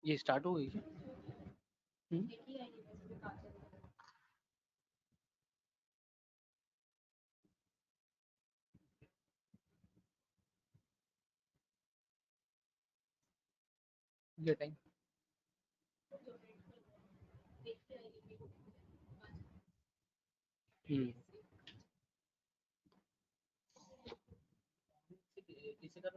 ये स्टार्ट हो गई क्या? ये टाइम किसी का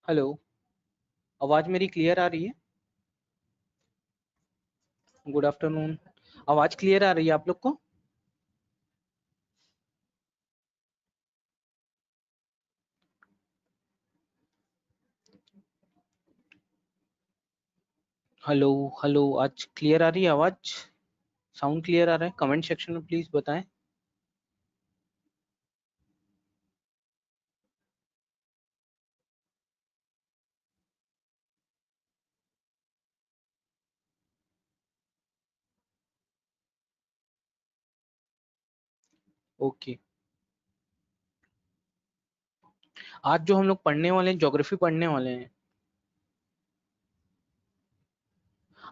हेलो, आवाज मेरी क्लियर आ रही है? Good afternoon. आवाज क्लियर आ रही है आप लोग को? हेलो हेलो, आज क्लियर आ रही है आवाज? साउंड क्लियर आ रहा है? कमेंट सेक्शन में प्लीज बताएं। ओके, आज जो हम लोग पढ़ने वाले हैं, ज्योग्राफी पढ़ने वाले हैं।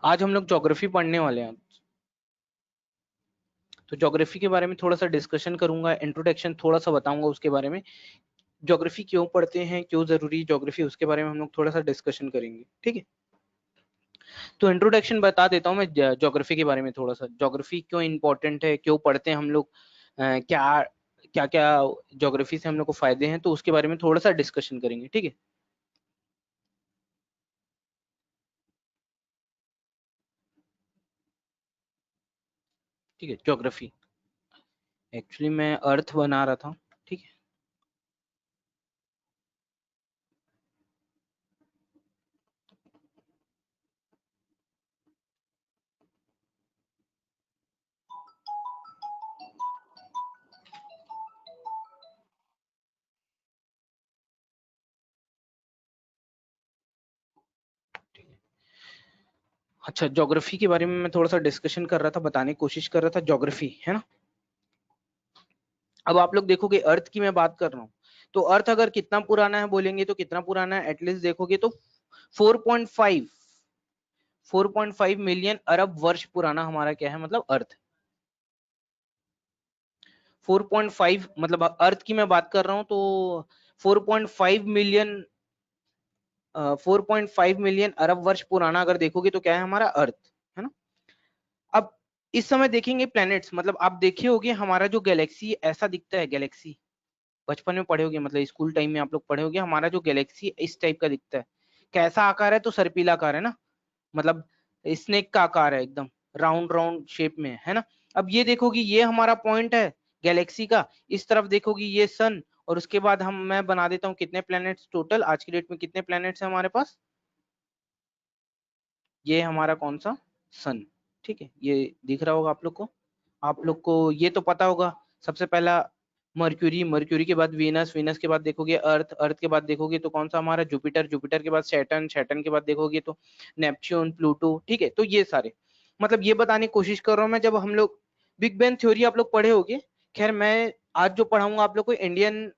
आज हम लोग ज्योग्राफी पढ़ने वाले हैं। तो ज्योग्राफी के बारे में थोड़ा सा डिस्कशन करूंगा, इंट्रोडक्शन थोड़ा सा बताऊंगा उसके बारे में। ज्योग्राफी क्यों पढ़ते हैं, क्यों जरूरी ज्योग्राफी, उसके बारे में हम लोग थोड़ा सा डिस्कशन करेंगे, ठीक है? तो इंट्रोडक्शन बता देता हूँ मैं ज्योग्राफी के बारे में थोड़ा सा। ज्योग्राफी क्यों इंपॉर्टेंट है, क्यों पढ़ते हैं हम लोग, क्या क्या क्या ज्योग्राफी से हम लोग को फायदे हैं, तो उसके बारे में थोड़ा सा डिस्कशन करेंगे, ठीक है? ठीक है, ज्योग्राफी एक्चुअली मैं अर्थ बना रहा था, ठीक है? अच्छा, ज्योग्राफी के बारे में मैं थोड़ा सा डिस्कशन कर रहा था, बताने की कोशिश कर रहा था। ज्योग्राफी है ना, अब आप लोग देखोगे अर्थ की मैं बात कर रहा हूँ, तो अर्थ अगर कितना पुराना है बोलेंगे तो कितना पुराना है, एटलीस्ट देखोगे तो 4.5 4.5 मिलियन अरब वर्ष पुराना हमारा क्या है, मतलब अर्थ। 4.5 मतलब अर्थ की मैं बात कर रहा हूं तो 4.5 मिलियन 4.5 मिलियन अरब वर्ष पुराना अगर देखोगे तो क्या है हमारा अर्थ, है ना? अब इस समय देखेंगे प्लैनेट्स, मतलब आप देखे होंगे हमारा जो गैलेक्सी ऐसा दिखता है, गैलेक्सी बचपन में पढ़े होगे, मतलब स्कूल टाइम में आप लोग पढ़े होगे, हमारा जो गैलेक्सी इस टाइप का दिखता है। कैसा आकार है? तो सर्पिला आकार है ना, मतलब स्नेक का आकार है, एकदम राउंड राउंड शेप में, है ना? अब ये देखोगी ये हमारा पॉइंट है गैलेक्सी का, इस तरफ देखोगी ये सन, और उसके बाद हम मैं बना देता हूँ कितने प्लैनेट्स टोटल आज की डेट में, कितने प्लैनेट्स हैं हमारे पास? ये हमारा कौन सा? सन, ठीक है? ये दिख रहा होगा आप लोग को, आप लोग को ये तो पता होगा। सबसे पहला मर्क्यूरी, मर्क्यूरी के बाद वीनस, वीनस के बाद देखोगे अर्थ, अर्थ के बाद देखोगे तो कौन सा हमारा? जुपिटर, जुपिटर के बाद सैटर्न, सैटर्न के बाद देखोगे तो नेपच्यून, प्लूटो, ठीक है? तो ये सारे, मतलब ये बताने की कोशिश कर रहा हूँ मैं, जब हम लोग बिग बैंग थ्योरी आप लोग पढ़े होगे। खैर मैं आज जो पढ़ाऊंगा आप लोग को इंडियन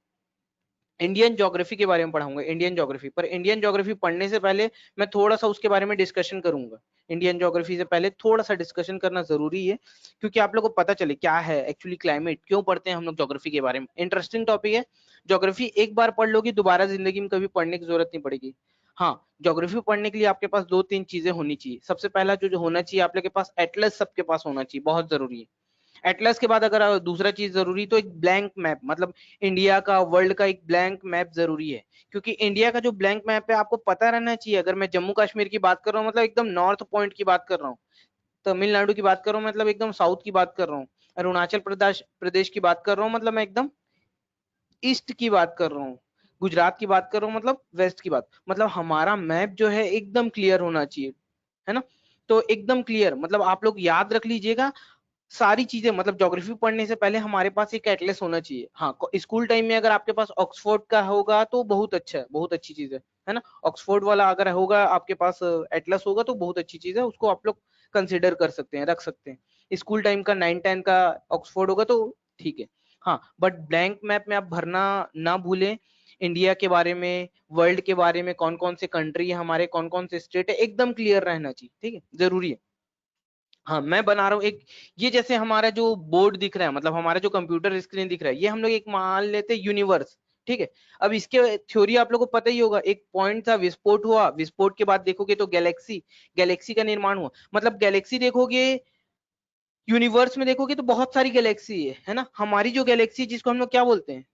इंडियन ज्योग्राफी के बारे में पढ़ाऊंगा, इंडियन ज्योग्राफी। पर इंडियन ज्योग्राफी पढ़ने से पहले मैं थोड़ा सा उसके बारे में डिस्कशन करूंगा। इंडियन ज्योग्राफी से पहले थोड़ा सा डिस्कशन करना जरूरी है, क्योंकि आप लोग को पता चले क्या है एक्चुअली क्लाइमेट, क्यों पढ़ते हैं हम लोग ज्योग्राफी के बारे में। इंटरेस्टिंग टॉपिक है ज्योग्राफी, एक बार पढ़ लोगे दोबारा जिंदगी में कभी पढ़ने की जरूरत नहीं पड़ेगी। हाँ, ज्योग्राफी पढ़ने के लिए आपके पास दो तीन चीजें होनी चाहिए। सबसे पहला जो जो होना चाहिए आप लोग के पास, एटलस सबके पास होना चाहिए, बहुत जरूरी है। एटलस के बाद अगर दूसरा चीज जरूरी तो एक ब्लैंक मैप, मतलब इंडिया का, वर्ल्ड का एक ब्लैंक मैप जरूरी है, क्योंकि इंडिया का जो ब्लैंक मैप है आपको पता रहना चाहिए। अगर मैं जम्मू कश्मीर की बात कर रहा हूँ मतलब एकदम नॉर्थ पॉइंट की बात कर रहा हूँ, तमिलनाडु की बात कर रहा हूँ मतलब एकदम साउथ की बात कर रहा हूँ, अरुणाचल प्रदेश प्रदेश की बात कर रहा हूँ मतलब मैं एकदम ईस्ट की बात कर रहा हूँ, गुजरात की बात कर रहा हूँ मतलब वेस्ट की बात, मतलब हमारा मैप जो है एकदम क्लियर होना चाहिए, है ना। तो एकदम क्लियर मतलब आप लोग याद रख लीजिएगा सारी चीजें, मतलब ज्योग्राफी पढ़ने से पहले हमारे पास एक एटलस होना चाहिए। हाँ, स्कूल टाइम में अगर आपके पास ऑक्सफोर्ड का होगा तो बहुत अच्छा है, बहुत अच्छी चीज है ना। ऑक्सफोर्ड वाला अगर होगा आपके पास, एटलस होगा तो बहुत अच्छी चीज है, उसको आप लोग कंसिडर कर सकते हैं, रख सकते हैं। स्कूल टाइम का 9-10 का ऑक्सफोर्ड होगा तो ठीक है। हाँ, बट ब्लैंक मैप में आप भरना ना भूलें, इंडिया के बारे में, वर्ल्ड के बारे में, कौन कौन से कंट्री है हमारे, कौन कौन से स्टेट है, एकदम क्लियर रहना चाहिए, ठीक है, जरूरी है। हाँ, मैं बना रहा हूँ एक, ये जैसे हमारा जो बोर्ड दिख रहा है, मतलब हमारा जो कंप्यूटर स्क्रीन दिख रहा है, ये हम लोग एक मान लेते हैं यूनिवर्स, ठीक है। अब इसके थ्योरी आप लोगों को पता ही होगा, एक पॉइंट था, विस्फोट हुआ, विस्फोट के बाद देखोगे तो गैलेक्सी, गैलेक्सी का निर्माण हुआ, मतलब गैलेक्सी देखोगे, यूनिवर्स में देखोगे तो बहुत सारी गैलेक्सी है ना। हमारी जो गैलेक्सी जिसको हम लोग क्या बोलते हैं,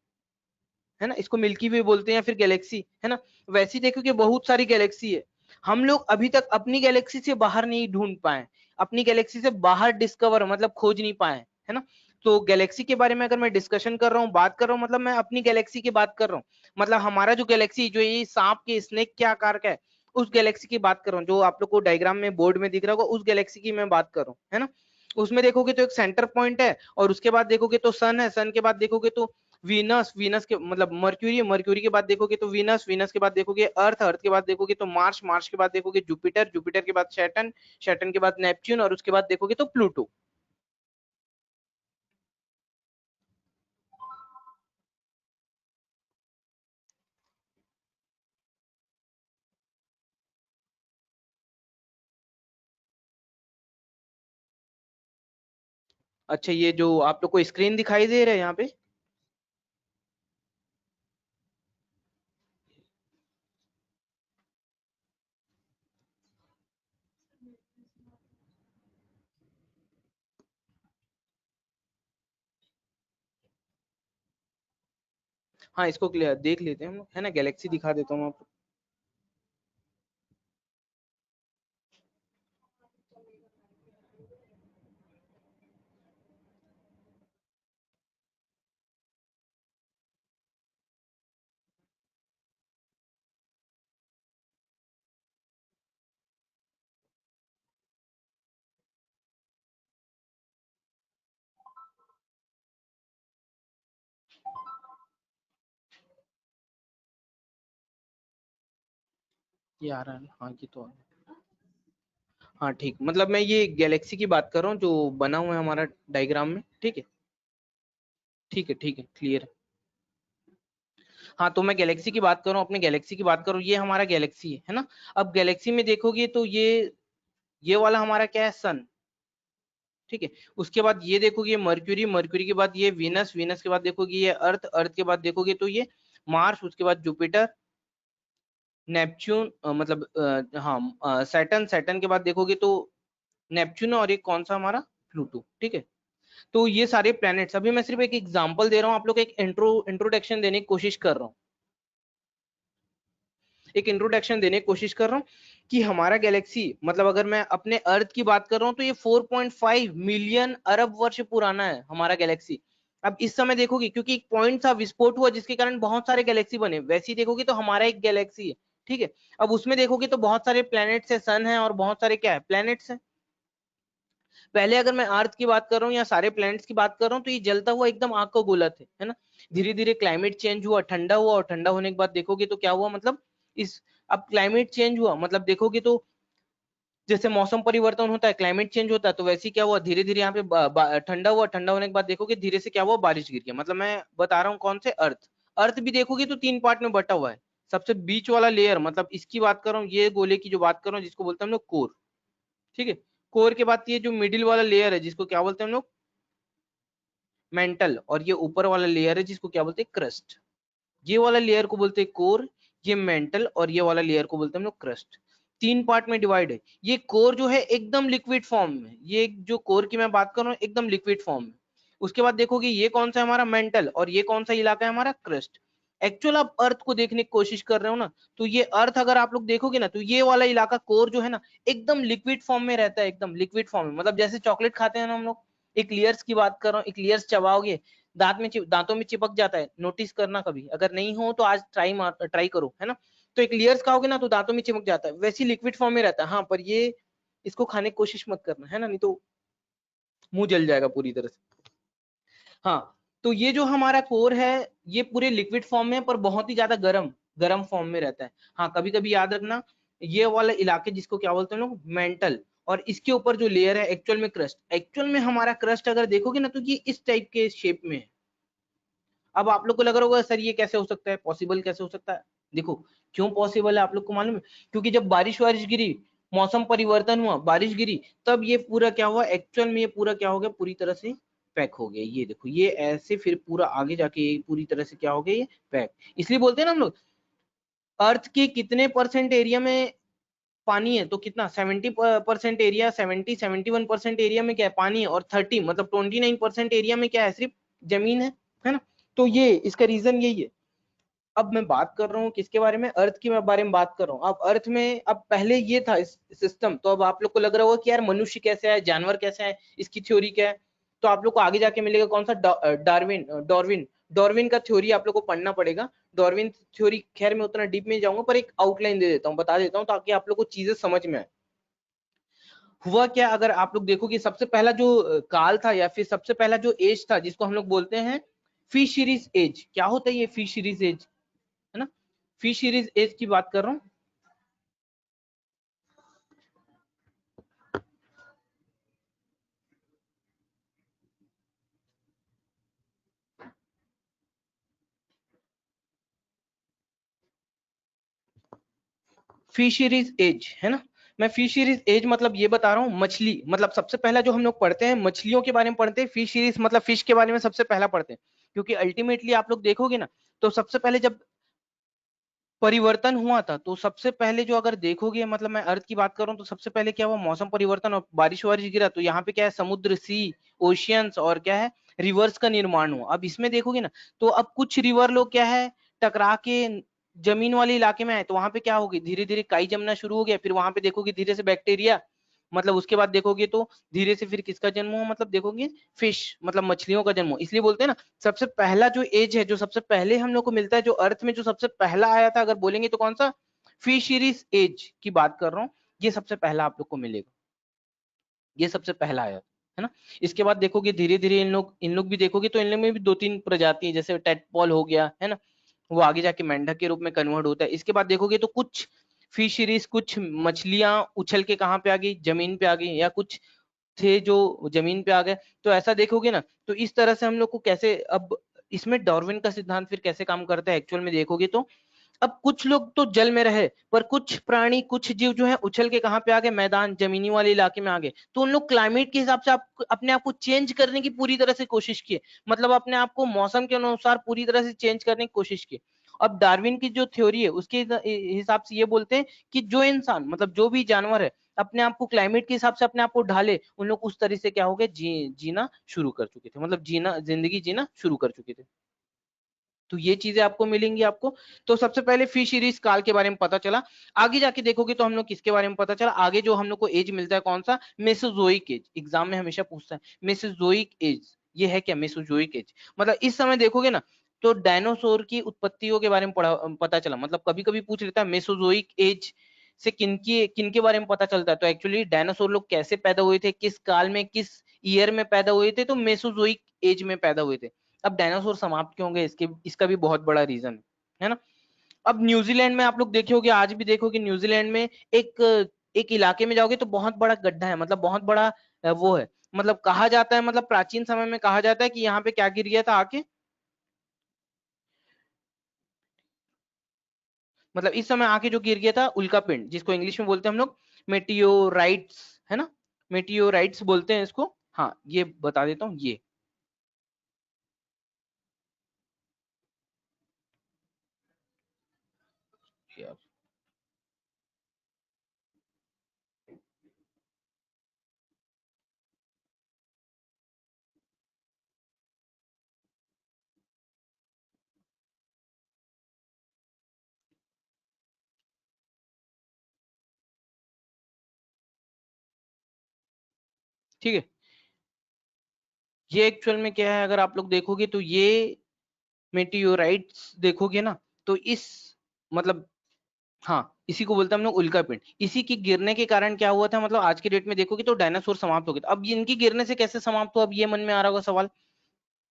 है ना, इसको मिल्की वे बोलते हैं या फिर गैलेक्सी, है ना। वैसे ही देखो कि बहुत सारी गैलेक्सी है, हम लोग अभी तक अपनी गैलेक्सी से बाहर नहीं ढूंढ पाए, अपनी गैलेक्सी से बाहर डिस्कवर मतलब खोज नहीं पाए, है ना। तो गैलेक्सी के बारे में अगर मैं डिस्कशन कर रहा हूँ, बात कर रहा हूँ, मतलब मैं अपनी गैलेक्सी की बात कर रहा हूँ, मतलब हमारा जो गैलेक्सी जो ये सांप के, स्नेक के आकार का है, उस गैलेक्सी की बात कर रहा हूँ, जो आप लोग को डायग्राम में बोर्ड में दिख रहा होगा, उस गैलेक्सी की मैं बात कर रहा हूँ, है ना। उसमें देखोगे तो एक सेंटर पॉइंट है, और उसके बाद देखोगे तो सन है, सन के बाद देखोगे तो वीनस, वीनस के मतलब मर्क्यूरी है, मर्क्यूरी के बाद देखोगे तो वीनस, वीनस के बाद देखोगे अर्थ, अर्थ के बाद देखोगे तो मार्स, मार्स के बाद देखोगे जुपिटर, जुपिटर के बाद सैटर्न, सैटर्न के बाद नेपच्यून, और उसके बाद देखोगे तो प्लूटो। अच्छा, ये जो आप लोग को स्क्रीन दिखाई दे रहा है यहाँ पे, हाँ इसको क्लियर देख लेते हैं हम, है ना, गैलेक्सी दिखा देता हूँ आपको। ये आ रहा है ना? हाँ ये तो आ रहा है। हाँ ठीक, मतलब मैं ये गैलेक्सी की बात कर रहा हूँ जो बना हुआ है हमारा डायग्राम में, ठीक है, ठीक है, ठीक है, क्लियर है। हाँ, तो मैं गैलेक्सी की बात कर रहा हूँ, अपने गैलेक्सी की बात कर रहा हूँ, ये हमारा गैलेक्सी है ना। अब गैलेक्सी में देखोगे तो ये वाला हमारा क्या है, सन, ठीक है। उसके बाद ये देखोगे मर्क्यूरी, मर्क्यूरी के बाद ये वीनस, वीनस के बाद देखोगे ये अर्थ, अर्थ के बाद देखोगे तो ये मार्स, उसके बाद जुपिटर, नेपच्यून, मतलब हाँ सैटर्न, सैटर्न के बाद देखोगे तो नेपच्यून, और एक कौन सा हमारा, प्लूटो, ठीक है। तो ये सारे प्लैनेट्स, अभी मैं सिर्फ एक एग्जांपल दे रहा हूँ आप लोग को, एक इंट्रोडक्शन देने की कोशिश कर रहा हूँ, एक इंट्रोडक्शन देने की कोशिश कर रहा हूँ कि हमारा गैलेक्सी, मतलब अगर मैं अपने अर्थ की बात कर रहा हूँ तो ये 4.5 मिलियन अरब वर्ष पुराना है हमारा गैलेक्सी। अब इस समय देखोगे क्योंकि एक पॉइंट था, विस्फोट हुआ जिसके कारण बहुत सारे गैलेक्सी बने, वैसे ही देखोगे तो हमारा एक गैलेक्सी है, ठीक है। अब उसमें देखोगे तो बहुत सारे प्लैनेट्स है, सन है, और बहुत सारे क्या है, प्लैनेट्स है। पहले अगर मैं अर्थ की बात कर रहा हूँ या सारे प्लैनेट्स की बात कर रहा हूँ तो ये जलता हुआ एकदम आग का गोला थे, है ना। धीरे धीरे क्लाइमेट चेंज हुआ, ठंडा हुआ, और ठंडा होने के बाद देखोगे तो क्या हुआ, मतलब इस, अब क्लाइमेट चेंज हुआ मतलब देखोगे तो जैसे मौसम परिवर्तन होता है, क्लाइमेट चेंज होता है, तो वैसे ही क्या हुआ, धीरे धीरे यहाँ पे ठंडा हुआ, ठंडा होने के बाद देखोगे धीरे से क्या हुआ, बारिश गिर गया। मतलब मैं बता रहा हूँ कौन से, अर्थ, अर्थ भी देखोगे तो 3 पार्ट में बटा हुआ है। सबसे बीच वाला लेयर, मतलब इसकी बात कर रहा हूँ, ये गोले की जो बात कर रहा हूँ जिसको बोलते हैं हम लोग कोर, ठीक है। कोर के बाद ये जो मिडिल वाला लेयर है जिसको क्या बोलते हैं हम लोग, मेंटल, और ये ऊपर वाला लेयर है जिसको क्या बोलते हैं, क्रस्ट। ये वाला लेयर को बोलते हैं कोर, ये मेंटल, और ये वाला लेयर को बोलते हैं हम लोग क्रस्ट। 3 पार्ट में डिवाइड है। ये कोर जो है एकदम लिक्विड फॉर्म में, ये जो कोर की मैं बात कर रहा हूँ एकदम लिक्विड फॉर्म में। उसके बाद देखोगे ये कौन सा है हमारा मेंटल, और ये कौन सा इलाका है हमारा क्रस्ट। एक्चुअल आप अर्थ को देखने की कोशिश कर रहे हो ना, तो ये अर्थ अगर आप लोग देखोगे ना, तो ये वाला इलाका कोर जो है ना एकदम लिक्विड फॉर्म में रहता है, एकदम लिक्विड फॉर्म में। मतलब जैसे चॉकलेट खाते हैं ना हम लोग, एक्लियर्स की बात कर रहा हूँ, एक्लियर्स चबाओगे दांतों में चिपक जाता है, नोटिस करना कभी, अगर नहीं हो तो आज ट्राई करो, है ना। तो एक लेयर्स खाओगे ना तो दांतों में चिपक जाता है, वैसी लिक्विड फॉर्म में रहता है। हाँ, पर ये इसको खाने की कोशिश मत करना, है ना, नहीं तो मुंह जल जाएगा पूरी तरह से। हाँ, तो ये जो हमारा कोर है ये पूरे लिक्विड फॉर्म में, पर बहुत ही ज्यादा गर्म गर्म फॉर्म में रहता है। हाँ, कभी कभी याद रखना, ये वाला इलाके जिसको क्या बोलते हैं लोग, मेंटल, और इसके ऊपर जो लेयर है एक्चुअल में क्रस्ट। एक्चुअल में हमारा क्रस्ट अगर देखोगे ना तो ये इस टाइप के शेप में है। अब आप लोग को लग रहा होगा सर ये कैसे हो सकता है, पॉसिबल कैसे हो सकता है। देखो क्यों पॉसिबल है आप लोग को मालूम है, क्योंकि जब बारिश वारिश गिरी, मौसम परिवर्तन हुआ, बारिश गिरी, तब ये पूरा क्या हुआ, एक्चुअल में ये पूरा क्या हो गया, पूरी तरह से पैक हो गया। ये देखो ये ऐसे फिर पूरा आगे जाके पूरी तरह से क्या हो गया, ये पैक। इसलिए बोलते हैं ना हम लोग, अर्थ के कितने परसेंट एरिया में पानी है, तो कितना 70% एरिया, 71% एरिया में क्या है, पानी है, और 30 मतलब 29% एरिया में क्या है, सिर्फ जमीन है ना। तो ये इसका रीजन यही है। अब मैं बात कर रहा हूँ किसके बारे में, अर्थ के बारे में बात कर रहा हूँ। अब अर्थ में, अब पहले ये था सिस्टम, तो अब आप लोग को लग रहा होगा कि यार मनुष्य कैसे है, जानवर कैसे है, इसकी थ्योरी क्या है। तो आप लोग को आगे जाके मिलेगा कौन सा, डार्विन डार्विन डार्विन का थ्योरी आप लोग को पढ़ना पड़ेगा। डार्विन थ्योरी, खैर मैं उतना डीप में जाऊंगा, पर एक आउटलाइन दे देता हूँ, बता देता हूँ, ताकि आप लोग को चीजें समझ में आए। हुआ क्या, अगर आप लोग देखो कि सबसे पहला जो काल था, या फिर सबसे पहला जो एज था, जिसको हम लोग बोलते हैं फिशरीज एज। क्या होता है ये फिशरीज एज, है ना, फिशरीज एज की बात कर रहा हूँ। फिशरीज एज, है ना। मैं फिशरीज एज मतलब ये बता रहा हूँ, मछली मतलब सबसे पहला जो हम लोग पढ़ते हैं मछलियों के बारे में पढ़ते हैं, फिशरीज मतलब फिश के बारे में सबसे पहला पढ़ते हैं। क्योंकि अल्टीमेटली आप लोग देखोगे ना, तो सबसे पहले जब परिवर्तन हुआ था, तो सबसे पहले जो अगर देखोगे, मतलब मैं अर्थ की बात कर रहा हूँ, तो सबसे पहले क्या हुआ, मौसम परिवर्तन और बारिश वारिश गिरा, तो यहाँ पे क्या है, समुद्र, सी, ओशियंस, और क्या है, रिवर्स का निर्माण हुआ। अब इसमें देखोगे ना, तो अब कुछ रिवर लोग क्या है, टकरा के जमीन वाले इलाके में आए, तो वहां पे क्या होगी, धीरे धीरे काई जमना शुरू हो गया। फिर वहां पे देखोगे धीरे से बैक्टीरिया, मतलब उसके बाद देखोगे तो धीरे से फिर किसका जन्म हुआ, मतलब देखोगे फिश मतलब मछलियों का जन्म हुआ। इसलिए बोलते हैं ना, सबसे पहला जो एज है, जो सबसे पहले हम लोग को मिलता है, जो अर्थ में जो सबसे पहला आया था, अगर बोलेंगे तो कौन सा, फिशरीज एज की बात कर रहा हूँ। ये सबसे पहला आप लोग को मिलेगा, ये सबसे पहला आया, है ना। इसके बाद देखोगे धीरे धीरे इन लोग भी देखोगे, तो इन लोग में भी 2-3 प्रजाति है, जैसे टेटपॉल हो गया, है ना, वो आगे जाके मेंढक के रूप में कन्वर्ट होता है। इसके बाद देखोगे तो कुछ फिशरीज, कुछ मछलियां उछल के कहाँ पे आ गई, जमीन पे आ गई, या कुछ थे जो जमीन पे आ गए। तो ऐसा देखोगे ना, तो इस तरह से हम लोग को कैसे, अब इसमें डार्विन का सिद्धांत फिर कैसे काम करता है एक्चुअल में देखोगे तो, अब कुछ लोग तो जल में रहे, पर कुछ प्राणी, कुछ जीव जो है उछल के कहाँ पे आ गए, मैदान, जमीनी वाले इलाके में आ गए। तो उन लोग क्लाइमेट के हिसाब से अपने आप को चेंज करने की पूरी तरह से कोशिश किए, मतलब अपने आप को मौसम के अनुसार पूरी तरह से चेंज करने की कोशिश की। अब डार्विन की जो थ्योरी है उसके हिसाब से ये बोलते हैं कि जो इंसान, मतलब जो भी जानवर है, अपने आप को क्लाइमेट के हिसाब से अपने आप को ढाले, उन लोग उस तरह से क्या हो गए, जीना शुरू कर चुके थे, मतलब जिंदगी जीना शुरू कर चुके थे। तो ये चीजें आपको मिलेंगी आपको। तो सबसे पहले फिशरीज काल के बारे में पता चला। आगे जाके देखोगे तो हम लोग किसके बारे में पता चला, आगे जो हम लोग को एज मिलता है कौन सा, मेसोजोइक एज। एग्जाम में हमेशा पूछता है मेसोजोइक एज, ये है क्या मेसोजोइक एज, मतलब इस समय देखोगे ना, तो डायनासोर की उत्पत्तियों के बारे में पता चला। मतलब कभी कभी पूछ लेता है मेसोजोइक एज से किनके बारे में पता चलता है, तो एक्चुअली डायनासोर लोग कैसे पैदा हुए थे, किस काल में, किस ईयर में पैदा हुए थे, तो मेसोजोइक एज में पैदा हुए थे। अब डायनासोर समाप्त क्यों हो गए, इसका भी बहुत बड़ा रीजन है ना। अब न्यूजीलैंड में आप लोग देखे होगे, आज भी देखोगे न्यूजीलैंड में एक एक इलाके में जाओगे तो बहुत बड़ा गड्ढा है, मतलब बहुत बड़ा वो है, मतलब कहा जाता है, मतलब प्राचीन समय में कहा जाता है कि यहाँ पे क्या गिर गया था आके, मतलब इस समय आके जो गिर गया था उल्का पिंड, जिसको इंग्लिश में बोलते हैं हम लोग मेटियोराइट्स, है ना, मेटियोराइट्स बोलते हैं इसको। हाँ, ये बता देता हूँ ये, ठीक है, ये एक्चुअल में क्या है, अगर आप लोग देखोगे तो ये मेटियोराइट्स देखोगे ना, तो इस मतलब हाँ, इसी को बोलते हैं हम लोग उल्का पिंड। इसी के गिरने के कारण क्या हुआ था, मतलब आज के डेट में देखोगे तो डायनासोर समाप्त हो गए थे। अब इनकी गिरने से कैसे समाप्त हुआ, अब ये मन में आ रहा होगा सवाल।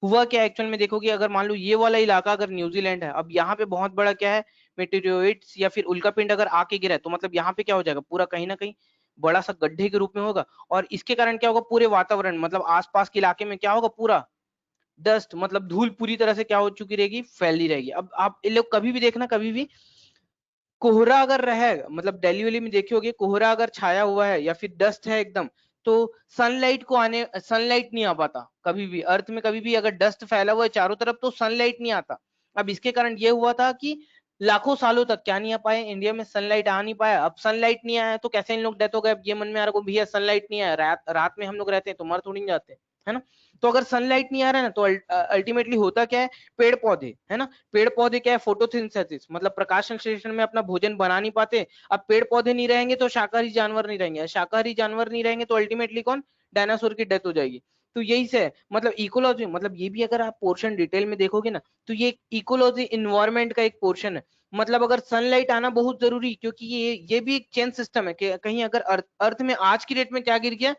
हुआ क्या एक्चुअल में देखोगे, अगर मान लो ये वाला इलाका अगर न्यूजीलैंड है, अब यहाँ पे बहुत बड़ा क्या है, मेटेरियोइड्स या फिर उल्कापिंड अगर आके गिरा है, तो मतलब यहाँ पे क्या हो जाएगा, पूरा कहीं ना कहीं बड़ा सा गड्ढे के रूप में होगा। और इसके कारण क्या होगा, पूरे वातावरण मतलब आसपास के इलाके में क्या होगा, पूरा डस्ट मतलब धूल पूरी तरह से क्या हो चुकी रहेगी, फैली रहेगी। अब आप ये लोग कभी भी देखना, कभी भी कोहरा अगर रहे, मतलब दिल्ली वैली में देखे होगे, कोहरा अगर छाया हुआ है या फिर डस्ट है एकदम, तो सनलाइट नहीं आ पाता कभी भी अर्थ में। कभी भी अगर डस्ट फैला हुआ है चारों तरफ तो सनलाइट नहीं आता। अब इसके कारण ये हुआ था कि लाखों सालों तक क्या नहीं आ पाए, इंडिया में सनलाइट आ नहीं पाया। अब सनलाइट नहीं आया तो कैसे इन लोग डेथ हो गए। अब ये मन में आ रहा है भैया सनलाइट नहीं आया, रात में हम लोग रहते हैं तो मर थोड़ी नहीं जाते, है ना। तो अगर सनलाइट नहीं आ रहा है ना, तो अल्टीमेटली होता क्या है, पेड़ पौधे, है ना, पेड़ पौधे क्या है, फोटोसिंथेसिस मतलब प्रकाश संश्लेषण में अपना भोजन बना नहीं पाते। अब पेड़ पौधे नहीं रहेंगे तो शाकाहारी जानवर नहीं रहेंगे, शाकाहारी जानवर नहीं रहेंगे तो अल्टीमेटली कौन, डायनासोर की डेथ हो जाएगी। तो यही से है, मतलब इकोलॉजी, मतलब ये भी अगर आप पोर्शन डिटेल में देखोगे ना, तो ये इकोलॉजी इन्वायरमेंट का एक पोर्शन है। मतलब अगर सनलाइट आना बहुत जरूरी, क्योंकि ये भी एक चेन सिस्टम है कि कहीं अगर अर्थ में आज की डेट में क्या गिर गया,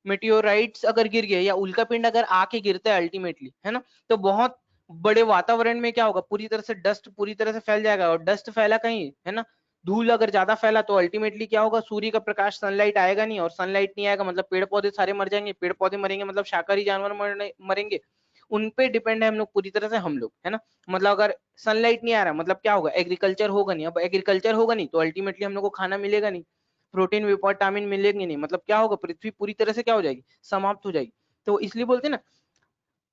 मेटियोराइट्स अगर गिर गए या उल्का पिंड अगर आके गिरता है अल्टीमेटली, है ना, तो बहुत बड़े वातावरण में क्या होगा, पूरी तरह से डस्ट पूरी तरह से फैल जाएगा। और डस्ट फैला कहीं, है ना, धूल अगर ज्यादा फैला तो अल्टीमेटली क्या होगा, सूर्य का प्रकाश, सनलाइट आएगा नहीं, और सनलाइट नहीं आएगा मतलब पेड़ पौधे सारे मर जाएंगे, पेड़ पौधे मरेंगे मतलब शाकाहारी जानवर मरेंगे। उन पे डिपेंड है हम लोग पूरी तरह से, हम लोग, है ना। मतलब अगर सनलाइट नहीं आ रहा मतलब क्या होगा, एग्रीकल्चर होगा नहीं। अब एग्रीकल्चर होगा नहीं तो अल्टीमेटली हम लोग को खाना मिलेगा नहीं, प्रोटीन विटामिन मिलेंगे नहीं, मतलब क्या होगा, पृथ्वी पूरी तरह से क्या हो जाएगी, समाप्त हो जाएगी। तो इसलिए बोलते हैं ना,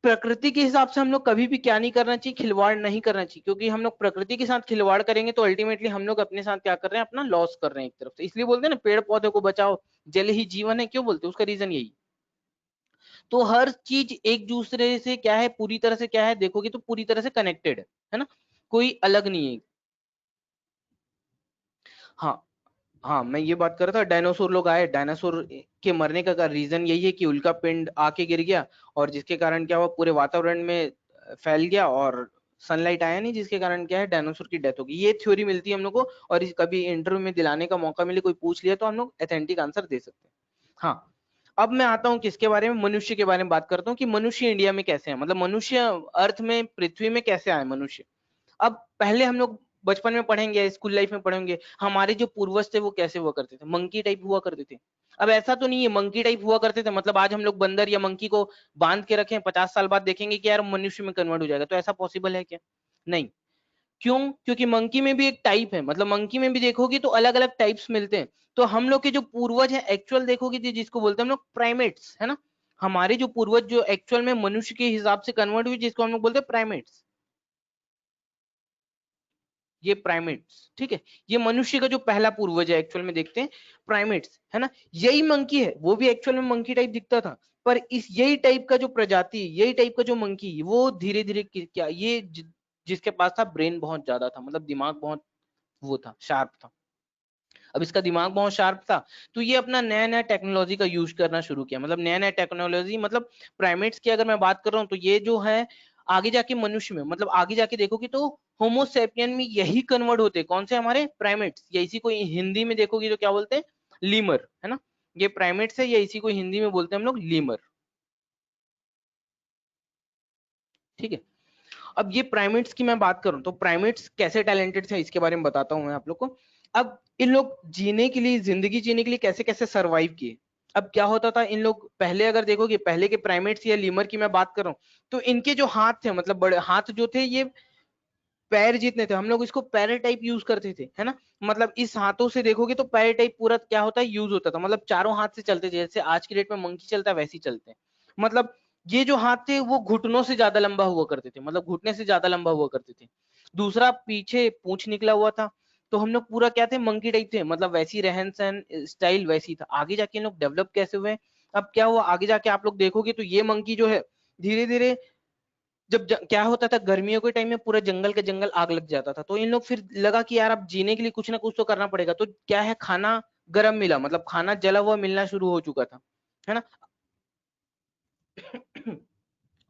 प्रकृति के हिसाब से हम लोग कभी भी क्या नहीं करना चाहिए, खिलवाड़ नहीं करना चाहिए। क्योंकि हम लोग प्रकृति के साथ खिलवाड़ करेंगे तो अल्टीमेटली हम लोग अपने साथ क्या कर रहे हैं, अपना लॉस कर रहे हैं एक तरफ से। इसलिए बोलते हैं ना, पेड़ पौधे को बचाओ, जल ही जीवन है, क्यों बोलते हैं, उसका रीजन यही। तो हर चीज एक दूसरे से क्या है, पूरी तरह से क्या है, देखोगे तो पूरी तरह से कनेक्टेड है ना, कोई अलग नहीं है। हाँ, हाँ, मैं ये बात कर रहा था, डायनासोर लोग आए, डायनासोर के मरने का रीजन यही है कि उल्का पिंड आके गिर गया, और जिसके कारण क्या हुआ, पूरे वातावरण में फैल गया, और सनलाइट आया नहीं, जिसके कारण क्या है, डायनासोर की डेथ होगी। ये थ्योरी मिलती है हम लोग को, और कभी इंटरव्यू में दिलाने का मौका मिले, कोई पूछ लिया तो हम लोग ऑथेंटिक आंसर दे सकते हैं। हाँ, अब मैं आता हूँ किसके बारे में, मनुष्य के बारे में बात करता हूँ कि मनुष्य इंडिया में कैसे है, मतलब मनुष्य अर्थ में, पृथ्वी में कैसे आए मनुष्य। अब पहले हम लोग बचपन में पढ़ेंगे, स्कूल लाइफ में पढ़ेंगे, हमारे जो पूर्वज थे वो कैसे हुआ करते थे, मंकी टाइप हुआ करते थे। अब ऐसा तो नहीं है मंकी टाइप हुआ करते थे मतलब आज हम लोग बंदर या मंकी को बांध के रखें, 50 साल बाद देखेंगे कि यार मनुष्य में कन्वर्ट हो जाएगा, तो ऐसा पॉसिबल है क्या, नहीं। क्यों, क्योंकि मंकी में भी एक टाइप है, मतलब मंकी में भी देखोगे तो अलग अलग टाइप्स मिलते हैं। तो हम लोग के जो पूर्वज है एक्चुअल देखोगे तो जिसको बोलते हैं हम लोग प्राइमेट्स, है ना, हमारे जो पूर्वज जो एक्चुअल में मनुष्य के हिसाब से कन्वर्ट हुए, जिसको हम लोग बोलते हैं प्राइमेट्स, ये प्राइमेट्स, ठीक है। ये मनुष्य का जो पहला पूर्वज है एक्चुअल में देखते हैं, प्राइमेट्स, है ना। यही मंकी है, वो भी एक्चुअल में मंकी टाइप दिखता था, पर इस यही टाइप का जो प्रजाति, यही टाइप का जो मंकी, वो धीरे धीरे क्या ये जिसके पास था ब्रेन बहुत ज्यादा था, मतलब दिमाग बहुत वो था, शार्प था। अब इसका दिमाग बहुत शार्प था, तो ये अपना नया नया टेक्नोलॉजी का यूज करना शुरू किया, मतलब नया नया टेक्नोलॉजी, मतलब प्राइमेट्स की अगर मैं बात कर रहा हूँ तो ये जो है आगे जाके मनुष्य में, मतलब आगे जाके देखोगे तो होमोसेपियन में यही कन्वर्ट होते, कौन से, हमारे प्राइमेट्स, या इसी को हिंदी में देखोगे तो क्या बोलते हैं, लीमर, है ना। ये प्राइमेट्स है, या इसी को हिंदी में बोलते हैं हम लोग लीमर, ठीक है। अब ये प्राइमेट्स की मैं बात करूं तो प्राइमेट्स कैसे टैलेंटेड थे इसके बारे में बताता हूं मैं आप लोग को। अब इन लोग जीने के लिए, जिंदगी जीने के लिए कैसे कैसे सरवाइव किए। अब क्या होता था, इन लोग पहले अगर देखोगे, पहले के प्राइमेट्स या लीमर की मैं बात कर रहा हूँ, तो इनके जो हाथ थे, मतलब बड़े हाथ जो थे, ये पैर जितने थे, हम लोग इसको पैर टाइप यूज करते थे, है ना। मतलब इस हाथों से देखोगे तो पैर टाइप पूरा क्या होता है, यूज होता था, मतलब चारों हाथ से चलते थे, जैसे आज की डेट में मंकी चलता है वैसे ही चलते हैं। मतलब ये जो हाथ थे वो घुटनों से ज्यादा लंबा हुआ करते थे, मतलब घुटने से ज्यादा लंबा हुआ करते थे। दूसरा, पीछे पूंछ निकला हुआ था। तो हम लोग पूरा क्या थे, मंकी टाइप थे, मतलब वैसी रहन सहन स्टाइल वैसी था। आगे जाके इन लोग डेवलप कैसे हुए, अब क्या हुआ आगे जाके आप लोग देखोगे तो ये मंकी जो है, धीरे धीरे जब क्या होता था, गर्मियों के टाइम में पूरा जंगल के जंगल आग लग जाता था, तो इन लोग फिर लगा कि यार अब जीने के लिए कुछ ना कुछ तो करना पड़ेगा। तो क्या है, खाना गर्म मिला, मतलब खाना जला हुआ मिलना शुरू हो चुका था, है ना।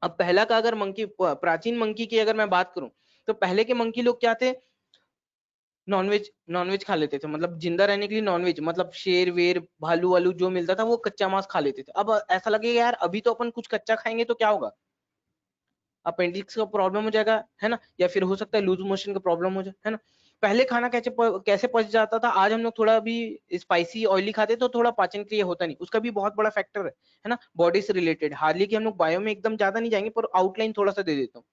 अब पहला का अगर मंकी, प्राचीन मंकी की अगर मैं बात करूं, तो पहले के मंकी लोग क्या थे, नॉनवेज, नॉनवेज खा लेते थे, मतलब जिंदा रहने के लिए नॉनवेज, मतलब शेर वेर भालू वालू जो मिलता था वो कच्चा मांस खा लेते थे। अब ऐसा लगेगा यार अभी तो अपन कुछ कच्चा खाएंगे तो क्या होगा, अपेंडिक्स का प्रॉब्लम हो जाएगा, है ना, या फिर हो सकता है लूज मोशन का प्रॉब्लम हो जाए, है ना। पहले खाना कैसे पच जाता था, आज हम लोग थोड़ा भी स्पाइसी ऑयली खाते तो थोड़ा पाचन क्रिया होता नहीं, उसका भी बहुत बड़ा फैक्टर है ना, बॉडी से रिलेटेड। हार्डली कि हम लोग बायो में एकदम ज्यादा नहीं जाएंगे, पर आउटलाइन थोड़ा सा दे देता हूँ।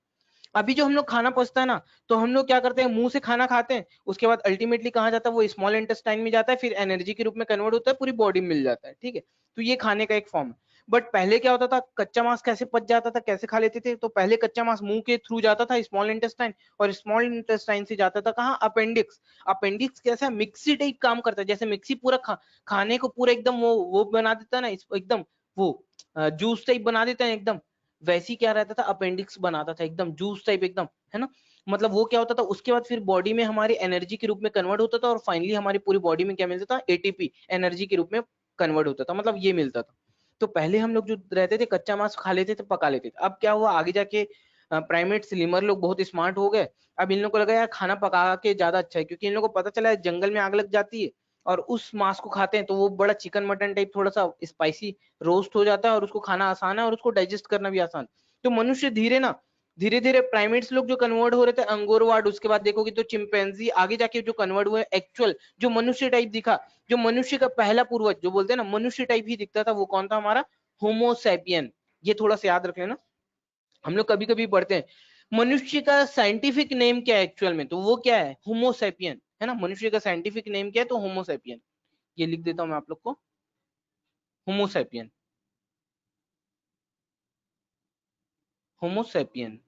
अभी जो हम लोग खाना पचता है ना, तो हम लोग क्या करते हैं, मुंह से खाना खाते हैं, उसके बाद अल्टीमेटली कहाँ जाता है, वो स्मॉल इंटेस्टाइन में जाता है, फिर एनर्जी के रूप में कन्वर्ट होता है, पूरी बॉडी में मिल जाता है, ठीक है। तो ये खाने का एक फॉर्म है। बट पहले क्या होता था, कच्चा मांस कैसे पच जाता था, कैसे खा लेते थे, तो पहले कच्चा मांस मुंह के थ्रू जाता था स्मॉल इंटेस्टाइन, और स्मॉल इंटेस्टाइन से जाता था कहाँ, अपेंडिक्स। अपेंडिक्स कैसा मिक्सी टाइप काम करता है, जैसे मिक्सी पूरा खाने को पूरा एकदम वो बना देता है ना, एकदम वो जूस टाइप बना देता है एकदम, वैसी क्या रहता था, अपेंडिक्स बनाता था एकदम जूस टाइप एकदम, है ना। मतलब वो क्या होता था, उसके बाद फिर बॉडी में हमारी एनर्जी के रूप में कन्वर्ट होता था, और फाइनली हमारी पूरी बॉडी में क्या मिलता था, एटीपी, एनर्जी के रूप में कन्वर्ट होता था, मतलब ये मिलता था। तो पहले हम लोग जो रहते थे कच्चा मांस खा लेते थे, पका लेते थे। अब क्या हुआ आगे जाके, प्राइमेट्स लिमर लोग बहुत स्मार्ट हो गए। अब इन लोग को लगा यार खाना पका के ज्यादा अच्छा है, क्योंकि इन लोग को पता चला है जंगल में आग लग जाती है, और उस मांस को खाते हैं तो वो बड़ा चिकन मटन टाइप थोड़ा सा स्पाइसी रोस्ट हो जाता है, और उसको खाना आसान है, और उसको डाइजेस्ट करना भी आसान। तो मनुष्य धीरे धीरे प्राइमेट्स लोग जो कन्वर्ट हो रहे थे अंगोरवाड, उसके बाद देखोगे तो चिंपैंजी, आगे जाके जो कन्वर्ट हुए एक्चुअल जो मनुष्य टाइप दिखा, जो मनुष्य का पहला पूर्वज जो बोलते हैं ना मनुष्य टाइप ही दिखता था, वो कौन था, हमारा होमोसैपियन। ये थोड़ा सा याद रख लेना, हम लोग कभी कभी पढ़ते हैं मनुष्य का साइंटिफिक नेम क्या है एक्चुअल में, तो वो क्या है, होमोसैपियन, है ना। मनुष्य का साइंटिफिक नेम क्या है, तो होमोसैपियन। ये लिख देता हूं मैं आप लोग को, होमोसैपियन, होमोसैपियन,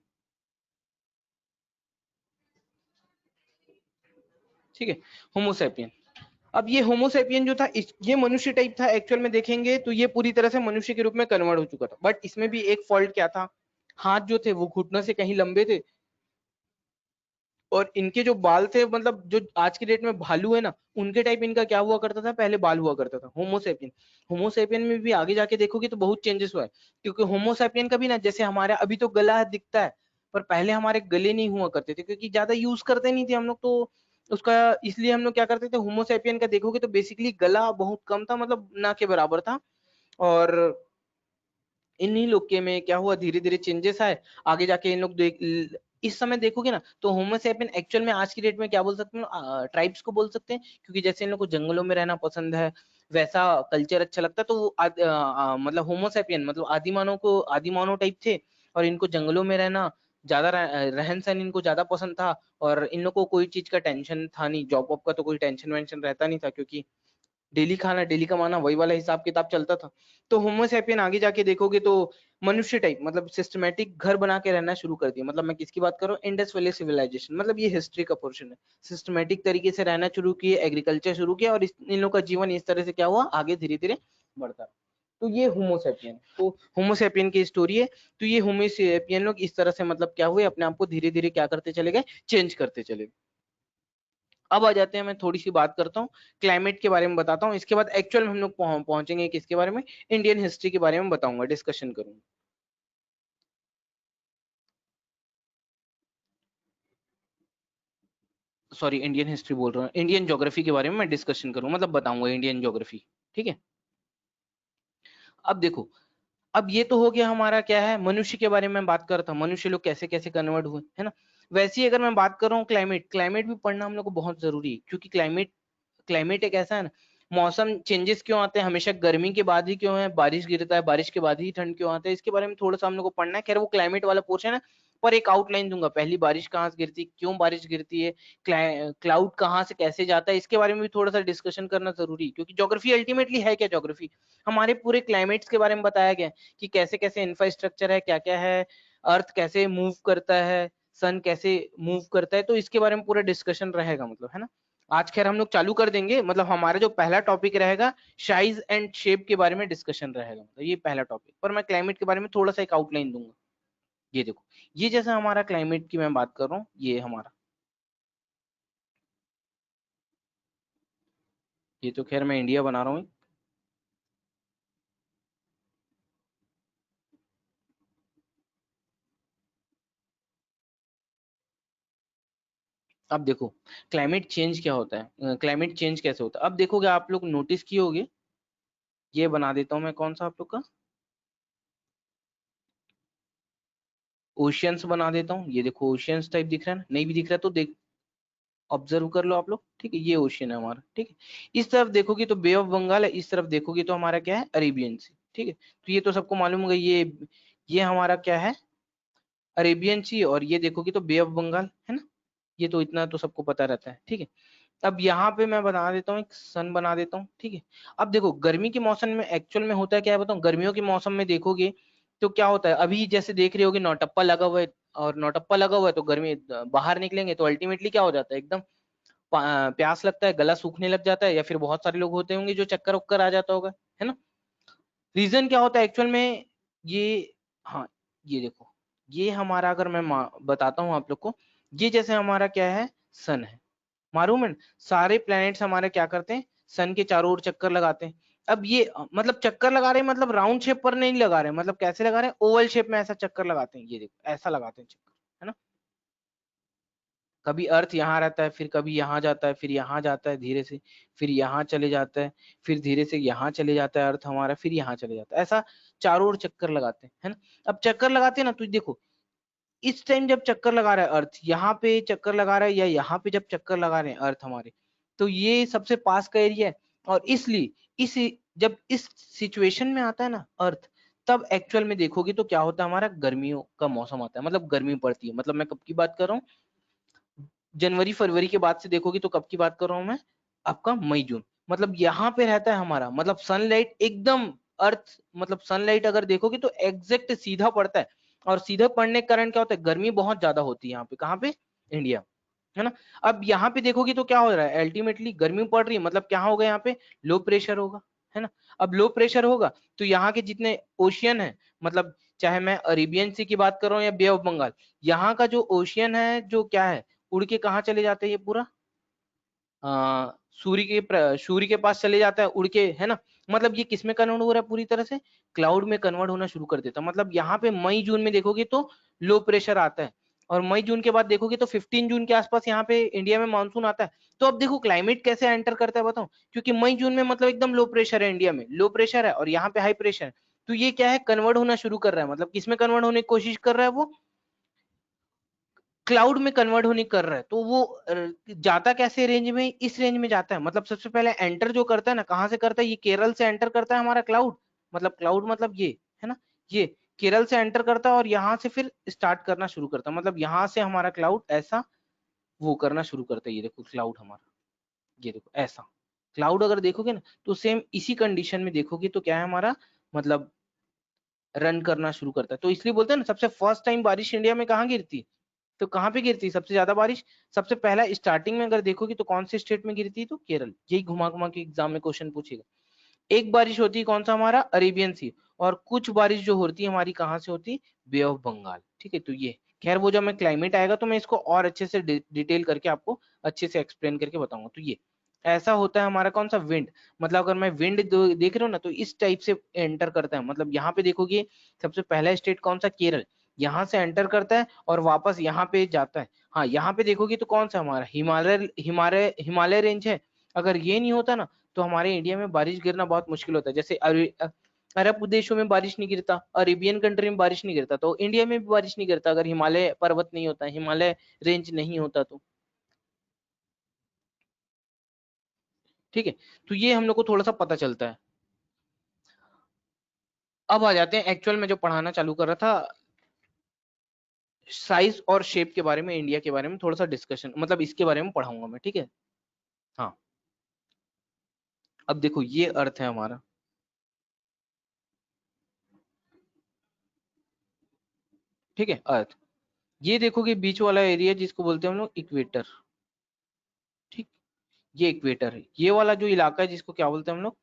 ठीक है, होमोसैपियन। अब ये होमोसेपियन जो था ये मनुष्य टाइप था एक्चुअल में, देखेंगे तो ये पूरी तरह से मनुष्य के रूप में कन्वर्ट हो चुका था। बट इसमें भी एक फॉल्ट क्या था, हाथ जो थे वो घुटनों से कहीं लंबे थे, और इनके जो बाल थे, मतलब जो आज के डेट में भालू है ना, उनके टाइप इनका क्या हुआ करता था, पहले बाल हुआ करता था। होमोसेपियन, होमोसेपियन में भी आगे जाके देखोगे तो बहुत चेंजेस हुआ है, क्योंकि होमोसेपियन का भी ना, जैसे हमारा अभी तो गला दिखता है, पर पहले हमारे गले नहीं हुआ करते थे, क्योंकि ज्यादा यूज करते नहीं थे हम लोग, तो उसका इसलिए हम लोग क्या करते थे, होमोसेपियन का देखोगे तो बेसिकली गला बहुत कम था, मतलब ना के बराबर था। और इन्हीं लोग के में क्या हुआ, धीरे धीरे चेंजेस आए, आगे जाके इन लोग इस समय देखोगे ना, तो होमोसेपियन एक्चुअल में आज की डेट में क्या बोल सकते हैं, ट्राइब्स को बोल सकते हैं, क्योंकि जैसे इन लोग को जंगलों में रहना पसंद है, वैसा कल्चर अच्छा लगता है, तो वो मतलब होमोसेपियन मतलब आदिमानव टाइप थे, और इनको जंगलों में रहना ज्यादा, रहन सहन इनको ज्यादा पसंद था, और इन लोग को कोई चीज का टेंशन था नहीं, जॉब वॉब का तो कोई टेंशन वेंशन रहता नहीं था, क्योंकि डेली खाना डेली कमाना वही वाला हिसाब किताब चलता था। तो होमोसेपियन आगे जाके देखोगे तो मनुष्य टाइप, मतलब सिस्टमेटिक घर बना के रहना शुरू कर दिया। मतलब मैं किसकी बात कर रहा हूँ, इंडस वैली सिविलाइजेशन, मतलब ये हिस्ट्री का पोर्शन है। सिस्टमेटिक तरीके से रहना शुरू किए, एग्रीकल्चर शुरू किया, और इन लोग का जीवन इस तरह से क्या हुआ, आगे धीरे धीरे बढ़ता। तो ये होमोसेपियन, तो होमोसेपियन की स्टोरी है। तो ये होमोसेपियन लोग इस तरह से मतलब क्या हुए, अपने आप को धीरे धीरे क्या करते चले गए, चेंज करते चले गए। अब आ जाते हैं, मैं थोड़ी सी बात करता हूँ क्लाइमेट के बारे में बताता हूँ, इसके बाद एक्चुअल में हम लोग पहुंचेंगे किसके बारे में, इंडियन हिस्ट्री के बारे में बताऊंगा, डिस्कशन करूंगा। सॉरी, इंडियन हिस्ट्री बोल रहा हूँ, इंडियन ज्योग्राफी के बारे में मैं डिस्कशन करूंगा, मतलब बताऊंगा इंडियन ज्योग्राफी, ठीक है। अब देखो, अब ये तो हो गया हमारा क्या है, मनुष्य के बारे में बात कर रहा था, मनुष्य लोग कैसे कैसे कन्वर्ट हुए, है ना। वैसे ही अगर मैं बात कर रहा हूँ क्लाइमेट, क्लाइमेट भी पढ़ना हम लोग को बहुत जरूरी है, क्योंकि क्लाइमेट क्लाइमेट एक ऐसा है ना, मौसम चेंजेस क्यों आते हैं, हमेशा गर्मी के बाद ही क्यों है, बारिश गिरता है, बारिश के बाद ही ठंड क्यों आता है, इसके बारे में थोड़ा सा हम लोग को पढ़ना है। खैर वो क्लाइमेट वाला पोर्शन है, पर एक आउटलाइन दूंगा, पहली बारिश कहाँ से गिरती, क्यों बारिश गिरती है, क्लाउड कहाँ से कैसे जाता है, इसके बारे में भी थोड़ा सा डिस्कशन करना जरूरी है, क्योंकि ज्योग्राफी अल्टीमेटली है क्या, ज्योग्राफी हमारे पूरे क्लाइमेट्स के बारे में बताया गया है, कि कैसे कैसे इंफ्रास्ट्रक्चर है, क्या क्या है, अर्थ कैसे मूव करता है, सन कैसे मूव करता है, तो इसके बारे में पूरा डिस्कशन रहेगा, मतलब, है ना। आज खैर हम लोग चालू कर देंगे, मतलब हमारा जो पहला टॉपिक रहेगा साइज एंड शेप के बारे में डिस्कशन रहेगा, मतलब ये पहला टॉपिक, पर मैं क्लाइमेट के बारे में थोड़ा सा एक आउटलाइन दूंगा। ये देखो, ये जैसा हमारा क्लाइमेट की मैं बात कर रहा हूँ, ये हमारा, ये तो खैर मैं इंडिया बना रहा हूँ, अब देखो क्लाइमेट चेंज क्या होता है, क्लाइमेट चेंज कैसे होता है। अब देखोगे आप लोग नोटिस किए होगे, ये बना देता हूं मैं कौन सा आप लोग का ओशियंस बना देता हूँ। ये देखो ओशियंस टाइप दिख रहा है ना, नहीं भी दिख रहा है तो देख ऑब्जर्व कर लो आप लोग, ठीक है। ये ओशियन है हमारा, ठीक है। इस तरफ देखोगे तो बे ऑफ बंगाल है, इस तरफ देखोगे तो हमारा क्या है, अरेबियन सी, ठीक है। तो ये तो सबको मालूम होगा, ये हमारा क्या है, अरेबियन सी, और ये देखोगे तो बे ऑफ बंगाल है ना। ये तो इतना तो सबको पता रहता है, ठीक है। अब यहाँ पे मैं बना देता हूँ एक सन बना देता हूँ, ठीक है। अब देखो गर्मी के मौसम में एक्चुअल में होता है क्या है बताऊँ, गर्मियों के मौसम में देखोगे तो क्या होता है, अभी जैसे देख रहे होगे नौटप्पा लगा हुआ है, और नौटप्पा लगा हुआ है तो गर्मी बाहर निकलेंगे तो अल्टीमेटली क्या हो जाता है, एकदम प्यास लगता है, गला सूखने लग जाता है, या फिर बहुत सारे लोग होते होंगे जो चक्कर उक्कर आ जाता होगा, है ना। रीजन क्या होता है एक्चुअल में, ये, हाँ, ये देखो, ये हमारा अगर मैं बताता हूँ आप लोग को, ये जैसे हमारा क्या है, सन है, मालूम है। सारे प्लैनेट्स हमारे क्या करते हैं, सन के चारों ओर चक्कर लगाते हैं। अब ये मतलब चक्कर लगा रहे हैं, मतलब राउंड शेप पर नहीं लगा रहे हैं, मतलब कैसे लगा रहे हैं, ओवल शेप में ऐसा चक्कर लगाते हैं, ये देखो ऐसा लगाते हैं चक्कर, है ना। कभी अर्थ यहाँ रहता है, फिर कभी यहाँ जाता है, फिर यहाँ जाता है धीरे से, फिर यहाँ चले जाता है, फिर धीरे से यहाँ चले जाता है अर्थ हमारा, फिर यहाँ चले जाता है, ऐसा चारों ओर चक्कर लगाते हैं, है ना। अब चक्कर लगाते हैं ना तो देखो, इस टाइम जब चक्कर लगा रहा है अर्थ, यहाँ पे चक्कर लगा रहा है या यहाँ पे जब चक्कर लगा रहे हैं अर्थ हमारे, तो ये सबसे पास का एरिया है। और इसलिए इस जब इस सिचुएशन में आता है ना अर्थ, तब एक्चुअल में देखोगे तो क्या होता है, हमारा गर्मियों का मौसम आता है, मतलब गर्मी पड़ती है। मतलब मैं कब की बात कर रहा हूँ, जनवरी फरवरी के बाद से देखोगे तो कब की बात कर रहा हूँ मैं, आपका मई जून। मतलब यहाँ पे रहता है हमारा, मतलब सनलाइट एकदम अर्थ, मतलब सनलाइट अगर देखोगे तो एग्जैक्ट सीधा पड़ता है, और सीधा पड़ने के कारण क्या होता है, गर्मी बहुत ज्यादा होती है यहाँ पे, कहाँ पे, इंडिया, है ना। अब यहाँ पे देखोगे तो क्या हो रहा है, अल्टीमेटली गर्मी पड़ रही है, मतलब क्या होगा यहाँ पे, लो प्रेशर होगा, है ना। अब लो प्रेशर होगा तो यहाँ के जितने ओशियन है, मतलब चाहे मैं अरेबियन सी की बात कर रहा हूँ या बे ऑफ बंगाल, यहाँ का जो ओशियन है जो क्या है, उड़ के कहाँ चले जाते हैं ये पूरा, सूर्य के पास चले जाता है उड़ के, है ना। मतलब ये किस में कन्वर्ट हो रहा है, पूरी तरह से क्लाउड में कन्वर्ट होना शुरू कर देता है। मतलब यहाँ पे मई जून में देखोगे तो लो प्रेशर आता है, और मई जून के बाद देखोगे तो 15 जून के आसपास यहाँ पे इंडिया में मानसून आता है। तो अब देखो क्लाइमेट कैसे एंटर करता है बताओ, क्योंकि मई जून में मतलब एकदम लो प्रेशर है, इंडिया में लो प्रेशर है और यहाँ पे हाई प्रेशर है, तो ये क्या है, कन्वर्ट होना शुरू कर रहा है। मतलब किसमें कन्वर्ट होने की कोशिश कर रहा है वो, क्लाउड में कन्वर्ट होने कर रहा है। तो वो जाता कैसे रेंज में, इस रेंज में जाता है। मतलब सबसे पहले एंटर जो करता है ना, कहाँ से करता है, ये केरल से एंटर करता है हमारा क्लाउड, मतलब क्लाउड मतलब ये, है ना, ये केरल से एंटर करता है और यहाँ से फिर स्टार्ट करना शुरू करता है। मतलब यहाँ से हमारा क्लाउड ऐसा वो करना शुरू करता है, ये देखो क्लाउड हमारा, ये देखो ऐसा क्लाउड अगर देखोगे ना तो सेम इसी कंडीशन में देखोगे तो क्या है हमारा, मतलब रन करना शुरू करता है। तो इसलिए बोलते हैं ना, सबसे फर्स्ट टाइम बारिश इंडिया में कहाँ गिरती है, तो कहाँ पे गिरती है सबसे ज्यादा बारिश, सबसे पहला स्टार्टिंग में अगर देखोगे तो कौन से स्टेट में गिरती है, तो केरल। यही घुमा घुमा के एग्जाम में क्वेश्चन पूछेगा। एक बारिश होती है कौन सा, हमारा अरेबियन सी, और कुछ बारिश जो होती है हमारी कहाँ से होती है, बे ऑफ बंगाल, ठीक है। तो ये खैर वो जब मैं क्लाइमेट आएगा तो मैं इसको और अच्छे से डिटेल करके आपको अच्छे से एक्सप्लेन करके बताऊंगा। तो ये ऐसा होता है हमारा कौन सा, विंड। मतलब अगर मैं विंड देख रहा हूँ ना तो इस टाइप से एंटर करता है। मतलब यहाँ पे देखोगे सबसे पहला स्टेट कौन सा, केरल, यहाँ से एंटर करता है और वापस यहाँ पे जाता है। हाँ यहाँ पे देखोगे तो कौन सा हमारा हिमालय हिमालय हिमालय रेंज है। अगर ये नहीं होता ना तो हमारे इंडिया में बारिश गिरना बहुत मुश्किल होता है। जैसे अरब देशों में बारिश नहीं गिरता, अरेबियन कंट्री में बारिश नहीं गिरता, तो इंडिया में भी बारिश नहीं गिरता अगर हिमालय पर्वत नहीं होता, हिमालय रेंज नहीं होता तो, ठीक है। तो ये हम लोग को थोड़ा सा पता चलता है। अब आ जाते हैं एक्चुअल में जो पढ़ाना चालू कर रहा था, साइज और शेप के बारे में, इंडिया के बारे में थोड़ा सा डिस्कशन, मतलब इसके बारे में पढ़ाऊंगा मैं, ठीक है। हाँ, अब देखो ये अर्थ है हमारा, ठीक है, अर्थ। ये देखोगे बीच वाला एरिया जिसको बोलते हैं हम लोग इक्वेटर, ठीक। ये इक्वेटर है, ये वाला जो इलाका है जिसको क्या बोलते हैं हम लोग,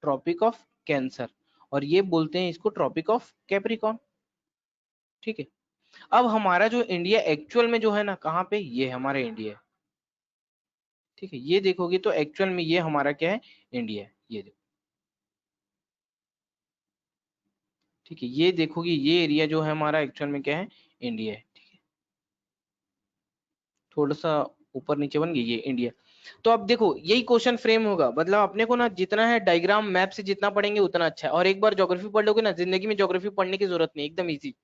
ट्रॉपिक ऑफ कैंसर, और ये बोलते हैं इसको ट्रॉपिक ऑफ कैप्रिकॉर्न, ठीक है। अब हमारा जो इंडिया एक्चुअल में जो है ना, कहाँ पे, ये हमारा इंडिया है, ठीक है। ये देखोगे तो एक्चुअल में ये हमारा क्या है, इंडिया है, ये देखो, ठीक है। ये देखोगे ये एरिया जो है हमारा एक्चुअल में क्या है, इंडिया है, ठीक है। थोड़ा सा ऊपर नीचे बन गई ये इंडिया। तो अब देखो यही क्वेश्चन फ्रेम होगा, मतलब अपने को ना जितना है डायग्राम मैप से जितना पढ़ेंगे उतना अच्छा है, और एक बार ज्योग्राफी पढ़ लोगे ना जिंदगी में ज्योग्राफी पढ़ने की जरूरत नहीं, एकदम इजी।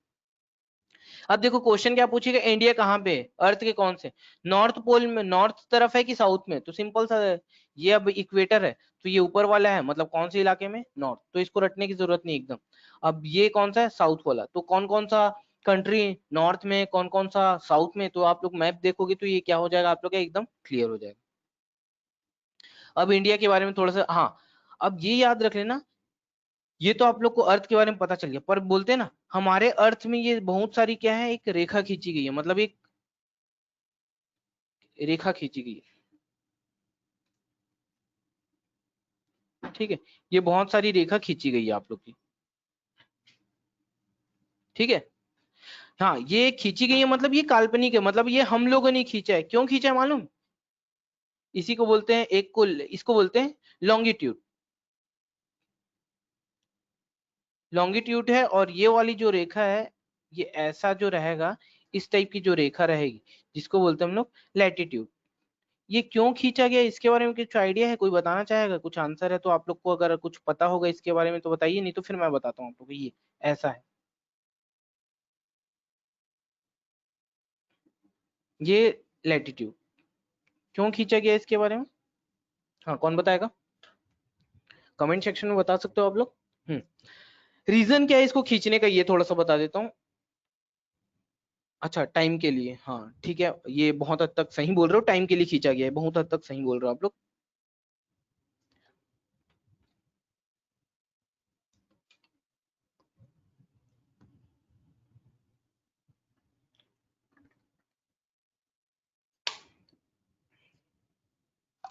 अब देखो क्वेश्चन क्या पूछेगा, इंडिया कहाँ पे है, अर्थ के कौन से, नॉर्थ पोल में, नॉर्थ तरफ है कि साउथ में, तो सिंपल सा है। ये अब इक्वेटर है तो ये ऊपर वाला है, मतलब कौन से इलाके में, नॉर्थ, तो इसको रटने की जरूरत नहीं एकदम। अब ये कौन सा है, साउथ वाला, तो कौन कौन सा कंट्री नॉर्थ में, कौन कौन सा साउथ में, तो आप लोग मैप देखोगे तो ये क्या हो जाएगा आप लोग का एकदम क्लियर हो जाएगा। अब इंडिया के बारे में थोड़ा सा, हाँ अब ये याद रख लेना, ये तो आप लोग को अर्थ के बारे में पता चल गया, पर बोलते हैं ना हमारे अर्थ में ये बहुत सारी क्या है, एक रेखा खींची गई है, मतलब एक रेखा खींची गई है, ठीक है, ये बहुत सारी रेखा खींची गई है आप लोग की, ठीक है। हाँ ये खींची गई है मतलब ये काल्पनिक है, मतलब ये हम लोगों ने खींचा है, क्यों खींचा है मालूम, इसी को बोलते हैं, एक को इसको बोलते हैं लॉन्गिट्यूड, लॉन्गिट्यूड है, और ये वाली जो रेखा है ये ऐसा जो रहेगा, इस टाइप की जो रेखा रहेगी जिसको बोलते हैं हम लोग लैटिट्यूड। ये क्यों खींचा गया इसके बारे में कुछ आइडिया है, कोई बताना चाहेगा, कुछ आंसर है तो आप लोग को अगर कुछ पता होगा इसके बारे में तो बताइए, नहीं तो फिर मैं बताता हूँ आप लोग को, ये ऐसा है, ये लैटिट्यूड क्यों खींचा गया इसके बारे में, हाँ कौन बताएगा, कमेंट सेक्शन में बता सकते हो आप लोग। रीजन क्या है इसको खींचने का, ये थोड़ा सा बता देता हूँ। अच्छा टाइम के लिए, हाँ ठीक है, ये बहुत हद तक सही बोल रहे हो, टाइम के लिए खींचा गया है, बहुत हद तक सही बोल रहे हो आप लोग।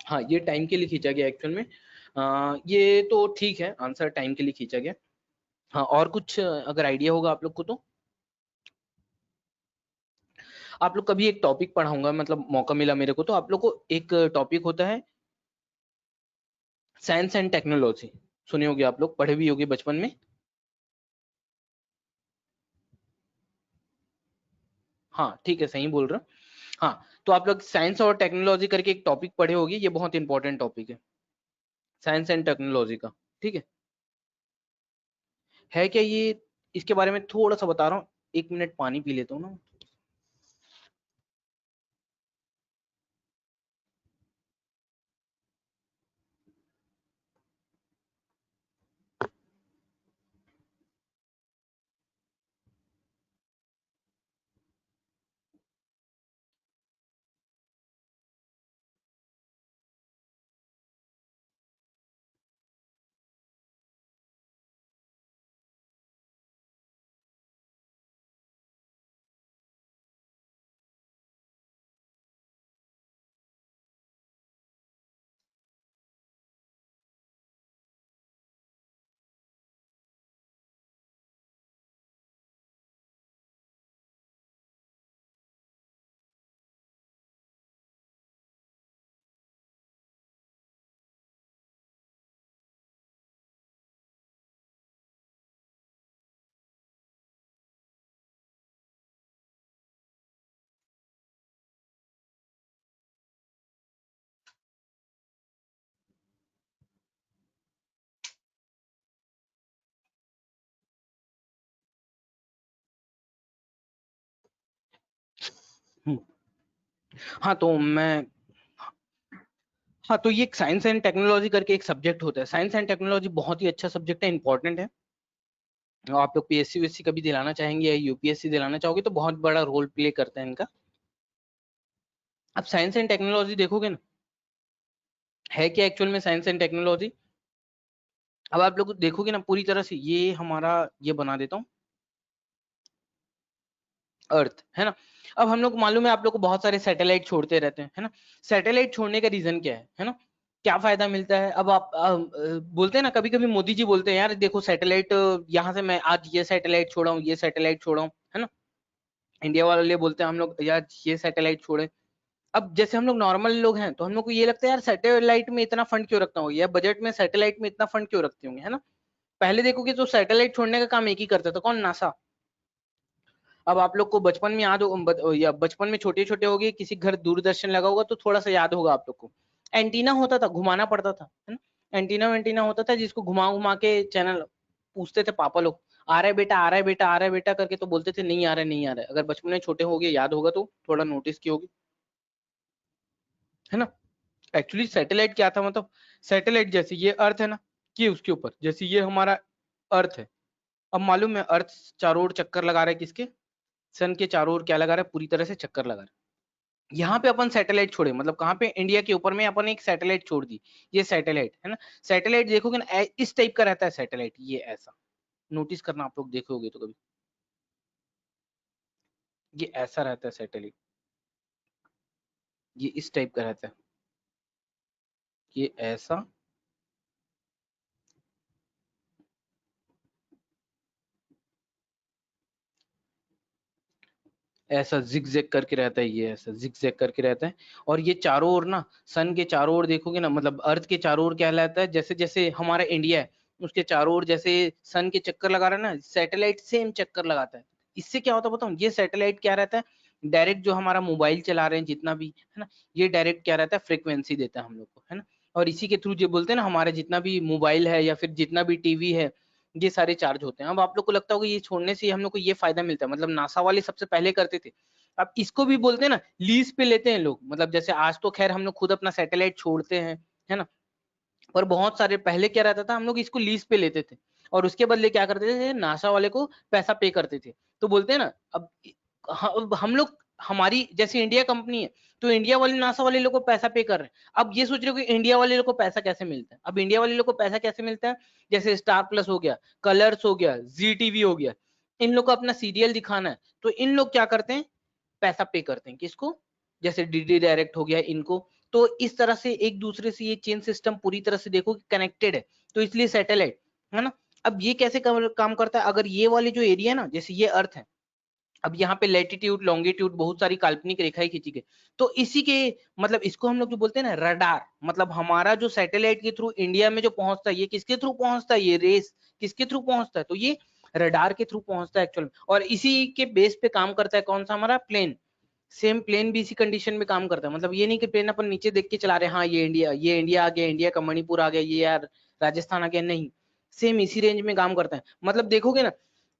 हाँ ये टाइम के लिए खींचा गया एक्चुअल में, ये तो ठीक है, आंसर टाइम के लिए खींचा गया। हाँ और कुछ अगर आइडिया होगा आप लोग को तो, आप लोग कभी एक टॉपिक पढ़ाऊंगा, मतलब मौका मिला मेरे को तो आप लोग को, एक टॉपिक होता है साइंस एंड टेक्नोलॉजी, सुने होगे आप लोग, पढ़े भी होगे बचपन में। हाँ ठीक है सही बोल रहे हो। हाँ तो आप लोग साइंस और टेक्नोलॉजी करके एक टॉपिक पढ़े होगे, ये बहुत इंपॉर्टेंट टॉपिक है, साइंस एंड टेक्नोलॉजी का, ठीक है क्या ये, इसके बारे में थोड़ा सा बता रहा हूँ, 1 मिनट पानी पी लेता हूँ ना। हम्म, हाँ तो मैं, हाँ तो ये साइंस एंड टेक्नोलॉजी करके एक सब्जेक्ट होता है, साइंस एंड टेक्नोलॉजी बहुत ही अच्छा सब्जेक्ट है, इंपॉर्टेंट है, और आप लोग पीएससी वीएससी कभी दिलाना चाहेंगे या यूपीएससी दिलाना चाहोगे तो बहुत बड़ा रोल प्ले करता है इनका। अब साइंस एंड टेक्नोलॉजी देखोगे ना, है क्या एक्चुअल में साइंस एंड टेक्नोलॉजी, अब आप लोग देखोगे ना पूरी तरह से, ये हमारा, ये बना देता हूँ अर्थ, है ना। अब हम लोग मालूम है आप लोग को बहुत सारे सैटेलाइट छोड़ते रहते हैं, है ना, सैटेलाइट छोड़ने का रीजन क्या है ना, क्या फायदा मिलता है, अब आप बोलते हैं ना, कभी कभी मोदी जी बोलते हैं यार देखो सैटेलाइट, यहाँ से मैं आज ये सैटेलाइट छोड़ा हूँ, ये सैटेलाइट छोड़ा हूँ, है ना, इंडिया वाले बोलते हैं हम लोग यार ये सैटेलाइट छोड़े। अब जैसे हम लोग नॉर्मल लोग हैं तो हम लोग को ये लगता है यार सैटेलाइट में इतना फंड क्यों रखना होगा, या बजट में सैटेलाइट में इतना फंड क्यों रखते होंगे, है ना। पहले देखोगे तो सैटेलाइट छोड़ने का काम एक ही करता था, कौन, नासा, अब आप लोग को बचपन में याद हो या बचपन में छोटे छोटे हो गए, किसी घर दूरदर्शन लगा होगा तो थोड़ा सा याद होगा आप लोग को, एंटीना होता था, घुमाना पड़ता था, है ना, एंटीना होता था जिसको घुमा घुमा के चैनल पूछते थे पापा लोग, आ रहा है बेटा, आ रहा है बेटा, आ रहा है बेटा करके, तो बोलते थे नहीं आ रहा है, नहीं आ रहा है। अगर बचपन में छोटे हो गए याद होगा तो थोड़ा नोटिस की होगी, है ना। एक्चुअली सैटेलाइट क्या था, मतलब सैटेलाइट जैसे ये अर्थ है ना, कि उसके ऊपर जैसे ये हमारा अर्थ है, अब मालूम है अर्थ चारों ओर चक्कर लगा रहा है, किसके, सन के चारों ओर क्या लगा रहा है, पूरी तरह से चक्कर लगा रहा है। यहाँ पे अपन सैटेलाइट छोड़े, मतलब कहाँ पे, इंडिया के ऊपर में अपन एक सैटेलाइट छोड़ दी, ये सैटेलाइट है ना। सैटेलाइट देखोगे ना इस टाइप का रहता है सैटेलाइट, ये ऐसा, नोटिस करना आप लोग देखोगे तो कभी, ये ऐसा रहता है सैटेलाइट, ये इस टाइप का रहता है, ये ऐसा, ऐसा जिग जैग करके रहता है, ये ऐसा जिग जैग करके रहता है। और ये चारों ओर ना, सन के चारों ओर देखोगे ना, मतलब अर्थ के चारों ओर क्या रहता है, जैसे जैसे हमारा इंडिया है उसके चारों ओर जैसे सन के चक्कर लगा रहा है ना, सैटेलाइट सेम चक्कर लगाता है। इससे क्या होता है बताऊं, ये सैटेलाइट क्या रहता है, डायरेक्ट जो हमारा मोबाइल चला रहे हैं जितना भी है ना, ये डायरेक्ट क्या रहता है, फ्रिक्वेंसी देता है हम लोग को, है ना। और इसी के थ्रू जो बोलते हैं ना, हमारे जितना भी मोबाइल है या फिर जितना भी टीवी है, ये सारे चार्ज होते हैं। अब आप लोग को लगता होगा ये छोड़ने से हम लोग को ये फायदा मिलता है, मतलब नासा वाले सबसे पहले करते थे। अब इसको भी बोलते हैं ना, लीज पे लेते हैं लोग, मतलब जैसे आज तो खैर हम लोग खुद अपना सैटेलाइट छोड़ते हैं, है ना, पर बहुत सारे पहले क्या रहता था, हम लोग इसको लीज पे लेते थे और उसके बदले क्या करते थे, नासा वाले को पैसा पे करते थे। तो बोलते हैं ना, अब हम लोग, हमारी जैसे इंडिया कंपनी है, तो इंडिया वाले नासा वाले लोग को पैसा पे कर रहे हैं। अब ये सोच रहे हो कि इंडिया वाले लोग को पैसा कैसे मिलता है, अब इंडिया वाले लोग को पैसा कैसे मिलता है, जैसे स्टार प्लस हो गया, कलर्स हो गया, जी टीवी हो गया, इन लोग को अपना सीरियल दिखाना है, तो इन लोग क्या करते हैं, पैसा पे करते हैं, किसको, जैसे डीडी डायरेक्ट हो गया इनको। तो इस तरह से एक दूसरे से ये चेन सिस्टम पूरी तरह से देखो कि कनेक्टेड है, तो इसलिए सैटेलाइट, है ना। अब ये कैसे काम करता है, अगर ये वाले जो एरिया है ना, जैसे ये अर्थ है, अब यहाँ पे लैटिट्यूड लॉन्गिट्यूड बहुत सारी काल्पनिक रेखाएं खींची गई, तो इसी के, मतलब इसको हम लोग जो बोलते हैं ना रडार, मतलब हमारा जो सैटेलाइट के थ्रू इंडिया में जो पहुंचता है, ये किसके थ्रू पहुंचता है, ये रेस किसके थ्रू पहुंचता है, तो ये रडार के थ्रू पहुंचता है एक्चुअल में। और इसी के बेस पे काम करता है कौन सा, हमारा प्लेन। सेम प्लेन भी इसी कंडीशन में काम करता है, मतलब ये नहीं कि प्लेन अपन नीचे देख के चला रहे हैं, हाँ ये इंडिया आ गया, इंडिया का मणिपुर आ गया, ये यार राजस्थान आ गया, नहीं, सेम इसी रेंज में काम करता है। मतलब देखोगे ना,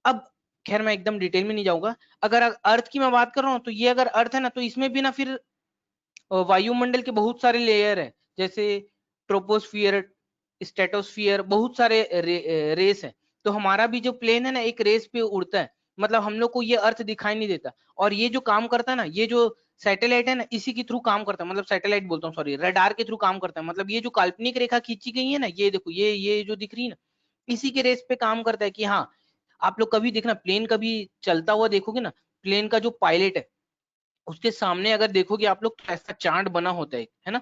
अब खैर मैं एकदम डिटेल में नहीं जाऊंगा, अगर अर्थ की मैं बात कर रहा हूँ, तो ये अगर अर्थ है ना, तो इसमें भी ना फिर वायुमंडल के बहुत सारे लेयर है, जैसे ट्रोपोस्फियर, स्ट्रेटोस्फियर, बहुत सारे रेस है। तो हमारा भी जो प्लेन है ना, एक रेस पे उड़ता है, मतलब हम लोग को ये अर्थ दिखाई नहीं देता। और ये जो काम करता है ना, ये जो सैटेलाइट है ना, इसी के थ्रू काम करता है, मतलब सैटेलाइट बोलता हूँ सॉरी, रडार के थ्रू काम करता है। मतलब ये जो काल्पनिक रेखा खींची गई है ना, ये देखो, ये जो दिख रही है ना, इसी के रेस पे काम करता है कि हाँ, आप लोग कभी देखना, प्लेन कभी चलता हुआ देखोगे ना, प्लेन का जो पायलट है उसके सामने अगर देखोगे आप लोग, तो ऐसा चार्ट बना होता है ना,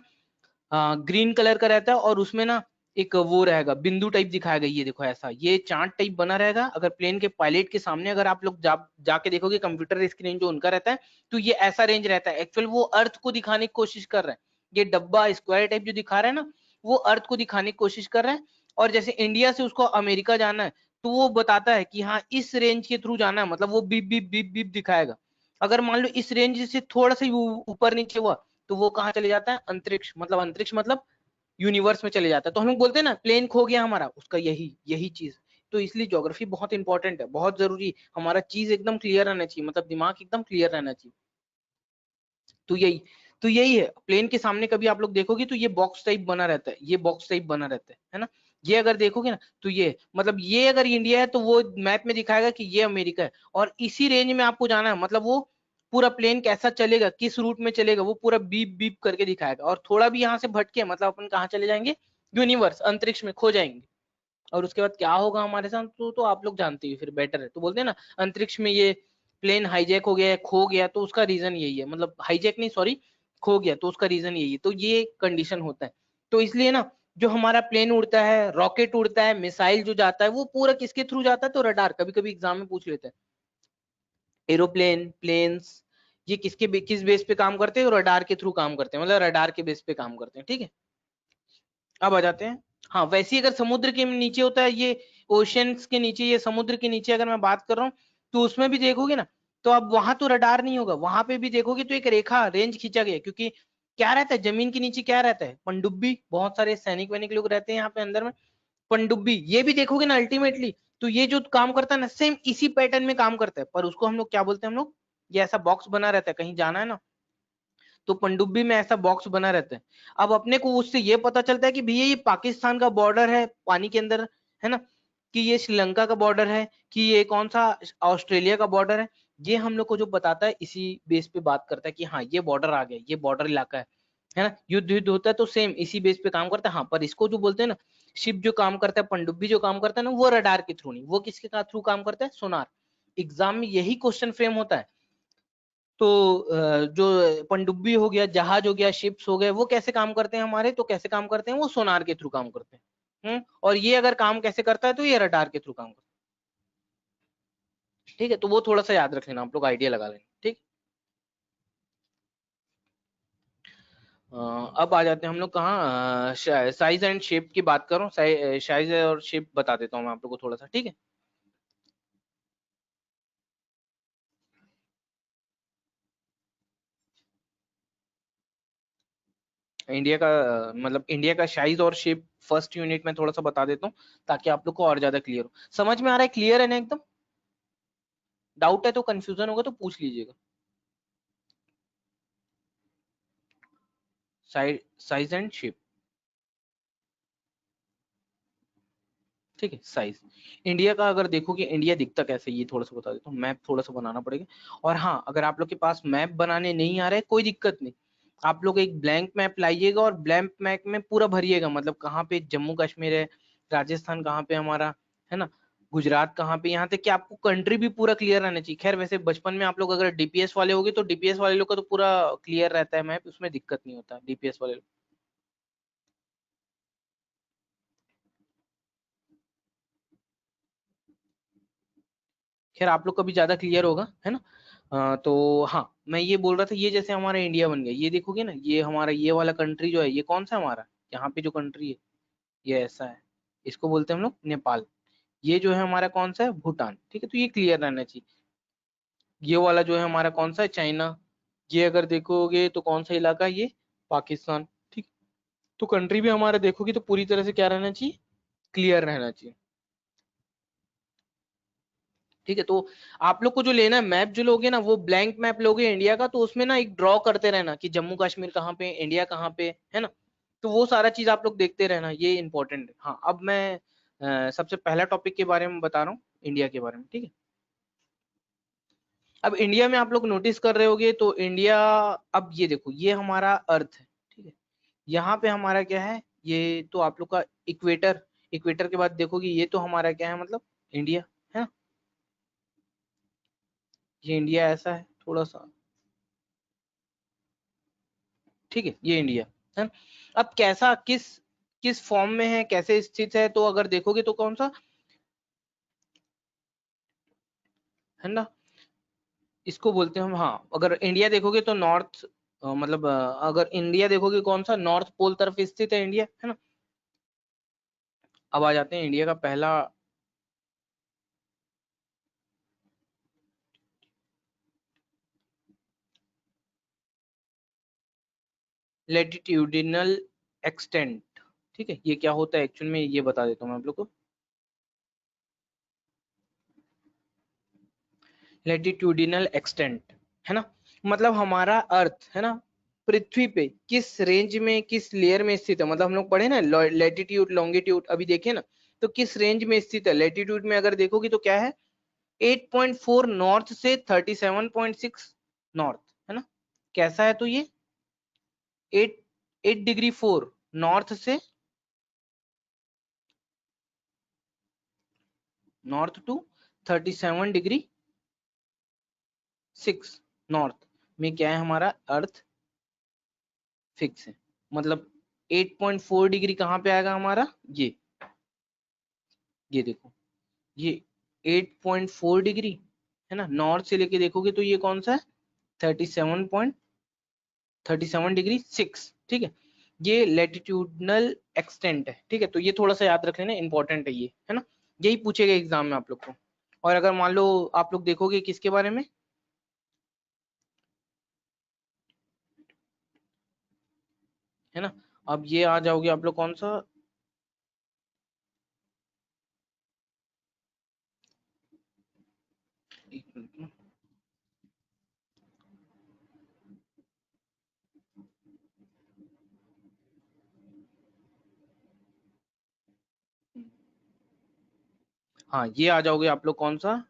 ग्रीन कलर का रहता है, और उसमें ना एक वो रहेगा, बिंदु टाइप दिखाया गया, ये देखो ऐसा, ये चार्ट टाइप बना रहेगा। अगर प्लेन के पायलट के सामने अगर आप लोग जाके देखोगे कंप्यूटर स्क्रीन जो उनका रहता है, तो ये ऐसा रेंज रहता है। एक्चुअल वो अर्थ को दिखाने की कोशिश कर रहा है, ये डब्बा स्क्वायर टाइप जो दिखा रहा है ना, वो अर्थ को दिखाने की कोशिश कर रहा है। और जैसे इंडिया से उसको अमेरिका जाना है, तो वो बताता है कि हाँ इस रेंज के थ्रू जाना है, मतलब वो बीप बीप बीप बीप दिखाएगा। अगर मान लो इस रेंज से थोड़ा सा ऊपर नीचे हुआ, तो वो कहाँ चले जाता है, अंतरिक्ष, मतलब अंतरिक्ष मतलब यूनिवर्स में चले जाता है। तो हम लोग बोलते हैं ना प्लेन खो गया हमारा, उसका यही यही चीज। तो इसलिए ज्योग्राफी बहुत इंपॉर्टेंट है, बहुत जरूरी, हमारा चीज एकदम क्लियर रहना चाहिए, मतलब दिमाग एकदम क्लियर रहना चाहिए। तो यही है, प्लेन के सामने कभी आप लोग देखोगे तो ये बॉक्स टाइप बना रहता है, ये बॉक्स टाइप बना रहता है ना। ये अगर देखोगे ना, तो ये मतलब ये अगर इंडिया है, तो वो मैप में दिखाएगा कि ये अमेरिका है, और इसी रेंज में आपको जाना है, मतलब वो पूरा प्लेन कैसा चलेगा, किस रूट में चलेगा, वो पूरा बीप बीप करके दिखाएगा। और थोड़ा भी यहाँ से भटके, मतलब अपन कहाँ चले जाएंगे, यूनिवर्स, अंतरिक्ष में खो जाएंगे। और उसके बाद क्या होगा हमारे साथ, तो आप लोग जानते ही, फिर बेटर है। तो बोलते हैं ना, अंतरिक्ष में ये प्लेन हाईजैक हो गया है, खो गया, तो उसका रीजन यही है, मतलब हाईजैक नहीं सॉरी, खो गया, तो उसका रीजन यही है। तो ये कंडीशन होता है। तो इसलिए ना, जो हमारा प्लेन उड़ता है, रॉकेट उड़ता है, मिसाइल जो जाता है, वो पूरा किसके थ्रू जाता है, तो रडार, कभी कभी एग्जाम में पूछ लेते हैं, एरोप्लेन, प्लेन्स, ये किस बेस पे काम करते हैं, रडार के थ्रू काम करते हैं, मतलब रडार के बेस पे काम करते हैं, ठीक है। अब आ जाते हैं, हाँ वैसे ही अगर समुद्र के नीचे होता है, ये ओशियंस के नीचे, ये समुद्र के नीचे अगर मैं बात कर रहा हूँ, तो उसमें भी देखोगे ना, तो अब वहां तो रडार नहीं होगा, वहां पे भी देखोगे तो एक रेखा रेंज खींचा गया, क्योंकि क्या रहता है जमीन के नीचे, क्या रहता है पनडुब्बी, बहुत सारे सैनिक वैनिक लोग रहते हैं यहाँ पे अंदर में, पनडुब्बी ये भी देखोगे ना अल्टीमेटली, तो ये जो काम करता है ना सेम इसी पैटर्न में काम करता है, पर उसको हम लोग क्या बोलते हैं हम लोग, ये ऐसा बॉक्स बना रहता है, कहीं जाना है ना तो पनडुब्बी में ऐसा बॉक्स बना रहता है। अब अपने को उससे ये पता चलता है कि भैया ये पाकिस्तान का बॉर्डर है पानी के अंदर, है ना, कि ये श्रीलंका का बॉर्डर है, कि ये कौन सा ऑस्ट्रेलिया का बॉर्डर है, ये हम लोग को जो बताता है इसी बेस पे बात करता है कि हाँ ये बॉर्डर आ गया, ये बॉर्डर इलाका है ना, युद्ध युद्ध होता है तो सेम इसी बेस पे काम करता है। हाँ पर इसको जो बोलते हैं ना, शिप जो काम करता है, पनडुब्बी जो काम करता है ना, वो रडार के थ्रू नहीं, वो किसके थ्रू काम करता है, सोनार। एग्जाम में यही क्वेश्चन फ्रेम होता है। तो जो पनडुब्बी हो गया, जहाज हो गया, शिप्स हो गए, वो कैसे काम करते हैं हमारे, तो कैसे काम करते हैं, वो सोनार के थ्रू काम करते हैं। और ये अगर काम कैसे करता है, तो ये रडार के थ्रू काम करता है। ठीक है, तो वो थोड़ा सा याद रख लेना, आप लोग आइडिया लगा लेना। ठीक, अब आ जाते हैं हम लोग कहाँ, साइज एंड शेप की बात करूं, साइज और शेप बता देता हूँ मैं आप लोग को थोड़ा सा। ठीक है, इंडिया का मतलब इंडिया का साइज और शेप फर्स्ट यूनिट में थोड़ा सा बता देता हूँ, ताकि आप लोग को और ज्यादा क्लियर हो। समझ में आ रहा है, क्लियर है ना एकदम? डाउट है तो, कंफ्यूजन होगा तो पूछ लीजिएगा। साइज एंड शेप, ठीक है। साइज इंडिया का अगर देखोगे, इंडिया दिखता कैसे, ये थोड़ा सा बता देता हूँ, मैप थोड़ा सा बनाना पड़ेगा। और हाँ, अगर आप लोग के पास मैप बनाने नहीं आ रहा है, कोई दिक्कत नहीं, आप लोग एक ब्लैंक मैप लाइएगा और ब्लैंक मैप में पूरा भरिएगा, मतलब कहाँ पे जम्मू कश्मीर है, राजस्थान कहाँ पे हमारा, है ना, गुजरात कहाँ पे, यहाँ तक कि आपको कंट्री भी पूरा क्लियर रहना चाहिए। खैर वैसे बचपन में आप लोग अगर डीपीएस वाले होगे तो डीपीएस वाले लोग का तो पूरा क्लियर रहता है मैप, उसमें दिक्कत नहीं होता डीपीएस वाले लोग। खैर आप लोग का भी ज्यादा क्लियर होगा, है ना। तो हाँ, मैं ये बोल रहा था, ये जैसे हमारा इंडिया बन गया, ये देखोगे ना, ये हमारा ये वाला कंट्री जो है, ये कौन सा हमारा, यहाँ पे जो कंट्री है ये ऐसा है, इसको बोलते हैं हम लोग नेपाल। ये जो है हमारा कौन सा है, भूटान। ठीक है, तो ये क्लियर रहना चाहिए। ये वाला जो है हमारा कौन सा है, चाइना। ये अगर देखोगे तो कौन सा इलाका है, ये पाकिस्तान। ठीक, तो कंट्री भी हमारा देखोगे तो पूरी तरह से क्या रहना चाहिए, क्लियर रहना चाहिए। ठीक है, तो आप लोग को जो लेना है मैप, जो लोगे ना वो ब्लैंक मैप लोगे इंडिया का, तो उसमें ना एक ड्रॉ करते रहना कि जम्मू कश्मीर कहाँ पे, इंडिया कहाँ पे है ना, तो वो सारा चीज आप लोग देखते रहना, ये इंपॉर्टेंट है। हाँ, अब मैं सबसे पहला टॉपिक के बारे में बता रहा हूँ, इंडिया के बारे में। ठीक है, अब इंडिया में आप लोग नोटिस कर रहे होगे तो इंडिया, अब ये देखो, ये हमारा अर्थ है। ठीक है, यहाँ पे हमारा क्या है, ये तो आप लोग का इक्वेटर, इक्वेटर के बाद देखोगे ये तो हमारा क्या है, मतलब इंडिया, है ना, ये इंडिया ऐसा है थोड़ा सा। ठीक है, ये इंडिया है। अब कैसा, किस किस फॉर्म में है, कैसे स्थित है, तो अगर देखोगे तो कौन सा, है ना, इसको बोलते हैं हम, हाँ अगर इंडिया देखोगे तो नॉर्थ, मतलब अगर इंडिया देखोगे कौन सा, नॉर्थ पोल तरफ स्थित है इंडिया, है ना। अब आ जाते हैं इंडिया का पहला, लेटिट्यूडिनल एक्सटेंट। ठीक है, ये क्या होता है एक्चुअल में, ये बता देता हूँ मैं आप लोग को। लेटिट्यूडिनल एक्सटेंट, है ना, मतलब हमारा अर्थ, है ना, पृथ्वी पे किस रेंज में, किस लेयर में स्थित है, मतलब हम लोग पढ़े ना लेटिट्यूड लॉन्गिट्यूड, अभी देखे ना, तो किस रेंज में स्थित है। लेटिट्यूड में अगर देखोगे तो क्या है, 8.4 नॉर्थ से 37.6 नॉर्थ, है ना, कैसा है, तो ये 8 डिग्री 4 नॉर्थ से, नॉर्थ टू 37 डिग्री 6 नॉर्थ में क्या है, हमारा अर्थ फिक्स है। मतलब 8.4 डिग्री कहाँ पे आएगा हमारा, ये देखो, ये 8.4 डिग्री, है ना, नॉर्थ से लेके देखोगे तो ये कौन सा है, 37.37 डिग्री 6। ठीक है, ये लेटिट्यूडनल एक्सटेंट है। ठीक है, तो ये थोड़ा सा याद रख लेना, इंपॉर्टेंट है ये, है ना, यही पूछेगा एग्जाम में आप लोग को। और अगर मान लो आप लोग देखोगे किसके बारे में, है ना। अब ये आ जाओगे आप लोग कौन सा, एक मिनट ना। हाँ ये आ जाओगे आप लोग कौन सा,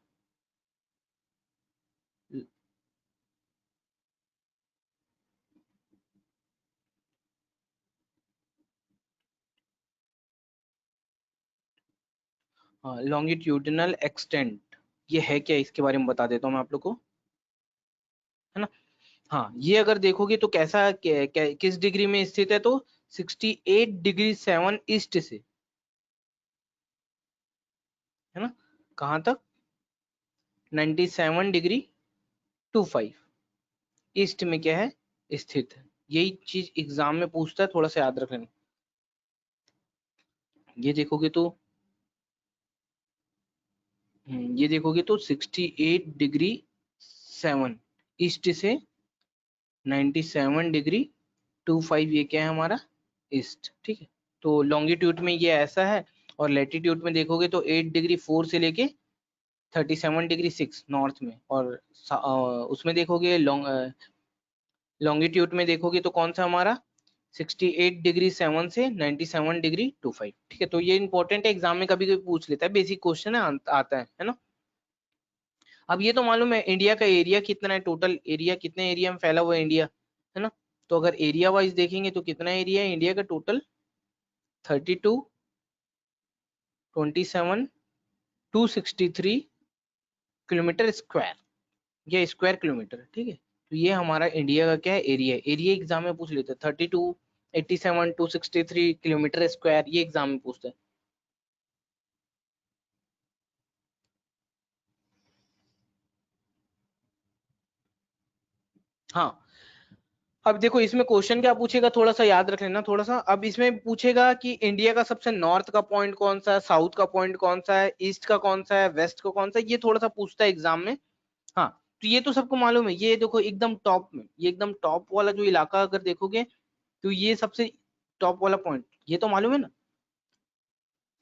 हाँ लॉन्गिट्यूडिनल एक्सटेंट। ये है क्या, इसके बारे में बता देता हूँ मैं आप लोग को, है ना। हाँ ये अगर देखोगे तो कैसा किस डिग्री में स्थित है, तो 68 डिग्री 7 ईस्ट से, है ना। कहाँ तक, 97 डिग्री 25 ईस्ट में क्या है, स्थित है। यही चीज एग्जाम में पूछता है, थोड़ा सा याद रख लेना। ये देखोगे तो ये देखोगे तो 68 डिग्री 7 ईस्ट से 97 डिग्री 25, ये क्या है हमारा, ईस्ट, ठीक है। तो लॉन्गिट्यूड में ये ऐसा है, और लेटीट्यूड में देखोगे तो 8 डिग्री 4 से लेके 37 डिग्री 6 नॉर्थ में, और उसमें देखोगे लॉन्गिट्यूड में देखोगे तो कौन सा हमारा 68 डिग्री 7 से 97 डिग्री 25, ठीक है। तो ये इंपॉर्टेंट है, एग्जाम में कभी कभी पूछ लेता है, बेसिक क्वेश्चन है, आता है ना। अब ये तो मालूम है इंडिया का एरिया कितना है, टोटल एरिया कितने एरिया में फैला हुआ है इंडिया, है ना। तो अगर एरिया वाइज देखेंगे तो कितना एरिया है इंडिया का टोटल, 32 263 किलोमीटर स्क्वायर, ये स्क्वायर किलोमीटर, ठीक है। तो ये हमारा इंडिया का क्या है, एरिया है। एरिया एग्जाम में पूछ लेते हैं, 32 87 263 किलोमीटर स्क्वायर, ये एग्जाम में पूछते हैं। हाँ अब देखो इसमें क्वेश्चन क्या पूछेगा, थोड़ा सा याद रख लेना थोड़ा सा। अब इसमें पूछेगा कि इंडिया का सबसे नॉर्थ का पॉइंट कौन सा है, साउथ का पॉइंट कौन सा है, ईस्ट का कौन सा है, वेस्ट का कौन सा है, ये थोड़ा सा पूछता है एग्जाम में। हाँ तो ये तो सबको मालूम है, ये देखो एकदम टॉप में, ये एकदम टॉप वाला जो इलाका अगर देखोगे, तो ये सबसे टॉप वाला पॉइंट, ये तो मालूम है ना।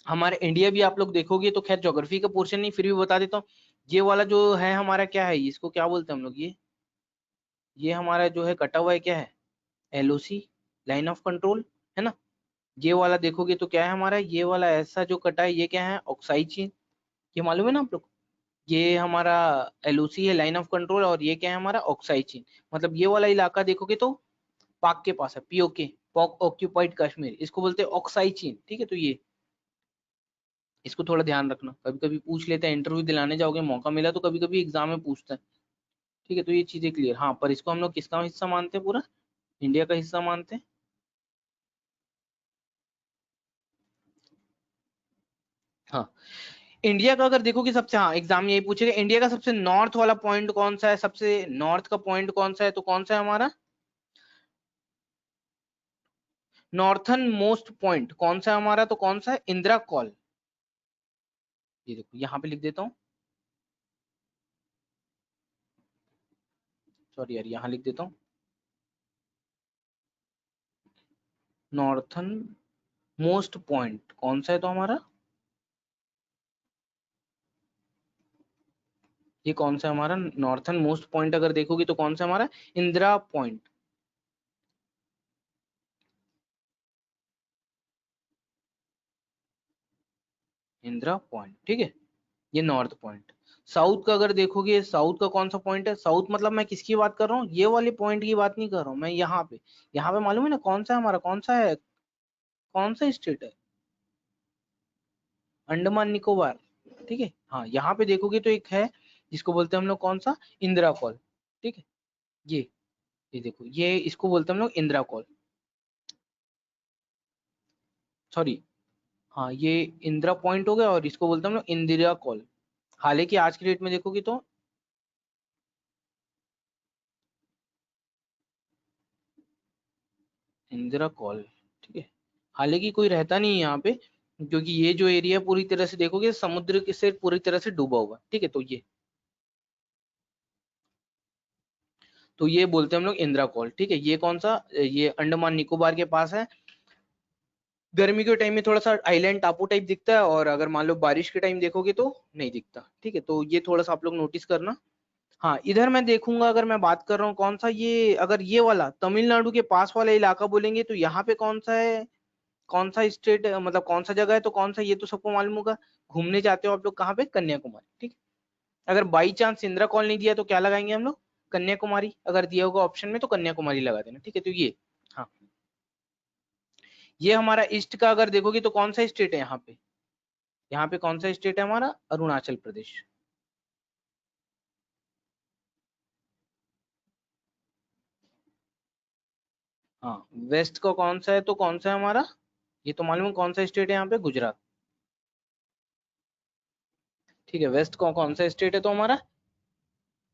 हमारे इंडिया भी आप लोग देखोगे तो, खैर ज्योग्राफी का पोर्शन नहीं, फिर भी बता देता हूँ। ये वाला जो है हमारा क्या है, इसको क्या बोलते हैं हम लोग, ये हमारा जो है कटा हुआ है क्या है, एलओसी, लाइन ऑफ कंट्रोल, है ना। ये वाला देखोगे तो क्या है हमारा, ये वाला ऐसा जो कटा है, ये क्या है, ऑक्साइड चेन, ये मालूम है ना आप लोग। ये हमारा एलओसी है, लाइन ऑफ कंट्रोल, और ये क्या है हमारा, ऑक्साइड चेन। मतलब ये वाला इलाका देखोगे तो पाक के पास है, पीओके, पॉक ऑक्यूपाइड कश्मीर, इसको बोलते हैं ऑक्साइड चेन, ठीक है। तो ये इसको थोड़ा ध्यान रखना, कभी कभी पूछ लेते हैं, इंटरव्यू दिलाने जाओगे मौका मिला तो कभी कभी एग्जाम में पूछता है, ठीक है। तो ये चीजें क्लियर, हाँ पर इसको हम लोग किसका हिस्सा मानते हैं, पूरा इंडिया का हिस्सा मानते हैं। हाँ इंडिया का अगर देखोगे सबसे, हाँ एग्जाम में यही पूछेगा, इंडिया का सबसे नॉर्थ वाला पॉइंट कौन सा है, सबसे नॉर्थ का पॉइंट कौन सा है, तो कौन सा है हमारा, नॉर्थन मोस्ट पॉइंट कौन सा है हमारा, तो कौन सा है, इंदिरा कॉल। ये देखो यहाँ पे लिख देता हूँ, सॉरी यार यहाँ लिख देता हूँ, नॉर्थन मोस्ट पॉइंट कौन सा है तो हमारा, ये कौन सा है हमारा नॉर्थन मोस्ट पॉइंट, अगर देखोगे तो कौन सा है हमारा, इंदिरा पॉइंट, इंदिरा पॉइंट, ठीक है। ये नॉर्थ पॉइंट। साउथ का अगर देखोगे, साउथ का कौन सा पॉइंट है, साउथ मतलब मैं किसकी बात कर रहा हूँ, ये वाले पॉइंट की बात नहीं कर रहा हूँ मैं, यहाँ पे मालूम है ना कौन सा है हमारा, कौन सा है, कौन सा स्टेट है, अंडमान निकोबार, ठीक है। हाँ यहाँ पे देखोगे तो एक है, जिसको बोलते हैं हम लोग कौन सा, इंदिरा कॉल, ठीक है। ये ये देखो, ये इसको बोलते हैं हम लोग इंदिरा कॉल, सॉरी, हाँ ये इंदिरा पॉइंट हो गया, और इसको बोलते हैं हम लोग इंदिरा कॉल। हालांकि आज की डेट में देखोगे तो इंदिरा कॉल, ठीक है। हालांकि कोई रहता नहीं है यहाँ पे, क्योंकि ये जो एरिया पूरी तरह से देखोगे समुद्र के से पूरी तरह से डूबा हुआ है, ठीक है। तो ये तो ये बोलते हैं हम लोग इंदिरा कॉल। ठीक है, ये कौन सा, ये अंडमान निकोबार के पास है। गर्मी के टाइम में थोड़ा सा आइलैंड टापू टाइप दिखता है, और अगर मान लो बारिश के टाइम देखोगे तो नहीं दिखता। ठीक है, तो ये थोड़ा सा आप लोग नोटिस करना। हाँ, इधर मैं देखूंगा, अगर मैं बात कर रहा हूँ कौन सा, ये अगर ये वाला तमिलनाडु के पास वाला इलाका बोलेंगे तो यहाँ पे कौन सा है, कौन सा स्टेट, मतलब कौन सा जगह है, तो कौन सा, ये तो सबको मालूम होगा। घूमने जाते हो आप लोग कहाँ पे, कन्याकुमारी। ठीक है, अगर बाई चांस इंदिरा कॉल नहीं दिया तो क्या लगाएंगे हम लोग, कन्याकुमारी। अगर दिया होगा ऑप्शन में तो कन्याकुमारी लगा देना। ठीक है, तो ये, हाँ, ये हमारा ईस्ट का अगर देखोगे तो कौन सा स्टेट है यहाँ पे, यहाँ पे कौन सा स्टेट है हमारा, अरुणाचल प्रदेश। हाँ, वेस्ट का कौन सा है, तो कौन सा है हमारा, ये तो मालूम है कौन सा स्टेट है यहाँ पे, गुजरात। ठीक है, वेस्ट का कौन सा स्टेट है तो हमारा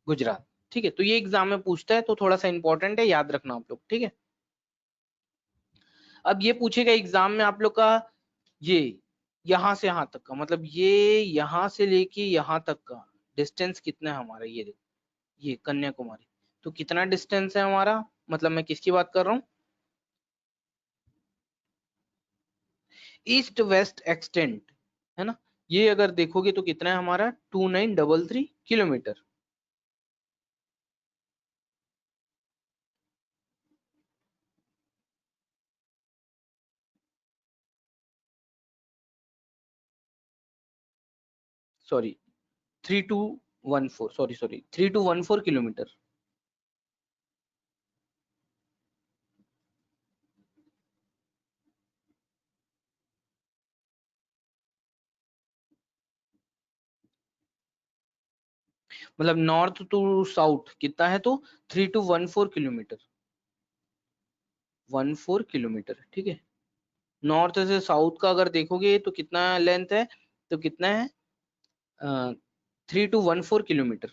गुजरात। ठीक है, तो ये एग्जाम में पूछता है, तो थोड़ा सा इंपॉर्टेंट है, याद रखना आप लोग। ठीक है, अब ये पूछेगा एग्जाम में आप लोग का, ये यहाँ से यहाँ तक का, मतलब ये यहाँ से लेके यहाँ तक का डिस्टेंस कितना है हमारा, ये देखो, ये कन्याकुमारी। तो कितना डिस्टेंस है हमारा, मतलब मैं किसकी बात कर रहा हूँ, ईस्ट वेस्ट एक्सटेंट, है ना। ये अगर देखोगे तो कितना है हमारा, 2933 किलोमीटर। Sorry, 3214, sorry 3214 kilometre. मतलब नॉर्थ टू साउथ कितना है, तो 3214 किलोमीटर, 14 किलोमीटर। ठीक है, नॉर्थ से साउथ का अगर देखोगे तो कितना लेंथ है, तो कितना है, 3214 kilometre.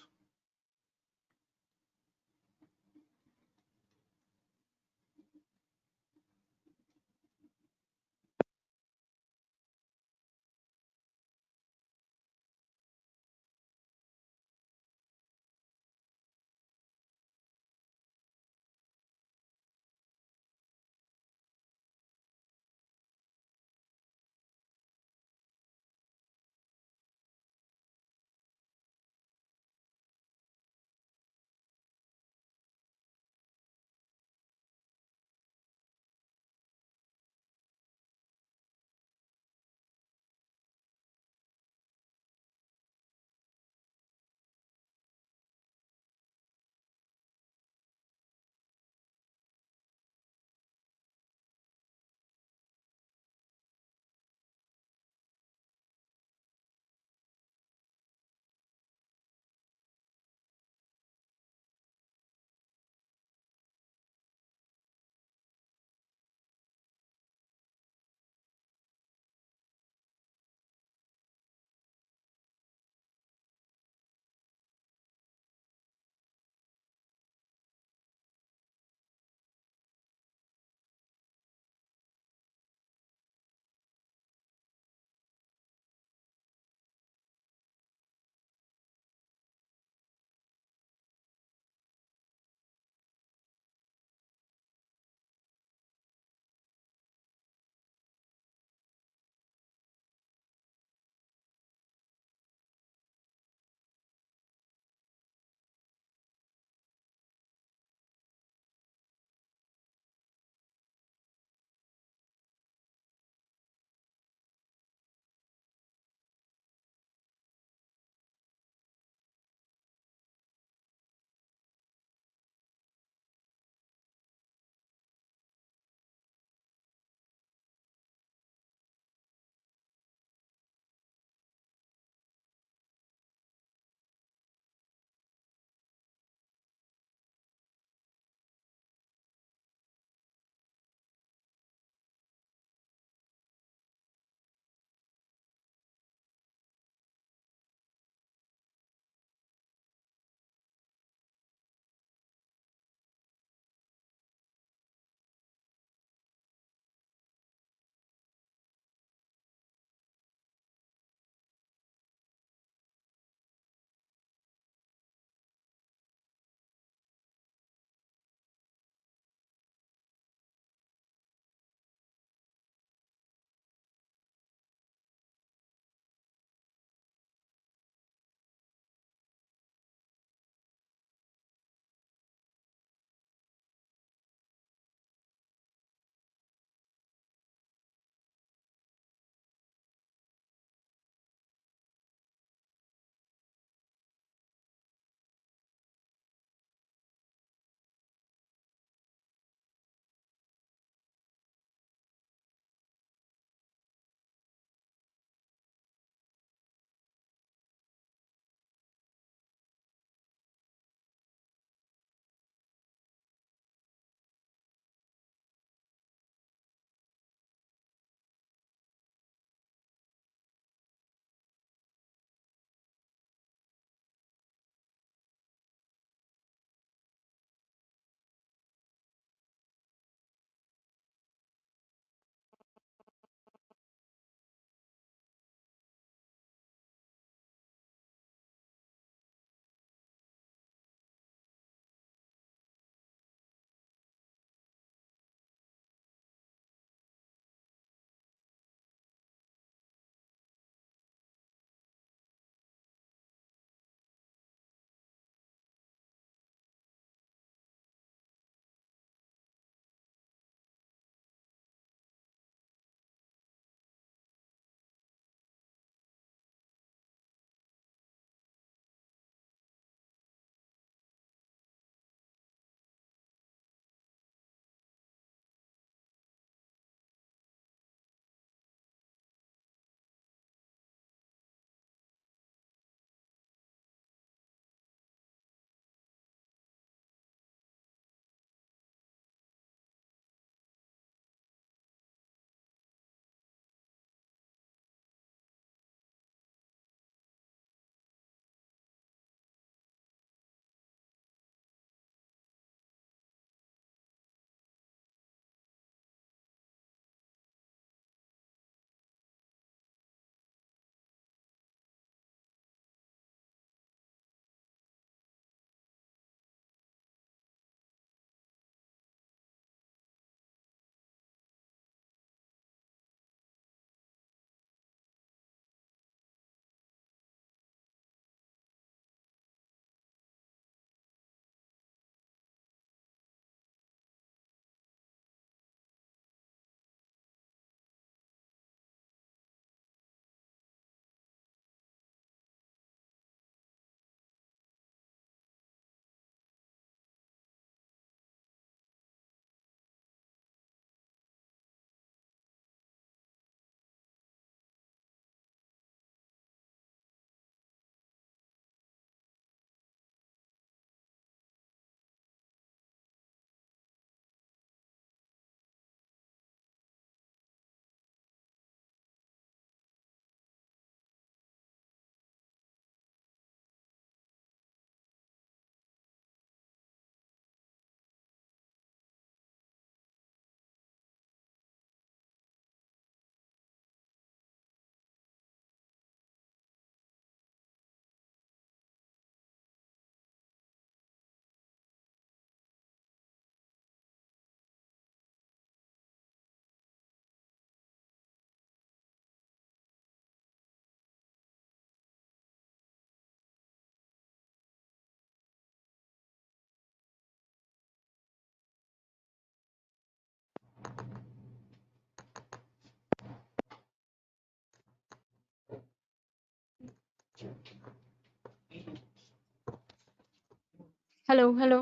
Hello hello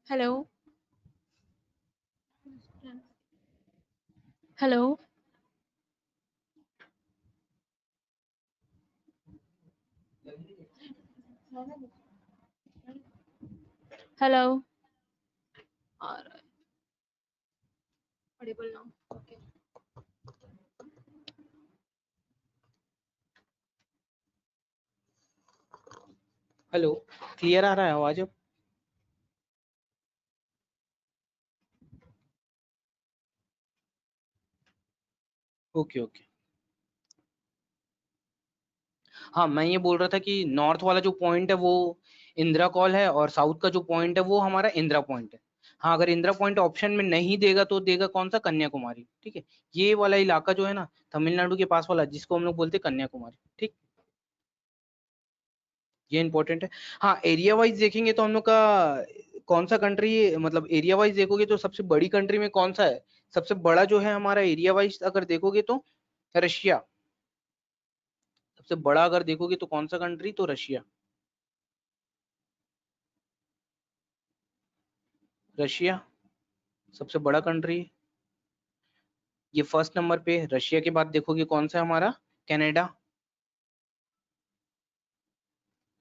hello hello hello audible now okay hello, clear आ रहा है आवाज अब? Okay okay. हाँ, मैं ये बोल रहा था कि नॉर्थ वाला जो पॉइंट है वो इंदिरा कॉल है, और साउथ का जो पॉइंट है वो हमारा इंदिरा पॉइंट है। हाँ, अगर इंदिरा पॉइंट ऑप्शन में नहीं देगा तो देगा कौन सा, कन्याकुमारी। ठीक है, ये वाला इलाका जो है ना तमिलनाडु के पास वाला, जिसको हम लोग बोलते हैं कन्याकुमारी। ठीक, ये इंपॉर्टेंट है। हाँ, एरिया वाइज देखेंगे तो हम लोग का कौन सा कंट्री, मतलब एरिया वाइज देखोगे तो सबसे बड़ी कंट्री में कौन सा है, सबसे बड़ा जो है हमारा एरिया वाइज अगर देखोगे तो रशिया। सबसे बड़ा अगर देखोगे तो कौन सा कंट्री, तो रशिया। रशिया सबसे बड़ा कंट्री। ये फर्स्ट नंबर पे। रशिया के बाद देखोगे कौन सा है हमारा, कनाडा।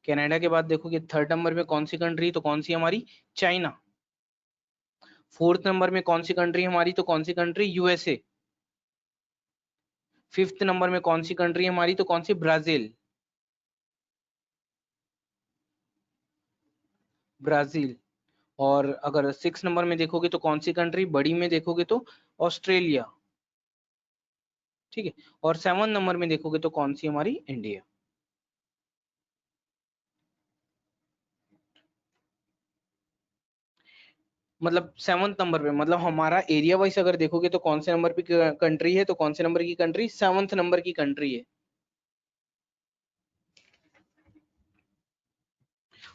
कनाडा के बाद देखोगे थर्ड नंबर पे कौन सी कंट्री, तो कौन सी हमारी, चाइना। फोर्थ नंबर में कौन सी कंट्री हमारी, तो कौन सी कंट्री, यूएसए। फिफ्थ नंबर में कौन सी कंट्री हमारी, तो कौन सी, ब्राजील। ब्राजील। और अगर सिक्स नंबर में देखोगे तो कौन सी कंट्री, बड़ी में देखोगे तो ऑस्ट्रेलिया। ठीक है, और सेवन नंबर में देखोगे तो कौन सी हमारी, इंडिया। मतलब सेवंथ नंबर पे, मतलब हमारा एरिया वाइज अगर देखोगे तो कौन से नंबर पे कंट्री है, तो कौन से नंबर की कंट्री, सेवंथ नंबर की कंट्री है।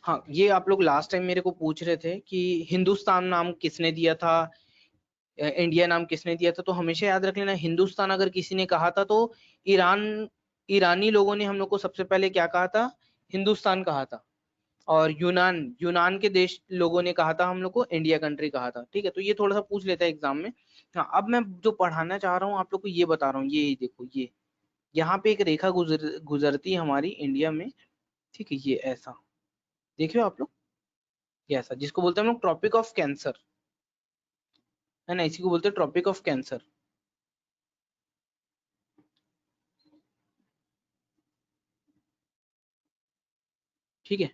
हाँ, ये आप लोग लास्ट टाइम मेरे को पूछ रहे थे कि हिंदुस्तान नाम किसने दिया था, इंडिया नाम किसने दिया था। तो हमेशा याद रख लेना, हिंदुस्तान अगर किसी ने कहा था तो ईरान, ईरानी लोगों ने हम लोग को सबसे पहले क्या कहा था, हिंदुस्तान कहा था। और यूनान, यूनान के देश लोगों ने कहा था हम लोग को, इंडिया कंट्री कहा था। ठीक है, तो ये थोड़ा सा पूछ लेता है एग्जाम में। हाँ, अब मैं जो पढ़ाना चाह रहा हूँ आप लोग को ये बता रहा हूँ, ये देखो, ये यहाँ पे एक रेखा गुजरती है हमारी इंडिया में। ठीक है, ये ऐसा देखियो आप लोग, ये ऐसा, जिसको बोलते हैं हम लोग ट्रॉपिक ऑफ कैंसर, है ना, इसी को बोलते हैं ट्रॉपिक ऑफ कैंसर। ठीक है,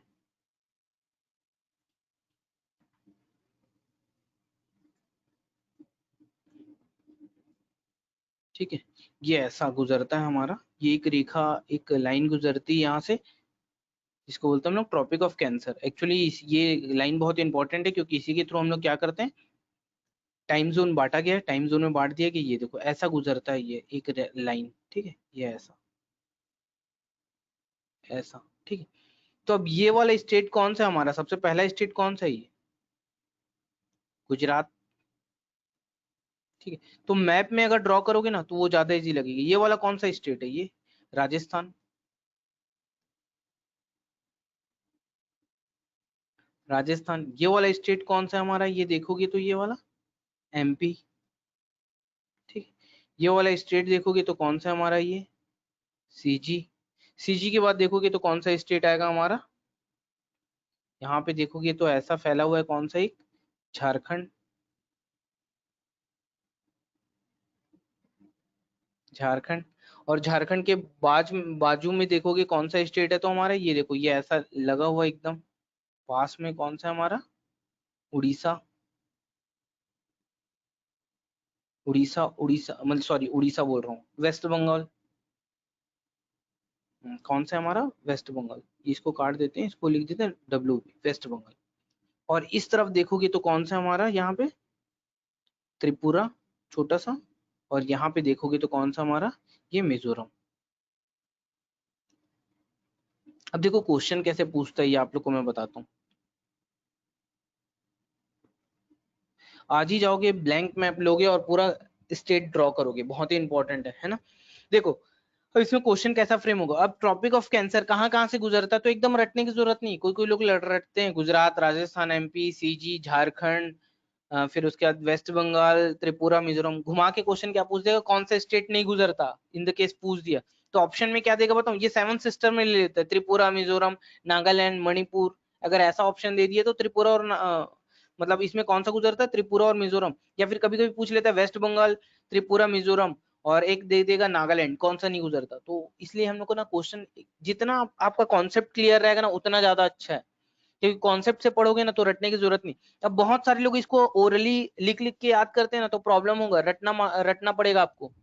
ठीक है, ये ऐसा गुजरता है हमारा, ये एक रेखा, एक लाइन गुजरती है यहाँ से, जिसको बोलते हैं हम लोग ट्रॉपिक ऑफ कैंसर। एक्चुअली ये लाइन बहुत इंपॉर्टेंट है, क्योंकि इसी के थ्रू हम लोग क्या करते हैं, टाइम जोन बांटा गया है, टाइम जोन में बांट दिया कि ये देखो ऐसा गुजरता है ये एक लाइन। ठीक है, ये ऐसा, ऐसा। ठीक है, तो अब ये वाला स्टेट कौन सा है हमारा, सबसे पहला स्टेट कौन सा है, ये गुजरात। ठीक है, तो मैप में अगर ड्रॉ करोगे ना तो वो ज्यादा इजी लगेगी। ये वाला कौन सा स्टेट है, ये राजस्थान। राजस्थान। ये वाला स्टेट कौन सा है हमारा, ये देखोगे तो ये वाला, एमपी। ठीक है, ये वाला स्टेट देखोगे तो कौन सा है हमारा, ये सीजी। सीजी के बाद देखोगे तो कौन सा स्टेट आएगा हमारा, यहाँ पे देखोगे तो ऐसा फैला हुआ है कौन सा, एक झारखंड। झारखंड। और झारखंड के बाजू में देखोगे कौन सा स्टेट है, तो हमारा ये देखो, ये ऐसा लगा हुआ एकदम पास में कौन सा है हमारा, उड़ीसा। उड़ीसा, उड़ीसा मतलब सॉरी, उड़ीसा बोल रहा हूँ, वेस्ट बंगाल। कौन सा है हमारा, वेस्ट बंगाल। इसको काट देते हैं, इसको लिख देते हैं डब्ल्यू, वेस्ट बंगाल। और इस तरफ देखोगे तो कौन सा हमारा, यहाँ पे त्रिपुरा, छोटा सा। और यहाँ पे देखोगे तो कौन सा हमारा, ये मिजोरम। अब देखो क्वेश्चन कैसे पूछता है ये आप लोग को मैं बताता हूँ। आज ही जाओगे, ब्लैंक मैप लोगे और पूरा स्टेट ड्रॉ करोगे, बहुत ही इंपॉर्टेंट है ना। देखो, तो इसमें क्वेश्चन कैसा फ्रेम होगा? अब ट्रॉपिक ऑफ कैंसर कहाँ से गुजरता है, तो एकदम रटने की जरूरत नहीं। कोई कोई लोग रटते हैं, गुजरात, राजस्थान, एमपी, सीजी, झारखंड, फिर उसके बाद वेस्ट बंगाल, त्रिपुरा, मिजोरम। घुमा के क्वेश्चन क्या पूछ देगा, कौन सा स्टेट नहीं गुजरता, इन द केस पूछ दिया तो ऑप्शन में क्या देगा बताऊं, ये 7 सिस्टर में ले लेता है, त्रिपुरा, मिजोरम, नागालैंड, मणिपुर। अगर ऐसा ऑप्शन दे दिया तो त्रिपुरा और मतलब इसमें कौन सा गुजरता है, त्रिपुरा और मिजोरम। या फिर कभी कभी पूछ लेता है वेस्ट बंगाल, त्रिपुरा, मिजोरम, और एक दे देगा नागालैंड, कौन सा नहीं गुजरता। तो इसलिए हम लोग को ना क्वेश्चन जितना आपका कॉन्सेप्ट क्लियर रहेगा ना उतना ज्यादा अच्छा है, क्योंकि कॉन्सेप्ट से पढ़ोगे ना तो रटने की जरूरत नहीं। अब बहुत सारे लोग इसको ओरली लिख लिख के याद करते हैं ना, तो प्रॉब्लम होगा, रटना पड़ेगा आपको,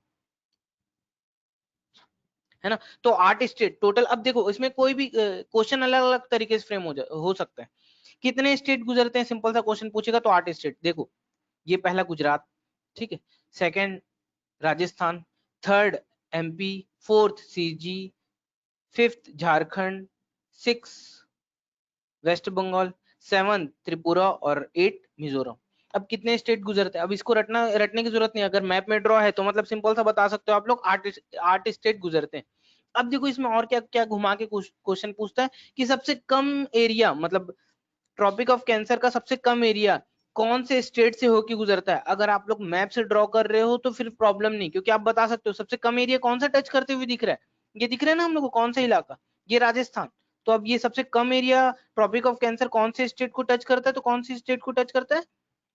है ना। तो 8 स्टेट टोटल। अब देखो इसमें कोई भी क्वेश्चन अलग अलग तरीके से फ्रेम हो सकता है। कितने स्टेट गुजरते हैं, सिंपल सा क्वेश्चन पूछेगा तो 8 स्टेट। देखो ये पहला गुजरात, ठीक है, second Rajasthan, third MP, fourth CG, fifth Jharkhand, six West Bengal, 7 Tripura और 8 मिजोरम। अब कितने स्टेट गुजरते हैं, अब इसको रटने की जरूरत नहीं। अगर मैप में ड्रॉ है तो मतलब सिंपल सा बता सकते हो आप लोग, 8 स्टेट गुजरते हैं। अब देखो इसमें और क्या क्या घुमा के क्वेश्चन पूछता है कि सबसे कम एरिया, मतलब ट्रॉपिक ऑफ कैंसर का सबसे कम एरिया कौन से स्टेट से होके गुजरता है। अगर आप लोग मैप से ड्रॉ कर रहे हो तो फिर प्रॉब्लम नहीं, क्योंकि आप बता सकते हो सबसे कम एरिया कौन सा टच करते हुए दिख रहा है। ये दिख रहा है ना हम लोग को कौन सा इलाका, ये राजस्थान। तो अब ये सबसे कम एरिया ट्रॉपिक ऑफ कैंसर कौन से स्टेट को टच करता है, तो कौन सी स्टेट को टच करता है,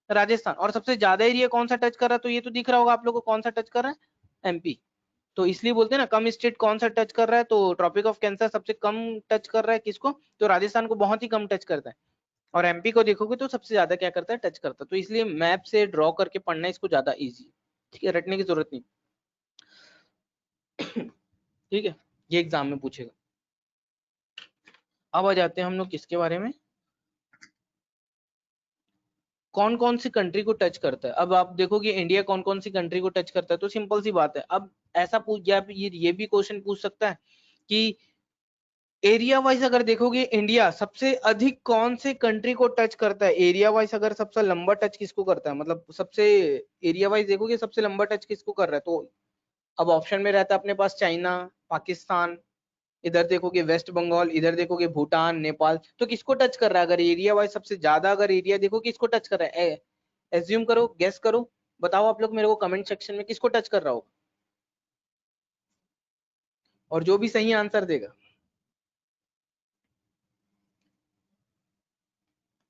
राजस्थान। और सबसे ज्यादा एरिया कौन सा टच कर रहा है, तो ये तो दिख रहा होगा आप लोग को कौन सा टच कर रहा है, एमपी। तो इसलिए बोलते हैं ना कम स्टेट कौन सा टच कर रहा है, तो ट्रॉपिक ऑफ कैंसर सबसे कम टच कर रहा है किसको, तो राजस्थान को बहुत ही कम टच करता है। और एमपी को देखोगे तो सबसे ज्यादा क्या करता है, टच करता है। तो इसलिए मैप से ड्रॉ करके पढ़ना इसको ज्यादा इजी, ठीक है, रटने की जरूरत नहीं। ठीक है, ये एग्जाम में पूछेगा। अब आ जाते हैं हम लोग किसके बारे में, कौन कौन सी कंट्री को टच करता है। अब आप देखोगे इंडिया कौन कौन सी कंट्री को टच करता है, तो सिंपल सी बात है। अब ऐसा पूछ या ये भी क्वेश्चन पूछ सकता है कि एरिया वाइज अगर देखोगे इंडिया सबसे अधिक कौन से कंट्री को टच करता है, एरिया वाइज अगर सबसे लंबा टच किसको करता है, मतलब सबसे एरिया वाइज देखोगे सबसे लंबा टच किसको कर रहा है, तो अब ऑप्शन में रहता है अपने पास चाइना, पाकिस्तान, इधर देखोगे वेस्ट बंगाल, इधर देखोगे भूटान, नेपाल। तो किसको टच कर रहा है, अगर एरिया वाइज सबसे ज्यादा अगर एरिया देखो किसको टच कर रहा है, एज्यूम करो, गेस करो, बताओ आप लोग मेरे को कमेंट सेक्शन में किसको टच कर रहा होगा। और जो भी सही आंसर देगा,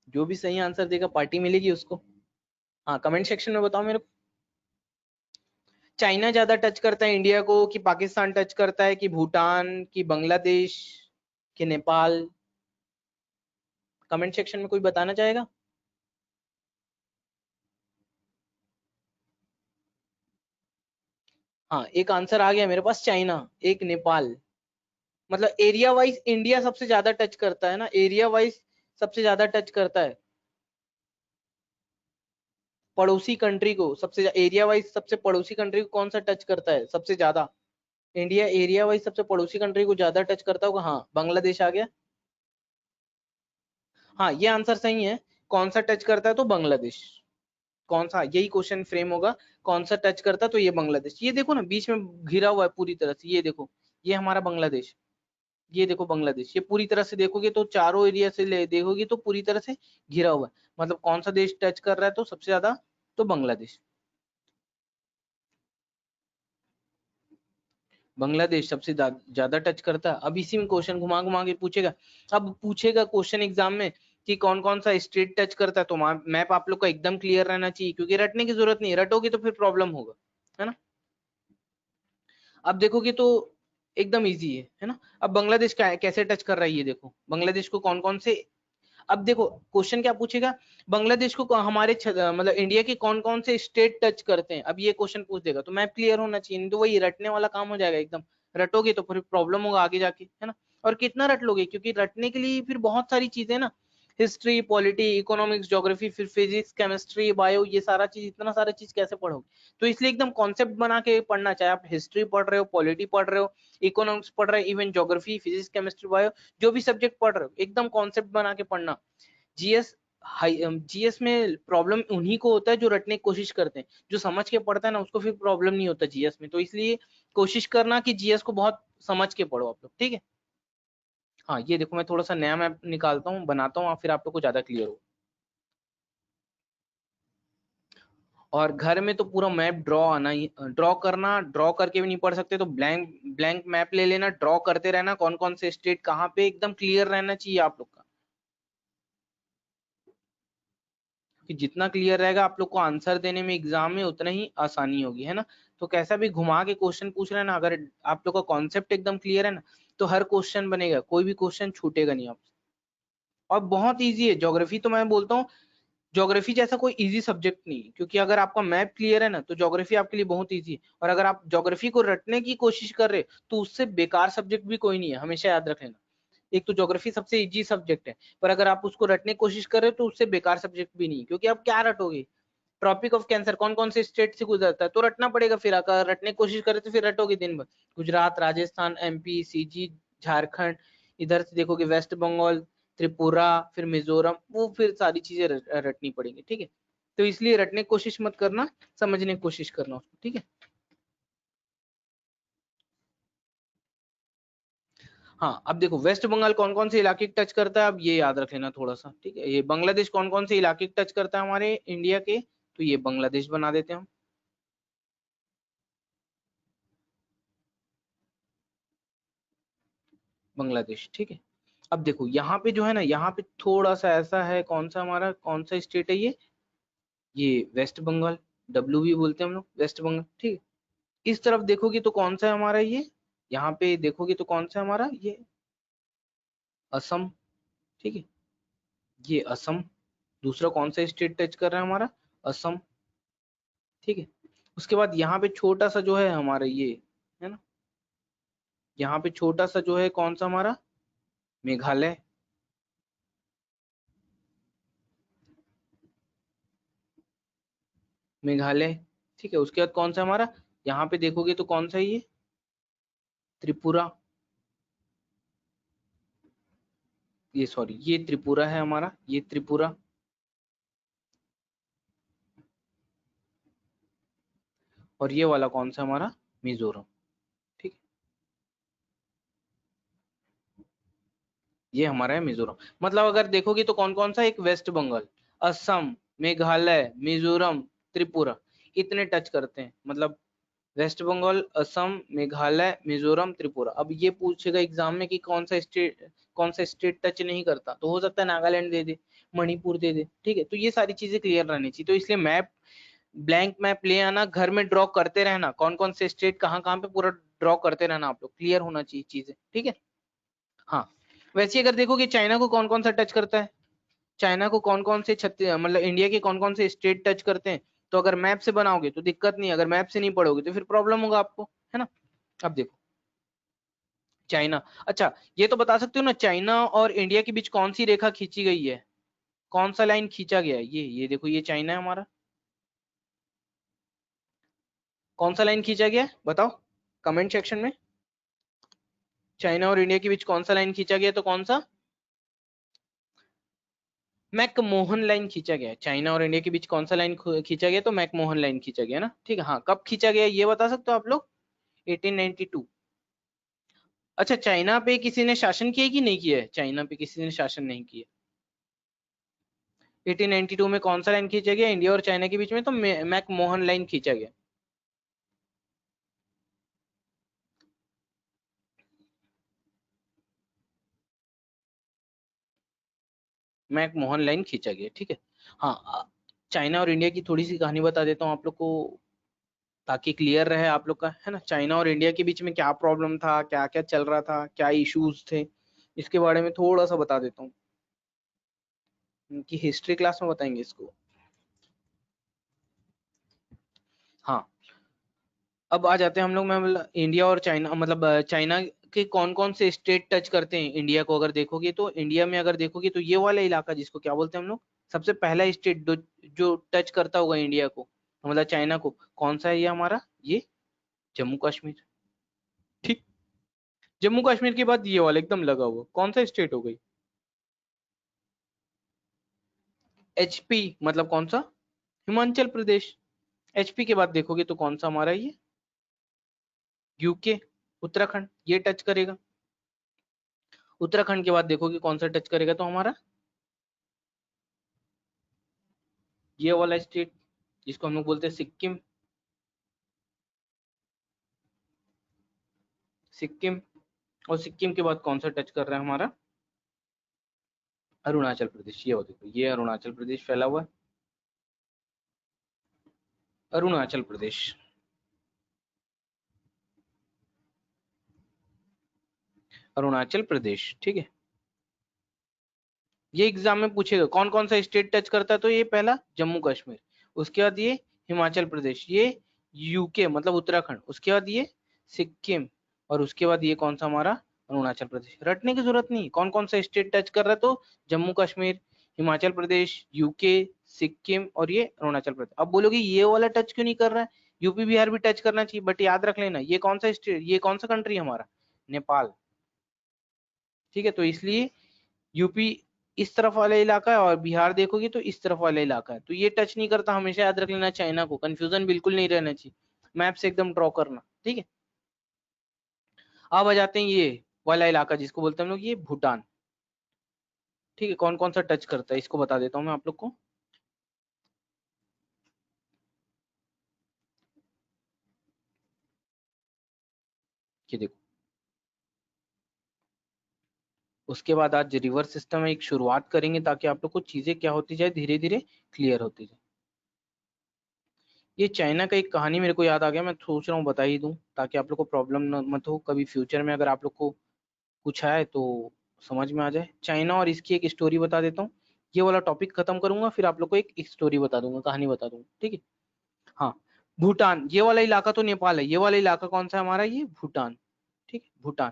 जो भी सही आंसर देगा पार्टी मिलेगी उसको। हाँ कमेंट सेक्शन में बताओ मेरे को, चाइना ज्यादा टच करता है इंडिया को, कि पाकिस्तान टच करता है, कि भूटान, कि बांग्लादेश, कि नेपाल। कमेंट सेक्शन में कोई बताना चाहेगा। हाँ एक आंसर आ गया मेरे पास, चाइना, एक नेपाल। मतलब एरिया वाइज इंडिया सबसे ज्यादा टच करता है ना, एरिया वाइज सबसे ज्यादा टच करता है पड़ोसी कंट्री को, सबसे एरिया वाइज सबसे पड़ोसी कंट्री को कौन सा टच करता है सबसे ज्यादा, इंडिया एरिया वाइज सबसे पड़ोसी कंट्री को ज्यादा टच करता होगा। हाँ बांग्लादेश आ गया। हाँ ये आंसर सही है, कौन सा टच करता है, तो बांग्लादेश। कौन सा, यही क्वेश्चन फ्रेम होगा, कौन सा टच करता, तो ये बांग्लादेश। ये देखो ना बीच में घिरा हुआ है पूरी तरह से, ये देखो ये हमारा बांग्लादेश, ये देखो बांग्लादेश, ये पूरी तरह से देखोगे तो चारों एरिया से ले देखोगे तो पूरी तरह से घिरा हुआ है। मतलब कौन सा देश टच कर रहा है, तो सबसे ज्यादा तो बांग्लादेश। बांग्लादेश सबसे ज्यादा टच करता है। अब इसी में क्वेश्चन घुमा घुमा के पूछेगा। अब पूछेगा क्वेश्चन एग्जाम में कि कौन कौन सा स्टेट टच करता है, तो मैप आप लोग का एकदम क्लियर रहना चाहिए, क्योंकि रटने की जरूरत नहीं, रटोगे तो फिर प्रॉब्लम होगा, है ना। अब देखोगे तो एकदम इजी है ना। अब बांग्लादेश कैसे टच कर रहा है, ये देखो बांग्लादेश को कौन कौन से। अब देखो क्वेश्चन क्या पूछेगा, बांग्लादेश को हमारे मतलब इंडिया के कौन कौन से स्टेट टच करते हैं, अब ये क्वेश्चन पूछ देगा, तो मैप क्लियर होना चाहिए, नहीं तो वही रटने वाला काम हो जाएगा एकदम। रटोगे तो फिर प्रॉब्लम होगा आगे जाके, है ना। और कितना रट लोगे, क्योंकि रटने के लिए फिर बहुत सारी चीजें ना, हिस्ट्री, पॉलिटी, इकोनॉमिक्स, ज्योग्राफी, फिर फिजिक्स, केमिस्ट्री, बायो, ये सारा चीज, इतना सारा चीज कैसे पढ़ोगे। तो इसलिए एकदम कॉन्सेप्ट बना के पढ़ना, चाहे आप हिस्ट्री पढ़ रहे हो, पॉलिटी पढ़ रहे हो, इकोनॉमिक्स पढ़ रहे हो, even geography, physics, chemistry, bio, जो भी सब्जेक्ट पढ़ रहे हो एकदम कॉन्सेप्ट बना के पढ़ना। जीएस हाई जीएस में प्रॉब्लम उन्हीं को होता है जो रटने की कोशिश करते हैं, जो समझ के पढ़ता है ना उसको फिर प्रॉब्लम नहीं होता जीएस में। तो इसलिए कोशिश करना कि जीएस को बहुत समझ के पढ़ो आप लोग, ठीक है। हाँ ये देखो मैं थोड़ा सा नया मैप निकालता हूँ, बनाता हूँ, फिर आप लोग को ज्यादा क्लियर हो। और घर में तो पूरा मैप ड्रॉ आना ही, ड्रॉ करना, ड्रॉ करके भी नहीं पढ़ सकते तो ब्लैंक ब्लैंक मैप ले लेना, ड्रॉ करते रहना, कौन कौन से स्टेट कहाँ पे, एकदम क्लियर रहना चाहिए आप लोग का। कि जितना क्लियर रहेगा आप लोग को आंसर देने में एग्जाम में उतना ही आसानी होगी, है ना। तो कैसा भी घुमा के क्वेश्चन पूछ रहे हैं ना, अगर आप लोग का कॉन्सेप्ट एकदम क्लियर है ना तो हर क्वेश्चन बनेगा, कोई भी क्वेश्चन छूटेगा नहीं आपसे। और बहुत इजी है ज्योग्राफी, तो मैं बोलता हूँ ज्योग्राफी जैसा कोई इजी सब्जेक्ट नहीं है, क्योंकि अगर आपका मैप क्लियर है ना तो ज्योग्राफी आपके लिए बहुत इजी है। और अगर आप ज्योग्राफी को रटने की कोशिश कर रहे तो उससे बेकार सब्जेक्ट भी कोई नहीं है, हमेशा याद रख लेना। एक तो ज्योग्राफी सबसे इजी सब्जेक्ट है, पर अगर आप उसको रटने की कोशिश कर रहे हो तो उससे बेकार सब्जेक्ट भी नहीं है, क्योंकि आप क्या रटोगे। ट्रॉपिक ऑफ कैंसर कौन कौन से स्टेट से गुजरता है तो रटना पड़ेगा, फिर अगर रटने की कोशिश करे तो फिर रटोगे दिन भर। गुजरात, राजस्थान, एमपी, सीजी, झारखंड, इधर से देखोगे वेस्ट बंगाल, त्रिपुरा, फिर मिजोरम, वो फिर सारी चीजें रटनी पड़ेंगी, ठीक है। तो इसलिए रटने की कोशिश मत करना, समझने की कोशिश करना उसको, ठीक है। हाँ अब देखो वेस्ट बंगाल कौन कौन से इलाके टच करता है, अब ये याद रख लेना थोड़ा सा, ठीक है। ये बांग्लादेश कौन कौन से इलाके टच करता है हमारे इंडिया के, तो ये बांग्लादेश बना देते हैं हम, बांग्लादेश, ठीक है। अब देखो यहाँ पे जो है ना, यहाँ पे थोड़ा सा ऐसा है, कौन सा हमारा कौन सा स्टेट है ये वेस्ट बंगाल, डब्ल्यू भी बोलते हैं हम लोग, वेस्ट बंगाल, ठीक है। इस तरफ देखोगे तो कौन सा है हमारा ये, यहाँ पे देखोगे तो कौन सा है हमारा ये असम, ठीक है। ये असम, दूसरा कौन सा स्टेट टच कर रहा है हमारा, असम, ठीक है। उसके बाद यहाँ पे छोटा सा जो है हमारा ये, है ना, यहाँ पे छोटा सा जो है कौन सा हमारा, मेघालय, मेघालय, ठीक है। उसके बाद कौन सा हमारा, यहाँ पे देखोगे तो कौन सा है ये, त्रिपुरा, ये सॉरी ये त्रिपुरा है हमारा, ये त्रिपुरा। और ये वाला कौन सा हमारा, मिजोरम, ठीक है। ये हमारा है मिजोरम। मतलब अगर देखोगे तो कौन कौन सा, एक वेस्ट बंगाल, असम, मेघालय, मिजोरम, त्रिपुरा, इतने टच करते हैं। मतलब वेस्ट बंगाल, असम, मेघालय, मिजोरम, त्रिपुरा। अब ये पूछेगा एग्जाम में कि कौन सा स्टेट टच नहीं करता, तो हो सकता है नागालैंड दे दे, मणिपुर दे दे, ठीक है। तो ये सारी चीजें क्लियर रहनी चाहिए, तो इसलिए मैप, ब्लैंक मैप ले आना, घर में ड्रॉ करते रहना, कौन कौन से स्टेट कहाँ कहाँ पे पूरा ड्रॉ करते रहना आप लोग, क्लियर होना चाहिए चीजें, ठीक है। हाँ वैसे अगर देखोगे चाइना को कौन कौन सा टच करता है, चाइना को कौन कौन से मतलब इंडिया के कौन कौन से स्टेट टच करते हैं, तो अगर मैप से बनाओगे तो दिक्कत नहीं, अगर मैप से नहीं पढ़ोगे तो फिर प्रॉब्लम होगा आपको, है ना। अब देखो चाइना, अच्छा ये तो बता सकते हो ना, चाइना और इंडिया के बीच कौन सी रेखा खींची गई है, कौन सा लाइन खींचा गया है, ये देखो ये चाइना है हमारा, कौन सा लाइन खींचा गया है बताओ कमेंट सेक्शन में। चाइना और इंडिया के बीच कौन सा लाइन खींचा गया है, तो कौन सा, मैकमोहन लाइन खींचा गया है। चाइना और इंडिया के बीच कौन सा लाइन खींचा गया, तो मैकमोहन लाइन खींचा गया ना, ठीक है। हाँ कब खींचा गया ये बता सकते हो आप लोग, 1892। अच्छा चाइना पे किसी ने शासन किया कि नहीं किया है, चाइना पे किसी ने शासन नहीं किया। 1892 में कौन सा लाइन खींचा गया इंडिया और चाइना के बीच में, तो मैकमोहन लाइन खींचा गया, मैकमोहन लाइन खींचा गया, ठीक है। हाँ चाइना और इंडिया की थोड़ी सी कहानी बता देता हूँ आप लोग को, ताकि क्लियर रहे आप लोग का, है ना। चाइना और इंडिया के बीच में क्या प्रॉब्लम था, क्या क्या चल रहा था, क्या इश्यूज थे, इसके बारे में थोड़ा सा बता देता हूँ, कि हिस्ट्री क्लास में बताएंगे इसको। हाँ अब आ जाते हैं हम लोग, मैं मतलब इंडिया और चाइना, मतलब चाइना के कौन कौन से स्टेट टच करते हैं इंडिया को, अगर देखोगे तो इंडिया में अगर देखोगे तो ये वाला इलाका जिसको क्या बोलते हैं हम लोग, सबसे पहला स्टेट जो टच करता होगा इंडिया को, मतलब चाइना को, कौन सा है ये हमारा, ये जम्मू कश्मीर, ठीक। जम्मू कश्मीर के बाद ये वाला एकदम लगा हुआ कौन सा स्टेट हो गई, HP मतलब कौन सा, हिमाचल प्रदेश। HP के बाद देखोगे तो कौन सा हमारा ये यूके, उत्तराखंड, ये टच करेगा। उत्तराखंड के बाद देखोगे कौन सा टच करेगा तो हमारा ये वाला स्टेट जिसको हम लोग बोलते हैं सिक्किम, सिक्किम। और सिक्किम के बाद कौन सा टच कर रहा है हमारा, अरुणाचल प्रदेश। ये देखो ये अरुणाचल प्रदेश फैला हुआ है, अरुणाचल प्रदेश। अरुणाचल प्रदेश, ठीक है। ये एग्जाम में पूछेगा कौन कौन सा स्टेट टच करता है, तो ये पहला जम्मू कश्मीर, उसके बाद ये हिमाचल प्रदेश, ये यूके मतलब उत्तराखंड, उसके बाद ये सिक्किम, और उसके बाद ये कौन सा हमारा अरुणाचल प्रदेश। रटने की जरूरत नहीं, कौन कौन सा स्टेट टच कर रहा है तो जम्मू कश्मीर, हिमाचल प्रदेश, यूके, सिक्किम और ये अरुणाचल प्रदेश। अब बोलोगे ये वाला टच क्यों नहीं कर रहा है, यूपी बिहार भी टच करना चाहिए, बट याद रख लेना ये कौन सा स्टेट, ये कौन सा कंट्री हमारा, नेपाल, ठीक है। तो इसलिए यूपी इस तरफ वाला इलाका है और बिहार देखोगे तो इस तरफ वाला इलाका है, तो ये टच नहीं करता, हमेशा याद रख लेना चाइना को, कंफ्यूजन बिल्कुल नहीं रहना चाहिए, मैप से एकदम ड्रॉ करना, ठीक है। अब आ जाते हैं ये वाला इलाका जिसको बोलते हैं हम लोग ये भूटान, ठीक है। कौन कौन सा टच करता है इसको बता देता हूँ मैं आप लोग को। ये देखो, उसके बाद आज रिवर सिस्टम में एक शुरुआत करेंगे ताकि आप लोग को चीजें क्या होती जाए धीरे धीरे क्लियर होती जाए। ये चाइना का एक कहानी मेरे को याद आ गया, मैं सोच रहा हूँ बता ही दूं ताकि आप लोग को प्रॉब्लम मत हो कभी फ्यूचर में, अगर आप लोग को कुछ आए तो समझ में आ जाए। चाइना और इसकी एक स्टोरी बता देता हूँ, ये वाला टॉपिक खत्म करूंगा फिर आप लोग को एक स्टोरी बता दूंगा, कहानी बता दूंगा, ठीक है। हाँ, भूटान, ये वाला इलाका तो नेपाल है, ये वाला इलाका कौन सा है हमारा, ये भूटान, ठीक है, भूटान।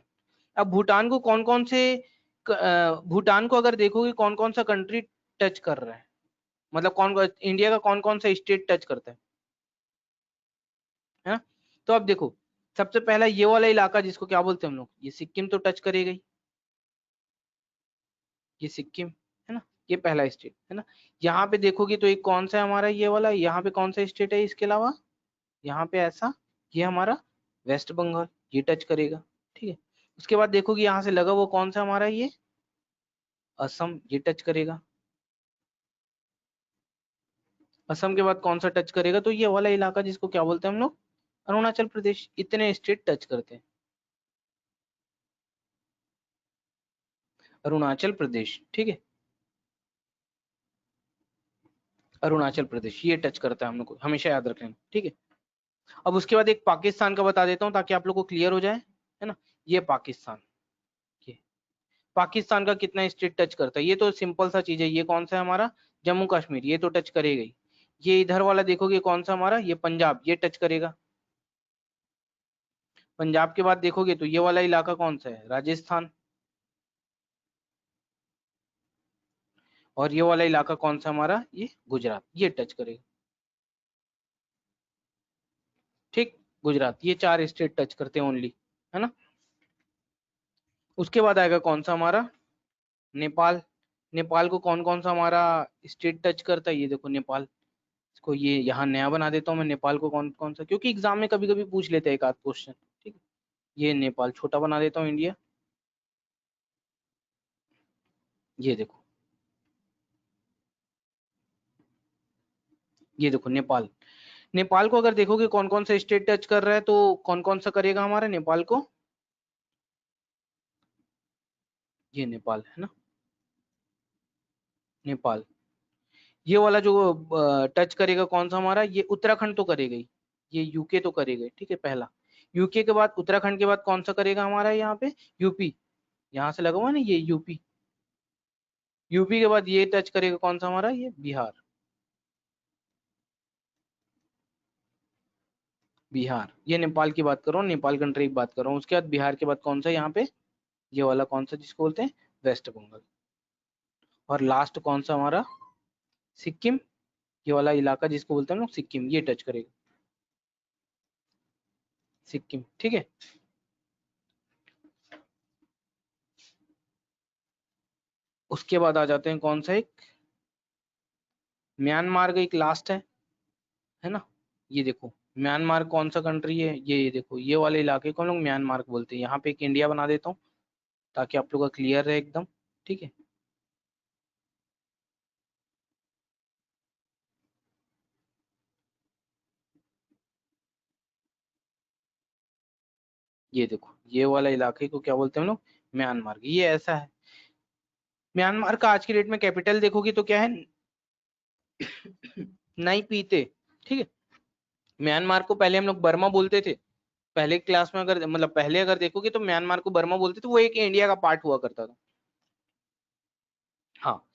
अब भूटान को कौन कौन से भूटान को अगर देखोगे कौन कौन सा कंट्री टच कर रहा है, मतलब कौन, इंडिया का कौन कौन सा स्टेट टच करता है ना। तो अब देखो, सबसे पहला ये वाला इलाका जिसको क्या बोलते हैं हम लोग, ये सिक्किम तो टच करेगा ही, ये सिक्किम है ना, ये पहला स्टेट है ना। यहाँ पे देखोगे तो एक कौन सा है हमारा ये वाला, यहाँ पे कौन सा स्टेट है इसके अलावा, यहाँ पे ऐसा, ये हमारा वेस्ट बंगाल, ये टच करेगा, ठीक है। उसके बाद देखोगे यहाँ से लगा वो कौन सा हमारा ये असम, ये टच करेगा। असम के बाद कौन सा टच करेगा तो ये वाला इलाका जिसको क्या बोलते हैं हम लोग, अरुणाचल प्रदेश। इतने स्टेट टच करते हैं, अरुणाचल प्रदेश, ठीक है, अरुणाचल प्रदेश ये टच करता है हम लोग को, हमेशा याद रखें, ठीक है। अब उसके बाद एक पाकिस्तान का बता देता हूँ ताकि आप लोग को क्लियर हो जाए, है ना। ये पाकिस्तान, ये पाकिस्तान का कितना स्टेट टच करता है, ये तो सिंपल सा चीज है, ये कौन सा है हमारा जम्मू कश्मीर, ये तो टच करेगा ही। ये इधर वाला देखोगे कौन सा हमारा, ये पंजाब, ये टच करेगा। पंजाब के बाद देखोगे तो ये वाला इलाका कौन सा है, राजस्थान। और ये वाला इलाका कौन सा हमारा, ये गुजरात, ये टच करेगा, ठीक। गुजरात, ये चार स्टेट टच करते हैं ओनली, है ना। उसके बाद आएगा कौन सा हमारा, नेपाल। नेपाल को कौन कौन सा हमारा स्टेट टच करता है, ये देखो नेपाल, इसको ये यहाँ नया बना देता हूँ मैं, नेपाल को कौन कौन सा, क्योंकि एग्जाम में कभी कभी पूछ लेते हैं एक आध क्वेश्चन, ठीक है। ये नेपाल छोटा बना देता हूँ, इंडिया, ये देखो, ये देखो नेपाल। नेपाल को अगर देखोगे कौन कौन सा स्टेट टच कर रहा है तो कौन कौन सा करेगा हमारा नेपाल को, ये नेपाल है ना, नेपाल। ये वाला जो टच करेगा कौन सा हमारा, ये उत्तराखंड तो करेगा ही, ये यूके तो करेगा ही, ठीक है, पहला। यूके के बाद उत्तराखंड के बाद कौन सा करेगा हमारा यहाँ पे, यूपी, यहाँ से लगा हुआ है ना ये यूपी। यूपी के बाद ये टच करेगा कौन सा हमारा, ये बिहार, बिहार। ये नेपाल की बात कर रहा हूँ, नेपाल कंट्री की बात कर रहा हूँ। उसके बाद बिहार के बाद कौन सा यहाँ पे, ये वाला कौन सा जिसको बोलते हैं वेस्ट बंगाल। और लास्ट कौन सा हमारा, सिक्किम, ये वाला इलाका जिसको बोलते हैं हम लोग सिक्किम, ये टच करेगा, सिक्किम, ठीक है। उसके बाद आ जाते हैं कौन सा एक, म्यांमार का एक लास्ट है ना। ये देखो म्यांमार कौन सा कंट्री है, ये देखो ये वाले इलाके को हम लोग म्यांमार बोलते हैं। यहाँ पे एक इंडिया बना देता हूँ ताकि आप लोग का क्लियर रहे एकदम, ठीक है। ये देखो ये वाला इलाके को क्या बोलते हैं हम लोग, म्यांमार। ये ऐसा है। म्यांमार का आज की डेट में कैपिटल देखोगे तो क्या है, नहीं पीते, ठीक है। म्यांमार को पहले हम लोग बर्मा बोलते थे, पहले क्लास में अगर मतलब पहले अगर देखोगे तो म्यांमार को बर्मा बोलते थे, वो एक इंडिया का पार्ट हुआ करता था। हाँ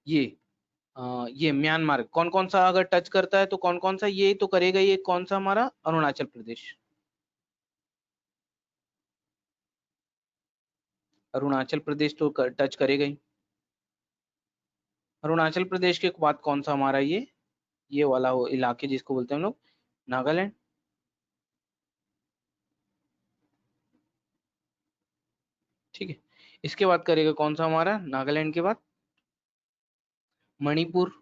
ये ये म्यांमार कौन कौन सा अगर टच करता है तो कौन कौन सा, ये तो करेगा, ये कौन सा हमारा अरुणाचल प्रदेश। अरुणाचल प्रदेश तो टच करेगा ही। अरुणाचल प्रदेश के बाद कौन सा हमारा ये वाला वो इलाके जिसको बोलते हैं हम लोग नागालैंड। ठीक है, इसके बाद करेगा कौन सा हमारा, नागालैंड के बाद मणिपुर,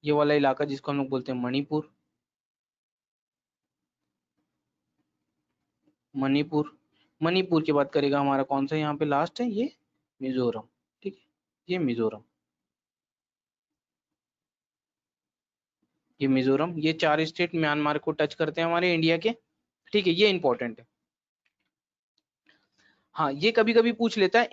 ये वाला इलाका जिसको हम लोग बोलते हैं मणिपुर। मणिपुर, मणिपुर के बाद करेगा हमारा कौन सा यहाँ पे लास्ट है, ये मिजोरम। ठीक है, ये मिजोरम, ये मिजोरम। ये चार स्टेट म्यांमार को टच करते हैं हमारे इंडिया के, ठीक है, ये इंपॉर्टेंट है। हाँ ये कभी कभी पूछ लेता है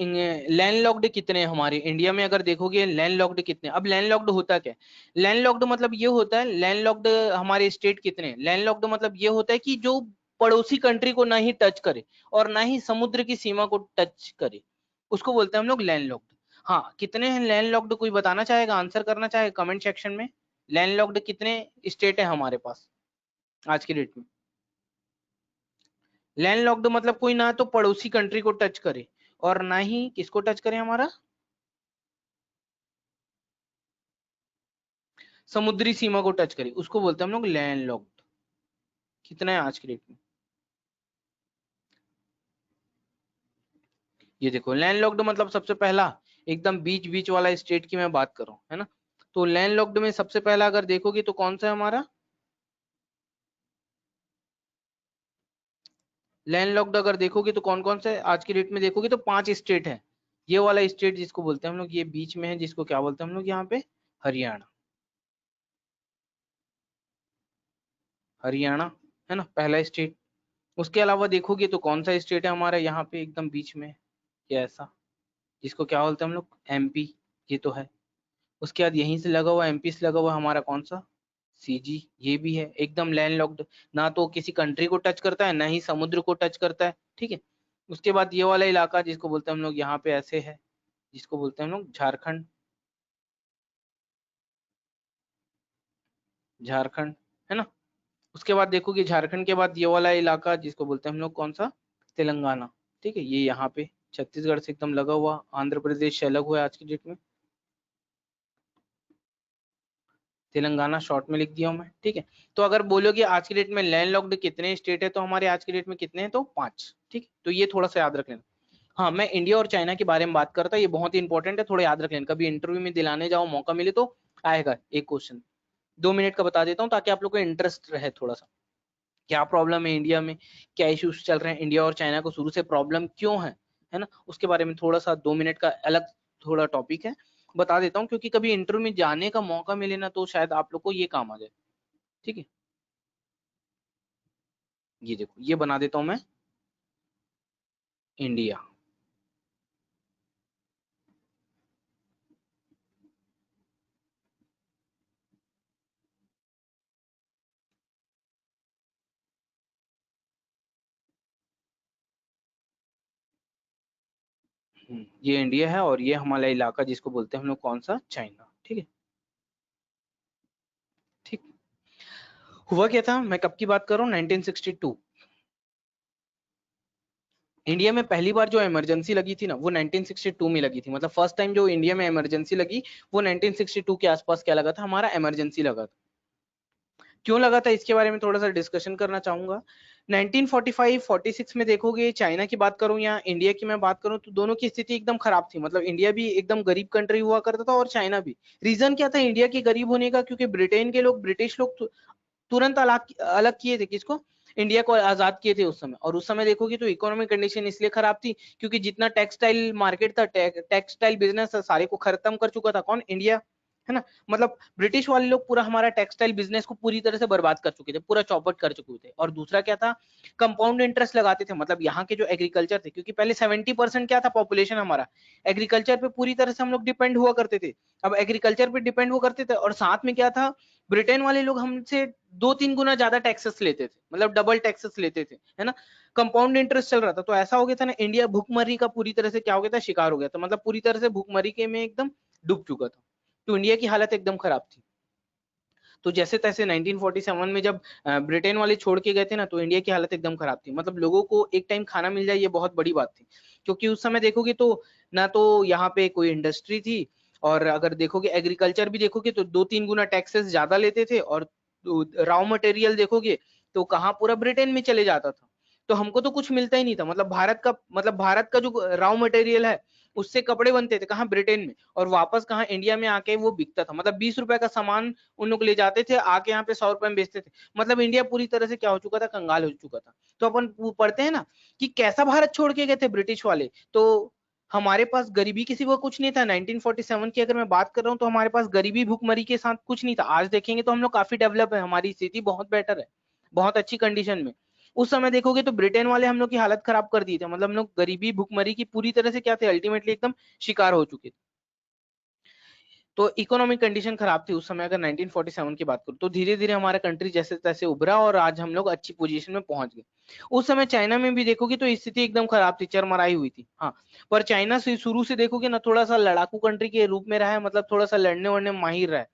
लैंड लॉक्ड कितने हैं हमारे इंडिया में, अगर देखोगे लैंड लॉक्ड कितने। अब लैंड लॉक्ड होता क्या है, लैंड लॉक्ड मतलब ये होता है, लैंड लॉक्ड हमारे स्टेट कितने हैं, लैंड लॉक्ड मतलब ये होता है कि जो पड़ोसी कंट्री को ना ही टच करे और ना ही समुद्र की सीमा को टच करे, उसको बोलते हैं हम लोग लैंड लॉक्ड। हाँ कितने हैं लैंड लॉक्ड, कोई बताना चाहेगा, आंसर करना चाहेगा कमेंट सेक्शन में, लैंड लॉक्ड कितने स्टेट है हमारे पास आज की डेट में। लैंड लॉक्ड मतलब कोई ना तो पड़ोसी कंट्री को टच करे और ना ही किसको टच करे, हमारा समुद्री सीमा को टच करे, उसको बोलते हैं हम लोग लैंड लॉक्ड। कितना है आज के डेट में, ये देखो लैंड लॉक्ड मतलब सबसे पहला एकदम बीच बीच वाला स्टेट की मैं बात कर रहा हूँ, है ना। तो लैंड लॉक्ड में सबसे पहला अगर देखोगे तो कौन सा है हमारा, लैंड लॉक्ड अगर देखोगे तो कौन कौन सा है आज की डेट में, देखोगे तो 5 स्टेट है। ये वाला स्टेट जिसको बोलते हैं हम लोग, ये बीच में है, जिसको क्या बोलते हैं हम लोग यहाँ पे, हरियाणा। हरियाणा है ना पहला स्टेट। उसके अलावा देखोगे तो कौन सा स्टेट है हमारा यहाँ पे एकदम बीच में, ये ऐसा, जिसको क्या बोलते हैं हम लोग, एमपी। ये तो है। उसके बाद यहीं से लगा हुआ, एमपी से लगा हुआ हमारा कौन सा, सीजी। ये भी है एकदम लैंड लॉक्ड, ना तो किसी कंट्री को टच करता है ना ही समुद्र को टच करता है, ठीक है। उसके बाद ये वाला इलाका जिसको बोलते हैं हम लोग यहाँ पे ऐसे है, जिसको बोलते हैं हम लोग झारखंड। झारखंड है ना। उसके बाद देखोगे झारखंड के बाद ये वाला इलाका जिसको बोलते हैं हम लोग कौन सा, तेलंगाना। ठीक है, ये यहाँ पे छत्तीसगढ़ से एकदम लगा हुआ, आंध्र प्रदेश से अलग हुआ है आज की डेट में। तेलंगाना शॉर्ट में लिख दिया हूं मैं, ठीक है। तो अगर बोलोगे आज की डेट में लैंड लॉक्ड कितने स्टेट है, तो हमारे आज की डेट में कितने हैं, तो 5। ठीक, तो ये थोड़ा सा याद रख लेना। हाँ मैं इंडिया और चाइना के बारे में बात करता, ये बहुत ही इंपॉर्टेंट है, थोड़ा याद रख लेना, कभी इंटरव्यू में दिलाने जाओ मौका मिले तो आएगा एक क्वेश्चन। 2 मिनट का बता देता हूँ ताकि आप लोग को इंटरेस्ट रहे थोड़ा सा, क्या प्रॉब्लम है इंडिया में, क्या इश्यूज चल रहे हैं, इंडिया और चाइना को शुरू से प्रॉब्लम क्यों है ना, उसके बारे में थोड़ा सा 2 मिनट का अलग थोड़ा टॉपिक है, बता देता हूँ, क्योंकि कभी इंटरव्यू में जाने का मौका मिले ना तो शायद आप लोग को ये काम आ जाए। ठीक है, ये देखो ये बना देता हूं मैं इंडिया। ये इंडिया है और ये हमारा इलाका जिसको बोलते हैं हम लोग कौन सा, चाइना। ठीक है, ठीक। हुआ क्या था, मैं कब की बात कर रहा हूँ, 1962। इंडिया में पहली बार जो इमरजेंसी लगी थी ना वो 1962 में लगी थी, मतलब फर्स्ट टाइम जो इंडिया में इमरजेंसी लगी वो 1962 के आसपास क्या लगा था, हमारा इमरजेंसी लगा था। क्यों लगा था इसके बारे में थोड़ा सा डिस्कशन करना चाहूंगा। 1945-46 में देखोगे, चाइना की बात करूं या इंडिया की मैं बात करूं, तो दोनों की स्थिति एकदम खराब थी। मतलब इंडिया भी एकदम गरीब कंट्री हुआ करता था और चाइना भी। रीजन क्या था इंडिया के गरीब होने का? क्योंकि ब्रिटेन के लोग, ब्रिटिश लोग तुरंत अलग अलग किए थे किसको? इंडिया को आजाद किए थे उस समय। और उस समय देखोगे तो इकोनॉमिक कंडीशन इसलिए खराब थी क्योंकि जितना टेक्सटाइल मार्केट था, टेक्सटाइल बिजनेस था, सारे को खत्म कर चुका था कौन? इंडिया, है ना। मतलब ब्रिटिश वाले लोग पूरा हमारा टेक्सटाइल बिजनेस को पूरी तरह से बर्बाद कर चुके थे, पूरा चौपट कर चुके थे। और दूसरा क्या था? कंपाउंड इंटरेस्ट लगाते थे। मतलब यहाँ के जो एग्रीकल्चर थे, क्योंकि पहले 70% क्या था पॉपुलेशन हमारा, एग्रीकल्चर पे पूरी तरह से हम लोग डिपेंड हुआ करते थे। अब एग्रीकल्चर पे डिपेंड हुआ करते थे और साथ में क्या था, ब्रिटेन वाले लोग हमसे 2-3 गुना ज्यादा टैक्सेस लेते थे, मतलब डबल टैक्सेस लेते थे, है ना। कंपाउंड इंटरेस्ट चल रहा था, तो ऐसा हो गया था ना, इंडिया भूखमरी का पूरी तरह से क्या हो गया था? शिकार हो गया था। मतलब पूरी तरह से भूखमरी के में एकदम डूब चुका था। तो इंडिया की हालत एकदम खराब थी। तो जैसे तैसे 1947 में जब ब्रिटेन वाले छोड़ के गए थे ना, तो इंडिया की हालत एकदम खराब थी। मतलब लोगों को एक टाइम खाना मिल जाए ये बहुत बड़ी बात थी। क्योंकि उस समय देखोगे तो ना तो यहाँ पे कोई इंडस्ट्री थी, और अगर देखोगे एग्रीकल्चर भी देखोगे तो 2-3 गुना टैक्सेस ज्यादा लेते थे। और रॉ मटेरियल देखोगे तो कहाँ? पूरा ब्रिटेन में चले जाता था। तो हमको तो कुछ मिलता ही नहीं था। मतलब भारत का जो रॉ मटेरियल है उससे कपड़े बनते थे कहाँ? ब्रिटेन में। और वापस कहाँ? इंडिया में आके वो बिकता था। मतलब 20 रुपए का सामान उन लोग ले जाते थे, आके यहाँ पे 100 रुपए में बेचते थे। मतलब इंडिया पूरी तरह से क्या हो चुका था? कंगाल हो चुका था। तो अपन पढ़ते हैं ना कि कैसा भारत छोड़ के गए थे ब्रिटिश वाले। तो हमारे पास गरीबी के सिवा कुछ नहीं था। 1947 की अगर मैं बात कर रहा हूँ तो हमारे पास गरीबी भुखमरी के साथ कुछ नहीं था। आज देखेंगे तो हम लोग काफी डेवलप है, हमारी स्थिति बहुत बेटर है, बहुत अच्छी कंडीशन में। उस समय देखोगे तो ब्रिटेन वाले हम लोग की हालत खराब कर दी थे। मतलब हम लोग गरीबी भुखमरी की पूरी तरह से क्या थे? अल्टीमेटली एकदम शिकार हो चुके थे। तो इकोनॉमिक कंडीशन खराब थी उस समय। अगर 1947 की बात करूं तो धीरे धीरे हमारा कंट्री जैसे तैसे उभरा और आज हम लोग अच्छी पोजीशन में पहुंच गए। उस समय चाइना में भी देखोगे तो स्थिति एकदम खराब थी, चरमराई हुई थी। हाँ, पर चाइना से शुरू से देखोगे ना, थोड़ा सा लड़ाकू कंट्री के रूप में रहा है। मतलब थोड़ा सा लड़ने वड़ने में माहिर रहा है।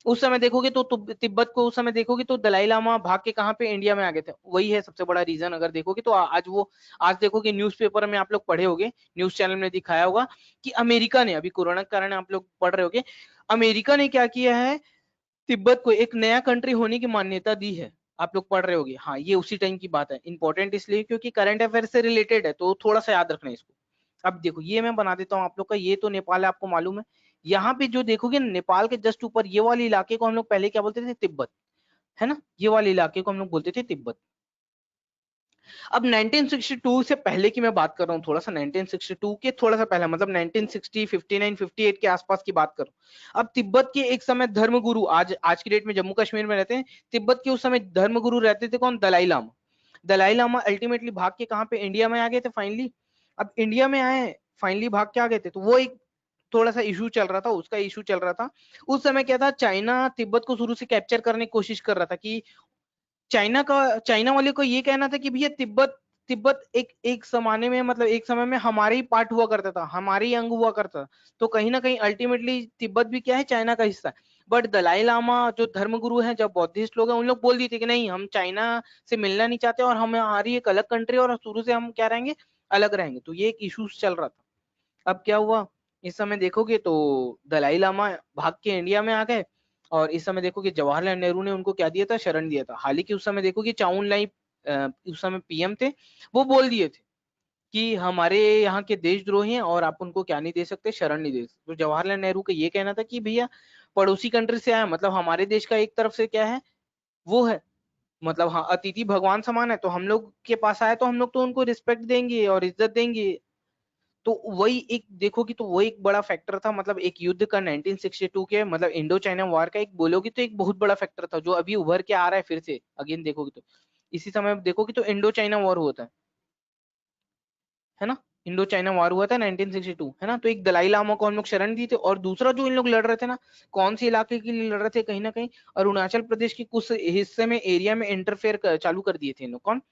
उस समय देखोगे तो तिब्बत को उस समय देखोगे तो दलाई लामा भाग के कहाँ पे? इंडिया में आ गए थे। वही है सबसे बड़ा रीजन। अगर देखोगे तो आज देखोगे न्यूज़पेपर में आप लोग पढ़े होगे, न्यूज चैनल में दिखाया होगा कि अमेरिका ने, अभी कोरोना के कारण आप लोग पढ़ रहे होगे, अमेरिका ने क्या किया है? तिब्बत को एक नया कंट्री होने की मान्यता दी है। आप लोग पढ़ रहे होगे। हाँ, ये उसी टाइम की बात है। इंपॉर्टेंट इसलिए क्योंकि करंट अफेयर से रिलेटेड है, तो थोड़ा सा याद रखना इसको। अब देखो, ये मैं बना देता हूँ आप लोग का। ये तो नेपाल है, आपको मालूम है। यहाँ पे जो देखोगे ना, नेपाल के जस्ट ऊपर ये वाले इलाके को हम लोग पहले क्या बोलते थे? तिब्बत, है ना। ये वाले इलाके को हम लोग बोलते थे तिब्बत। अब 1962 से पहले की मैं बात कर रहा हूँ, थोड़ा सा 1962 के थोड़ा सा पहले, मतलब 1960, 59, 58 के आसपास की बात करूँ। अब तिब्बत के एक समय धर्मगुरु, आज की डेट में जम्मू कश्मीर में रहते हैं। तिब्बत के उस समय धर्मगुरु रहते थे कौन? दलाई लामा। दलाई लामा अल्टीमेटली भाग के कहाँ पे? इंडिया में आ गए थे फाइनली। अब इंडिया में आए, फाइनली भाग के आ गए थे, तो वो एक थोड़ा सा इशू चल रहा था, उसका इशू चल रहा था। उस समय क्या था? चाइना तिब्बत को शुरू से कैप्चर करने की कोशिश कर रहा था कि चाइना वाले को ये कहना था कि भैया तिब्बत तिब्बत एक एक जमाने में, मतलब एक समय में हमारे ही पार्ट हुआ करता था, हमारे ही अंग हुआ करता था। तो कहीं ना कहीं अल्टीमेटली तिब्बत भी क्या है? चाइना का हिस्सा है। बट दलाई लामा जो धर्मगुरु हैं, जो बौद्धिस्ट लोग हैं, उन लोग बोल दिए थे कि नहीं, हम चाइना से मिलना नहीं चाहते और हमारी एक अलग कंट्री, और शुरू से हम क्या रहेंगे? अलग रहेंगे। तो ये एक इशू चल रहा था। अब क्या हुआ? इस समय देखोगे तो दलाई लामा भाग के इंडिया में आ गए। और इस समय देखोगे जवाहरलाल नेहरू ने उनको क्या दिया था? शरण दिया था। हालांकि उस समय देखोगे चाउन लाई उस समय पीएम थे, वो बोल दिए थे कि हमारे यहाँ के देशद्रोही हैं और आप उनको क्या नहीं दे सकते? शरण नहीं दे सकते। तो जवाहरलाल नेहरू का ये कहना था कि भैया पड़ोसी कंट्री से आया, मतलब हमारे देश का एक तरफ से क्या है? वो है, मतलब हाँ, अतिथि भगवान समान है। तो हम लोग के पास आए तो हम लोग तो उनको रिस्पेक्ट देंगे और इज्जत देंगे। तो वही एक देखो कि तो वो एक बड़ा फैक्टर था। मतलब एक युद्ध का 1962 के, मतलब इंडो चाइना वॉर का, एक बोलोगे तो एक बहुत बड़ा फैक्टर था जो अभी उभर के आ रहा है फिर से अगेन देखोगे तो। इसी समय देखोगे तो इंडो चाइना वॉर हुआ था, है ना। इंडो चाइना वॉर हुआ था 1962, है ना। तो एक दलाई लामा को हम लोग शरण दी थी, और दूसरा जो इन लोग लड़ रहे थे ना, कौन से इलाके के लिए लड़ रहे थे? कहीं ना कहीं अरुणाचल प्रदेश के कुछ हिस्से में, एरिया में इंटरफेयर चालू कर दिए थे इन लोग। कौन?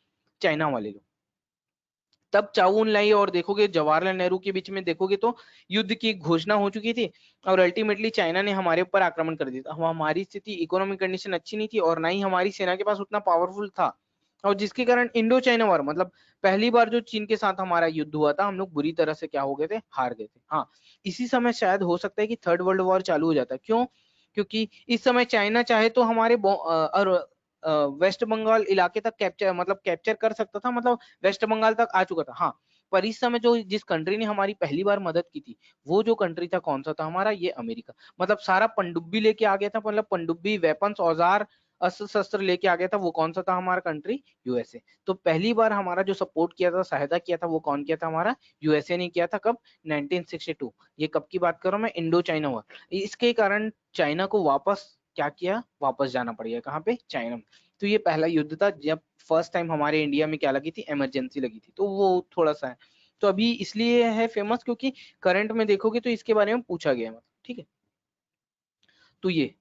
चाइना वाले लोग। तब चाउन लाई और देखोगे जवाहरलाल नेहरू के बीच में देखोगे तो युद्ध की घोषणा हो चुकी थी। और अल्टीमेटली चाइना ने हमारे ऊपर आक्रमण कर दिया था। हमारी स्थिति, इकोनॉमिक कंडीशन अच्छी नहीं थी, और ना ही हमारी सेना के पास उतना पावरफुल था। और जिसके कारण इंडो चाइना वॉर, मतलब पहली बार जो चीन के साथ हमारा युद्ध हुआ था, हम लोग बुरी तरह से क्या हो गए थे? हार गए थे। हाँ, इसी समय शायद हो सकता है कि थर्ड वर्ल्ड वॉर चालू हो जाता। क्यों? क्योंकि इस समय चाइना चाहे तो हमारे वेस्ट बंगाल इलाके तक कैप्चर मतलब कैप्चर कर सकता था, मतलब वेस्ट बंगाल तक आ चुका था। हाँ, पर इस समय जो जिस कंट्री ने हमारी पहली बार मदद की थी वो जो कंट्री था कौन सा था हमारा, ये अमेरिका। मतलब सारा पनडुब्बी लेके आ गया था, मतलब पनडुब्बी, वेपन्स, औजार, अस्त्र शस्त्र लेके आ गया था, वो कौन सा था हमारा कंट्री, यूएसए। तो पहली बार हमारा जो सपोर्ट किया था, सहायता किया था, वो कौन किया था हमारा, यूएसए ने किया था। कब, 1962। ये कब की बात कर रहा हूँ मैं, इंडो चाइना वॉर। इसके कारण चाइना को वापस क्या किया, वापस जाना पड़ गया, कहाँ पे, चाइना में। तो ये पहला युद्ध था जब फर्स्ट टाइम हमारे इंडिया में क्या लगी थी, इमरजेंसी लगी थी। तो वो थोड़ा सा है, तो अभी इसलिए है फेमस क्योंकि करंट में देखोगे तो इसके बारे में पूछा गया है, ठीक है। तो ये,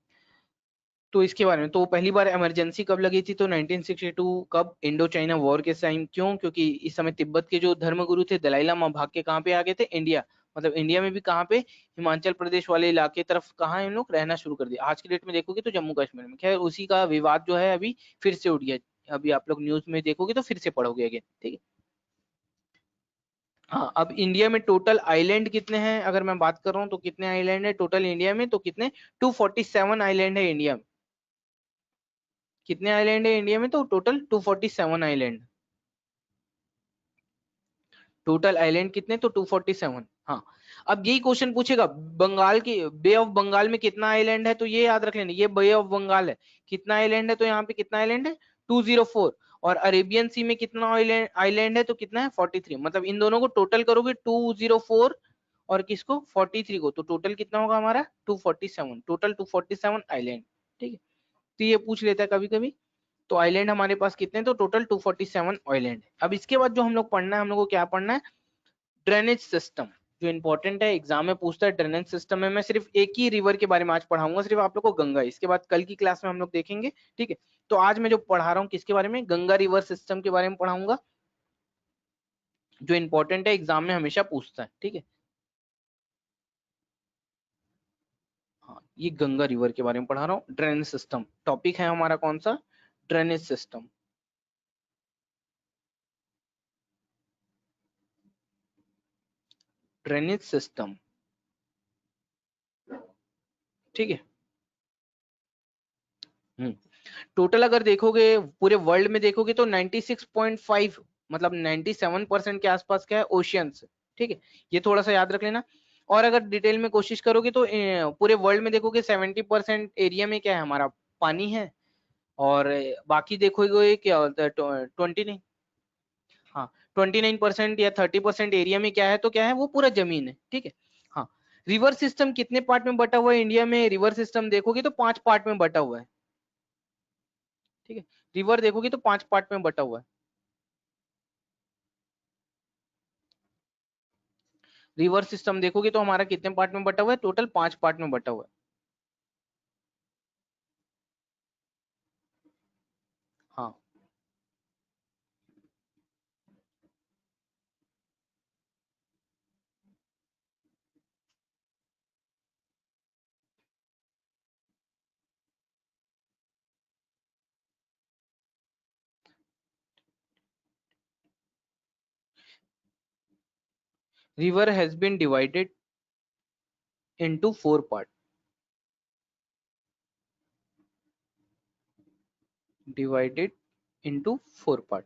तो इसके बारे में, तो पहली बार इमरजेंसी कब लगी थी, तो 1962। कब, इंडो चाइना वॉर के टाइम। क्यों, क्योंकि इस समय तिब्बत के जो धर्मगुरु थे दलाई लामा भाग के कहाँ पे आ गए थे, इंडिया। मतलब इंडिया में भी कहाँ पे, हिमाचल प्रदेश वाले इलाके तरफ कहाँ इन लोग रहना शुरू कर दिया। आज की डेट में देखोगे तो जम्मू कश्मीर में। खैर उसी का विवाद जो है अभी फिर से उठ गया। अभी आप लोग न्यूज में देखोगे तो फिर से पढ़ोगे अगेन, ठीक है। हाँ, अब इंडिया में टोटल आइलैंड कितने हैं, अगर मैं बात कर रहा हूँ तो कितने आइलैंड है टोटल इंडिया में, तो कितने, 247 आइलैंड है इंडिया में। कितने आइलैंड है इंडिया में, तो टोटल 247 आइलैंड। टोटल आइलैंड कितने, तो 247। हाँ, अब यही क्वेश्चन पूछेगा, बंगाल की बे ऑफ बंगाल में कितना आइलैंड है, तो ये याद रख लेना, ये बे ऑफ बंगाल है, कितना आइलैंड है, तो यहाँ पे कितना आइलैंड है, 204। और अरेबियन सी में कितना आइलैंड आइलैंड है, तो कितना है, 43। मतलब इन दोनों को टोटल करोगे 204 और किसको, 43 को, तो टोटल कितना होगा हमारा, 247। टोटल 247 आइलैंड, ठीक है। तो ये पूछ लेता है कभी कभी। तो आइलैंड हमारे पास कितने, तो टोटल 247 आइलैंड। अब इसके बाद जो हम लोग पढ़ना है, हम लोग को क्या पढ़ना है, ड्रेनेज सिस्टम। जो इंपॉर्टेंट है, एग्जाम में पूछता है ड्रेनेज सिस्टम में। मैं सिर्फ एक ही रिवर के बारे में आज पढ़ाऊंगा, सिर्फ आप लोग को, गंगा। इसके बाद कल की क्लास में हम लोग देखेंगे, ठीक है। तो आज मैं जो पढ़ा रहा हूँ किसके बारे में, गंगा रिवर सिस्टम के बारे में पढ़ाऊंगा, जो इंपॉर्टेंट है, एग्जाम में हमेशा पूछता है, ठीक है। हाँ, ये गंगा रिवर के बारे में पढ़ा रहा हूँ। ड्रेनेज सिस्टम टॉपिक है हमारा, कौन सा, ड्रेनेज सिस्टम। ड्रेनेज सिस्टम, ठीक है। टोटल अगर देखोगे पूरे वर्ल्ड में देखोगे तो 96.5, मतलब 97% के आसपास क्या है, ओशियंस, ठीक है। ये थोड़ा सा याद रख लेना। और अगर डिटेल में कोशिश करोगे तो पूरे वर्ल्ड में देखोगे 70% एरिया में क्या है हमारा, पानी है। और बाकी देखोगे क्या होता है, 29, हाँ, 29% या 30% एरिया में क्या है, तो क्या है, वो पूरा जमीन है, ठीक है। हाँ, रिवर सिस्टम कितने पार्ट में बटा हुआ है इंडिया में, रिवर सिस्टम देखोगे तो 5 पार्ट में बटा हुआ है, ठीक है। रिवर देखोगे तो 5 पार्ट में बटा हुआ है। रिवर सिस्टम देखोगे तो हमारा कितने पार्ट में बटा हुआ है, टोटल 5 पार्ट में बटा हुआ है। हाँ, river has been divided into 4 part. Divided into 4 part,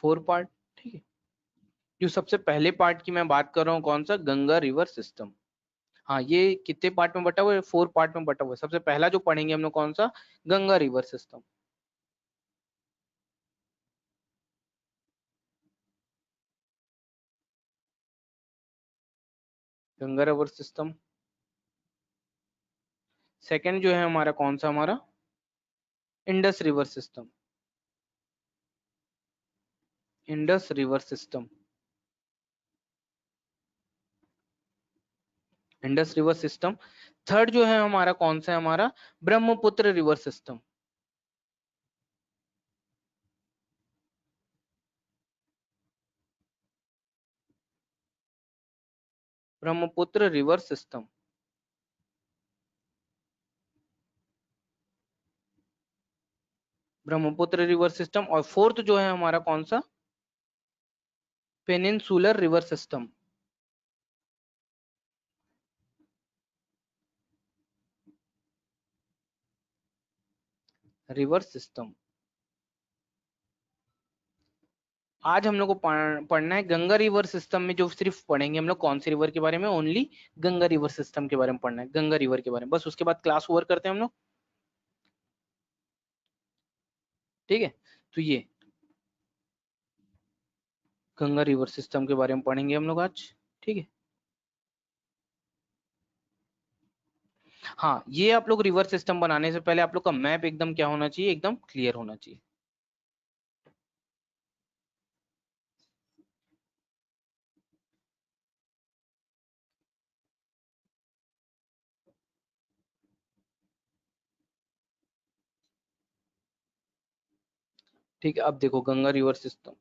4 part, ठीक है। जो सबसे पहले पार्ट की मैं बात कर रहा हूँ, कौन सा, गंगा रिवर सिस्टम। हाँ, ये कितने पार्ट में बटा हुआ है, 4 पार्ट में बटा हुआ है। सबसे पहला जो पढ़ेंगे हम लोग कौन सा, Ganga river system. Ganga river system. Second जो है हमारा कौन सा, हमारा Indus river system. Indus river system, Indus river system. Third जो है हमारा कौन सा है, हमारा Brahmaputra river system. Brahmaputra river system, Brahmaputra river system. और फोर्थ जो है हमारा कौन सा, peninsular river system. River system. आज हम लोग को पढ़ना है गंगा रिवर सिस्टम में, जो सिर्फ पढ़ेंगे हम लोग कौन सी रिवर के बारे में, ओनली गंगा रिवर सिस्टम के बारे में पढ़ना है, गंगा रिवर के बारे में बस। उसके बाद क्लास ओवर करते हैं हम लोग, ठीक है। तो ये गंगा रिवर सिस्टम के बारे में पढ़ेंगे हम लोग आज, ठीक है। हाँ, ये आप लोग रिवर सिस्टम बनाने से पहले आप लोग का मैप एकदम क्या होना चाहिए, एकदम क्लियर होना चाहिए। ठीक है, अब देखो गंगा रिवर सिस्टम।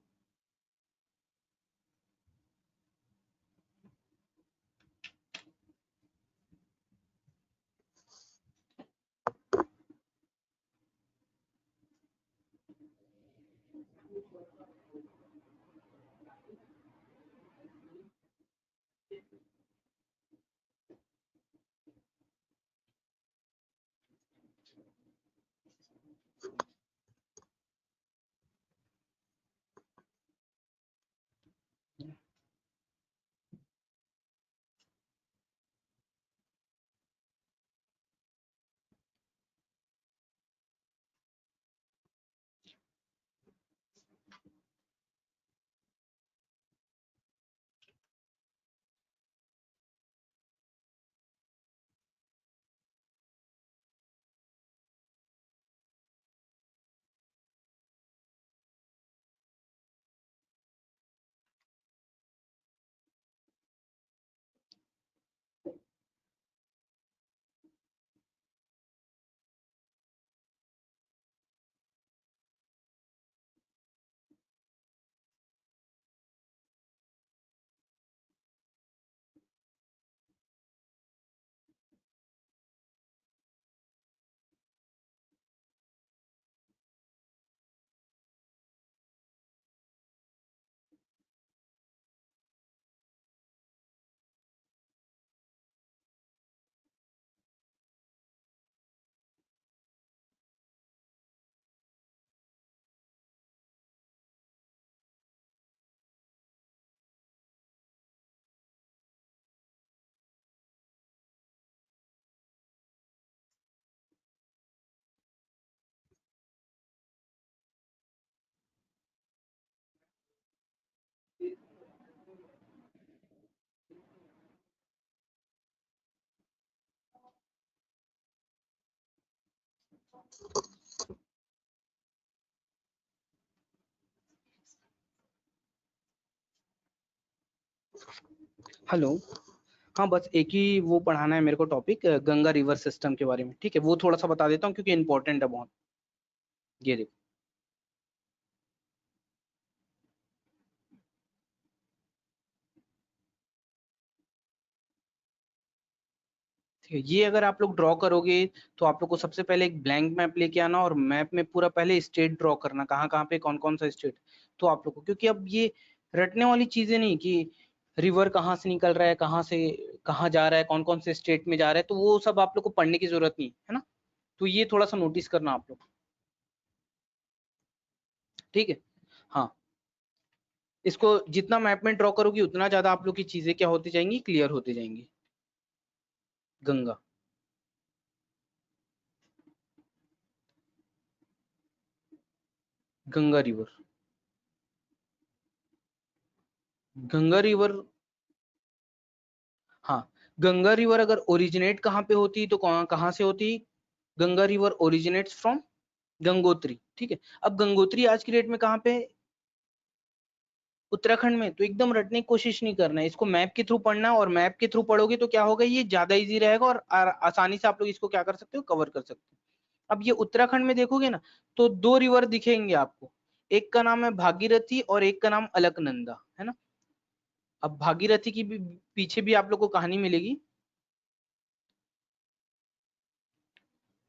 हेलो। हाँ, बस एक ही वो पढ़ाना है मेरे को टॉपिक, गंगा रिवर सिस्टम के बारे में, ठीक है। वो थोड़ा सा बता देता हूँ क्योंकि इंपॉर्टेंट है बहुत। ये देखो, ठीक है। ये अगर आप लोग ड्रॉ करोगे तो आप लोग को सबसे पहले एक ब्लैंक मैप लेके आना और मैप में पूरा पहले स्टेट ड्रॉ करना, कहाँ कहाँ पे कौन कौन सा स्टेट। तो आप लोग को, क्योंकि अब ये रटने वाली चीजें नहीं कि रिवर कहाँ से निकल रहा है, कहाँ से कहाँ जा रहा है, कौन कौन से स्टेट में जा रहा है, तो वो सब आप लोग को पढ़ने की जरूरत नहीं है ना। तो ये थोड़ा सा नोटिस करना आप लोग, ठीक है। हाँ, इसको जितना मैप में ड्रॉ करोगी उतना ज्यादा आप लोग की चीजें क्या होती जाएंगी, क्लियर होती जाएंगी। Ganga, Ganga river, Ganga river. हाँ, गंगा रिवर अगर ओरिजिनेट कहाँ पे होती तो कहाँ कहाँ से होती। Ganga river originates from Gangotri, ठीक है। अब गंगोत्री आज की डेट में कहाँ पे है? उत्तराखंड में। तो एकदम रटने की कोशिश नहीं करना है, इसको मैप के थ्रू पढ़ना, और मैप के थ्रू पढ़ोगे तो क्या होगा, ये ज्यादा इजी रहेगा और आसानी से आप लोग इसको क्या कर सकते हो, कवर कर सकते हो। अब ये उत्तराखंड में देखोगे ना, तो दो रिवर दिखेंगे आपको, एक का नाम है भागीरथी और एक का नाम अलकनंदा, है ना। अब भागीरथी की भी पीछे भी आप लोग को कहानी मिलेगी,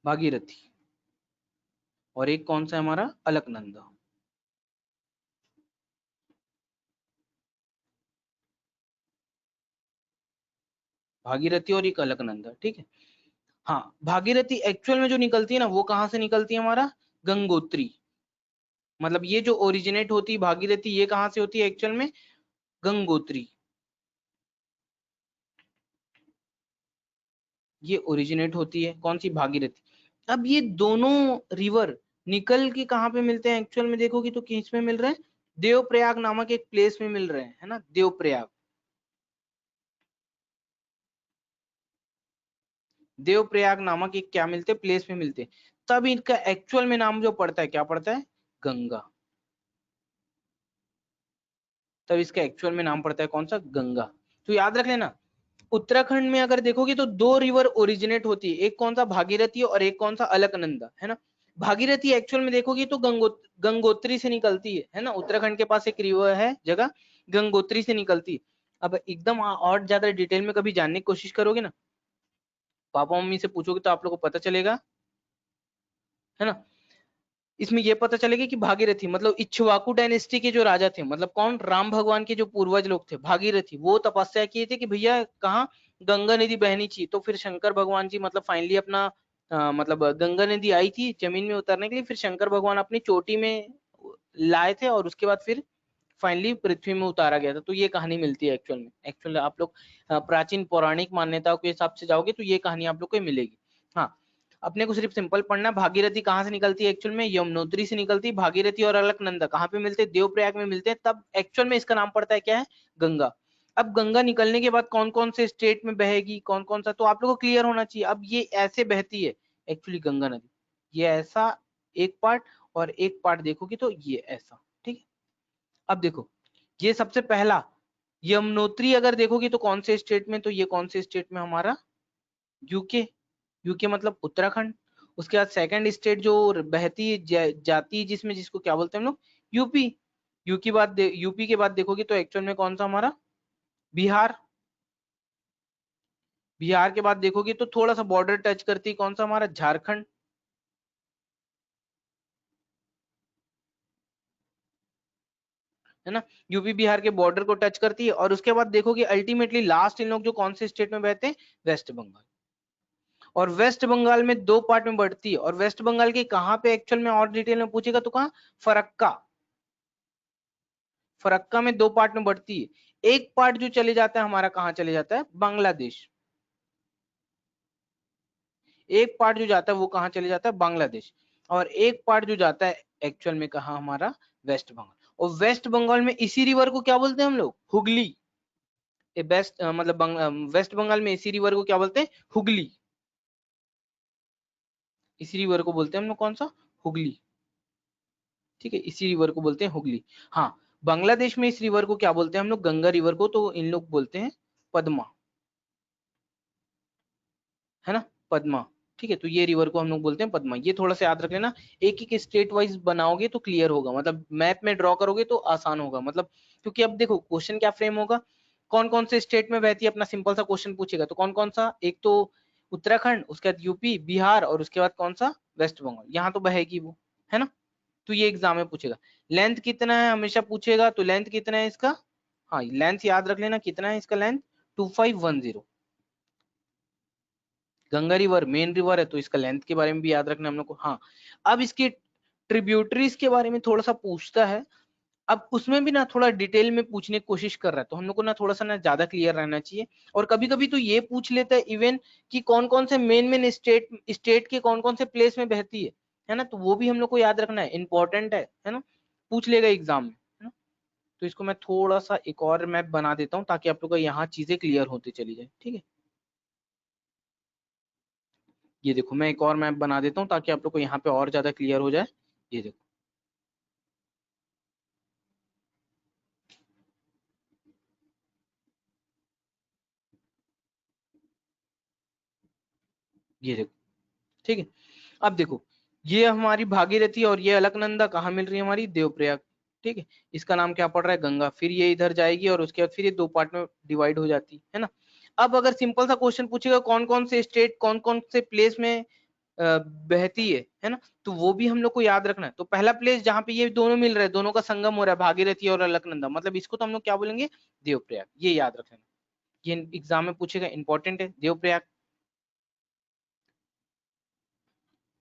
भागीरथी, और एक कौन सा है हमारा, अलकनंदा। भागीरथी और एक अलकनंदा, ठीक है। हाँ, भागीरथी एक्चुअल में जो निकलती है ना, वो कहाँ से निकलती है हमारा, गंगोत्री। मतलब ये जो ओरिजिनेट होती है भागीरथी, ये कहाँ से होती है एक्चुअल में? गंगोत्री। ये ओरिजिनेट होती है कौन सी? भागीरथी। अब ये दोनों रिवर निकल के कहाँ पे मिलते हैं एक्चुअल में देखोगे तो किस में मिल रहे हैं? देवप्रयाग नामक एक प्लेस में मिल रहे हैं, है ना, देवप्रयाग। देवप्रयाग नामक एक क्या मिलते, प्लेस में मिलते। तब इनका एक्चुअल में नाम जो पड़ता है क्या पड़ता है? गंगा। तब इसका एक्चुअल में नाम पड़ता है कौन सा? गंगा। तो याद रख लेना, उत्तराखंड में अगर देखोगे तो दो रिवर ओरिजिनेट होती है, एक कौन सा? भागीरथी, और एक कौन सा? अलकनंदा, है ना। भागीरथी एक्चुअल में देखोगे तो गंगोत्री से निकलती है ना। उत्तराखंड के पास एक रिवर है जगह, गंगोत्री से निकलती है। अब एकदम और ज्यादा डिटेल में कभी जानने की कोशिश करोगे ना, पापा मम्मी से पूछोगे तो आप लोग को पता चलेगा, है ना। इसमें ये पता चलेगा कि भागीरथी मतलब इक्ष्वाकु डायनेस्टी के जो राजा थे, मतलब कौन? राम भगवान के जो पूर्वज लोग थे भागीरथी, वो तपस्या किए थे कि भैया कहाँ? गंगा नदी बहनी चाहिए। तो फिर शंकर भगवान जी मतलब फाइनली अपना मतलब गंगा नदी आई थी जमीन में उतरने के लिए, फिर शंकर भगवान अपनी चोटी में लाए थे और उसके बाद फिर फाइनली पृथ्वी में उतारा गया था। तो ये कहानी मिलती है एक्चुअल में। एक्चुअल आप लोग प्राचीन पौराणिक मान्यताओं के हिसाब से जाओगे तो ये कहानी आप लोग को मिलेगी। हाँ, अपने को सिर्फ सिंपल पढ़ना, भागीरथी कहाँ से निकलती है एक्चुअल में? यमुनोत्री से निकलती है। भागीरथी और अलकनंदा कहाँ पे मिलते हैं? देवप्रयाग में मिलते हैं। तब एक्चुअल में इसका नाम पड़ता है क्या है? गंगा। अब गंगा निकलने के बाद कौन कौन से स्टेट में बहेगी, कौन कौन सा, तो आप लोगों को क्लियर होना चाहिए। अब ये ऐसे बहती है एक्चुअली गंगा नदी, ये ऐसा एक पार्ट, और एक पार्ट देखोगे तो ये ऐसा, ठीक है। अब देखो, ये सबसे पहला यमुनोत्री अगर देखोगे तो कौन से स्टेट में? तो ये कौन से स्टेट में? हमारा यूके। यूके मतलब उत्तराखंड। उसके बाद सेकंड स्टेट जो बहती जाती है जिसमें, जिसको क्या बोलते हैं हम लोग? यूपी। यूपी के बाद देखोगे तो एक्चुअल में कौन सा हमारा? बिहार। बिहार के बाद देखोगे तो थोड़ा सा बॉर्डर टच करती है कौन सा? हमारा झारखंड, है ना। यूपी बिहार के बॉर्डर को टच करती है। और उसके बाद देखोगे अल्टीमेटली लास्ट इन लोग जो कौन से स्टेट में बहते हैं? वेस्ट बंगाल। और वेस्ट बंगाल में दो पार्ट में बढ़ती है। और वेस्ट बंगाल के कहाँ पे एक्चुअल में और डिटेल में पूछेगा तो कहाँ? फरक्का। फरक्का में दो पार्ट में बढ़ती है। एक पार्ट जो चले जाता है हमारा, कहाँ चले जाता है? बांग्लादेश। एक पार्ट जो जाता है वो कहाँ चले जाता है? बांग्लादेश। और एक पार्ट जो जाता है एक्चुअल में कहाँ? हमारा वेस्ट बंगाल। और वेस्ट बंगाल में इसी रिवर को क्या बोलते हैं हम लोग? हुगली। मतलब वेस्ट बंगाल में इसी रिवर को क्या बोलते हैं? हुगली। इसी रिवर को बोलते हैं हम लोग कौन सा? हुगली। ठीक है, इसी रिवर को बोलते हैं हुगली। हाँ, बांग्लादेश में इस रिवर को क्या बोलते हैं हम लोग? गंगा रिवर को तो इन लोग बोलते हैं पद्मा, है ना, पद्मा। ठीक है, तो ये रिवर को हम लोग बोलते हैं पद्मा। ये थोड़ा सा याद रख लेना। एक एक स्टेट वाइज बनाओगे तो क्लियर होगा, मतलब मैप में ड्रॉ करोगे तो आसान होगा। मतलब क्योंकि अब देखो क्वेश्चन क्या फ्रेम होगा, कौन कौन से स्टेट में बहती है, अपना सिंपल सा क्वेश्चन पूछेगा तो कौन कौन सा? एक तो उत्तराखंड, उसके बाद यूपी बिहार, और उसके बाद कौन सा? वेस्ट बंगाल। यहाँ तो बहेगी वो, है ना। तो ये एग्जाम में पूछेगा। लेंथ कितना है हमेशा पूछेगा, तो लेंथ कितना है इसका? हाँ, लेंथ याद रख लेना, कितना है इसका length? 2510। Ganga river main river है तो इसका लेंथ के बारे में भी याद रखना हम लोग को। हाँ, अब इसके ट्रिब्यूटरीज के बारे में थोड़ा सा पूछता है। अब उसमें भी ना थोड़ा डिटेल में पूछने की कोशिश कर रहा है, तो हम लोग को ना थोड़ा सा ना ज्यादा क्लियर रहना चाहिए। और कभी कभी तो ये पूछ लेता है इवन कि कौन कौन से मेन स्टेट के कौन कौन से प्लेस में बहती है ना। तो वो भी हम लोग को याद रखना है, इंपॉर्टेंट है ना, पूछ लेगा एग्जाम में, है ना। तो इसको मैं थोड़ा सा एक और मैप बना देता हूँ ताकि आप लोग को यहाँ चीजें क्लियर होती चली जाए, ठीक है। ये देखो, मैं एक और मैप बना देता हूँ ताकि आप लोग को यहाँ पे और ज्यादा क्लियर हो जाए। ये देखो, ये देखो, ठीक है। अब देखो, ये हमारी भागीरथी और ये अलकनंदा कहाँ मिल रही है? हमारी देवप्रयाग। ठीक है, इसका नाम क्या पड़ रहा है? गंगा। फिर ये इधर जाएगी और उसके बाद फिर ये दो पार्ट में डिवाइड हो जाती है ना। अब अगर सिंपल सा क्वेश्चन पूछेगा कौन कौन से स्टेट कौन कौन से प्लेस में बहती है ना, तो वो भी हम लोग को याद रखना है। तो पहला प्लेस जहाँ पे ये दोनों मिल रहे हैं, दोनों का संगम हो रहा है, भागीरथी और अलकनंदा, मतलब इसको तो हम लोग क्या बोलेंगे? देवप्रयाग। ये याद रखना, ये एग्जाम में पूछेगा, इंपॉर्टेंट है देवप्रयाग।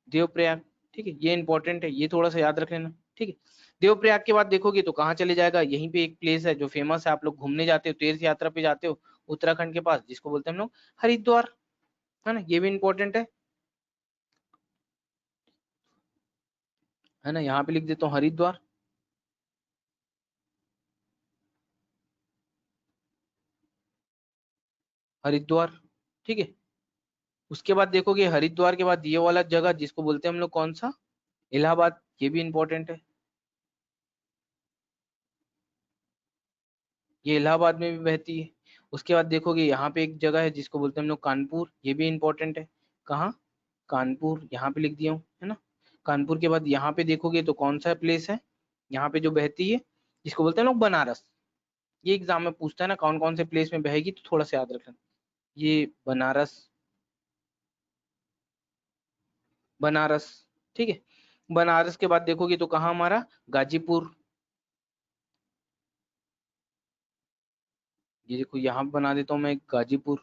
देवप्रयाग, ठीक है, ये इंपॉर्टेंट है, ये थोड़ा सा याद रख लेना। ठीक है, देवप्रयाग के बाद देखोगे तो कहाँ चले जाएगा, यहीं पे एक प्लेस है जो फेमस है, आप लोग घूमने जाते हो, तीर्थ यात्रा पे जाते हो उत्तराखंड के पास, जिसको बोलते हैं हम लोग हरिद्वार, है ना, ये भी इंपॉर्टेंट है ना, यहाँ पे लिख देता हूँ हरिद्वार। हरिद्वार, ठीक है। उसके बाद देखोगे हरिद्वार के बाद ये वाला जगह जिसको बोलते हैं हम लोग कौन सा, इलाहाबाद, ये भी इंपॉर्टेंट है, ये इलाहाबाद में भी बहती है। उसके बाद देखोगे यहाँ पे एक जगह है जिसको बोलते हैं हम लोग कानपुर, ये भी इंपॉर्टेंट है। कहाँ, कानपुर, यहाँ पे लिख दिया हूँ, है ना। कानपुर के बाद यहाँ पे देखोगे तो कौन सा प्लेस है, यहाँ पे जो बहती है जिसको बोलते हैं लोग बनारस, ये एग्जाम में पूछता है ना कौन कौन से प्लेस में बहेगी, तो थोड़ा सा याद रखना, ये बनारस, बनारस, ठीक है। बनारस के बाद देखोगे तो कहाँ हमारा, गाजीपुर, ये देखो यहाँ पे बना देता हूँ मैं गाजीपुर,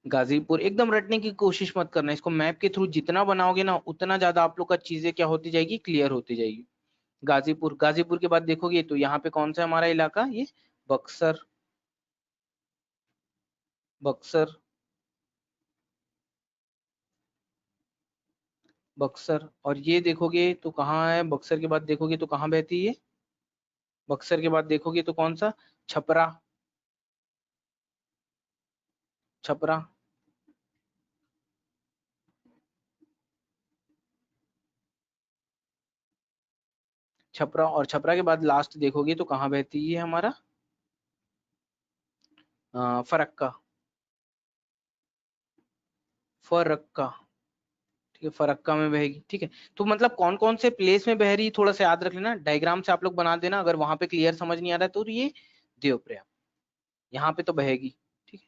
गाजीपुर। एकदम रटने की कोशिश मत करना, इसको मैप के थ्रू जितना बनाओगे ना उतना ज्यादा आप लोग का चीजें क्या होती जाएगी, क्लियर होती जाएगी। गाजीपुर, गाजीपुर के बाद देखोगे तो यहाँ पे कौन सा हमारा इलाका, ये बक्सर, बक्सर, बक्सर। और ये देखोगे तो कहाँ है, बक्सर के बाद देखोगे तो कहाँ बहती है, बक्सर के बाद देखोगे तो कौन सा, छपरा, छपरा, छपरा। और छपरा के बाद लास्ट देखोगे तो कहाँ बहती है हमारा, फरक्का, फरक्का, ठीक है, फरक्का में बहेगी। ठीक है, तो मतलब कौन कौन से प्लेस में बह रही है थोड़ा सा याद रख लेना, डायग्राम से आप लोग बना देना, अगर वहां पे क्लियर समझ नहीं आ रहा है तो ये देवप्रयाग, यहाँ पे तो बहेगी। ठीक है,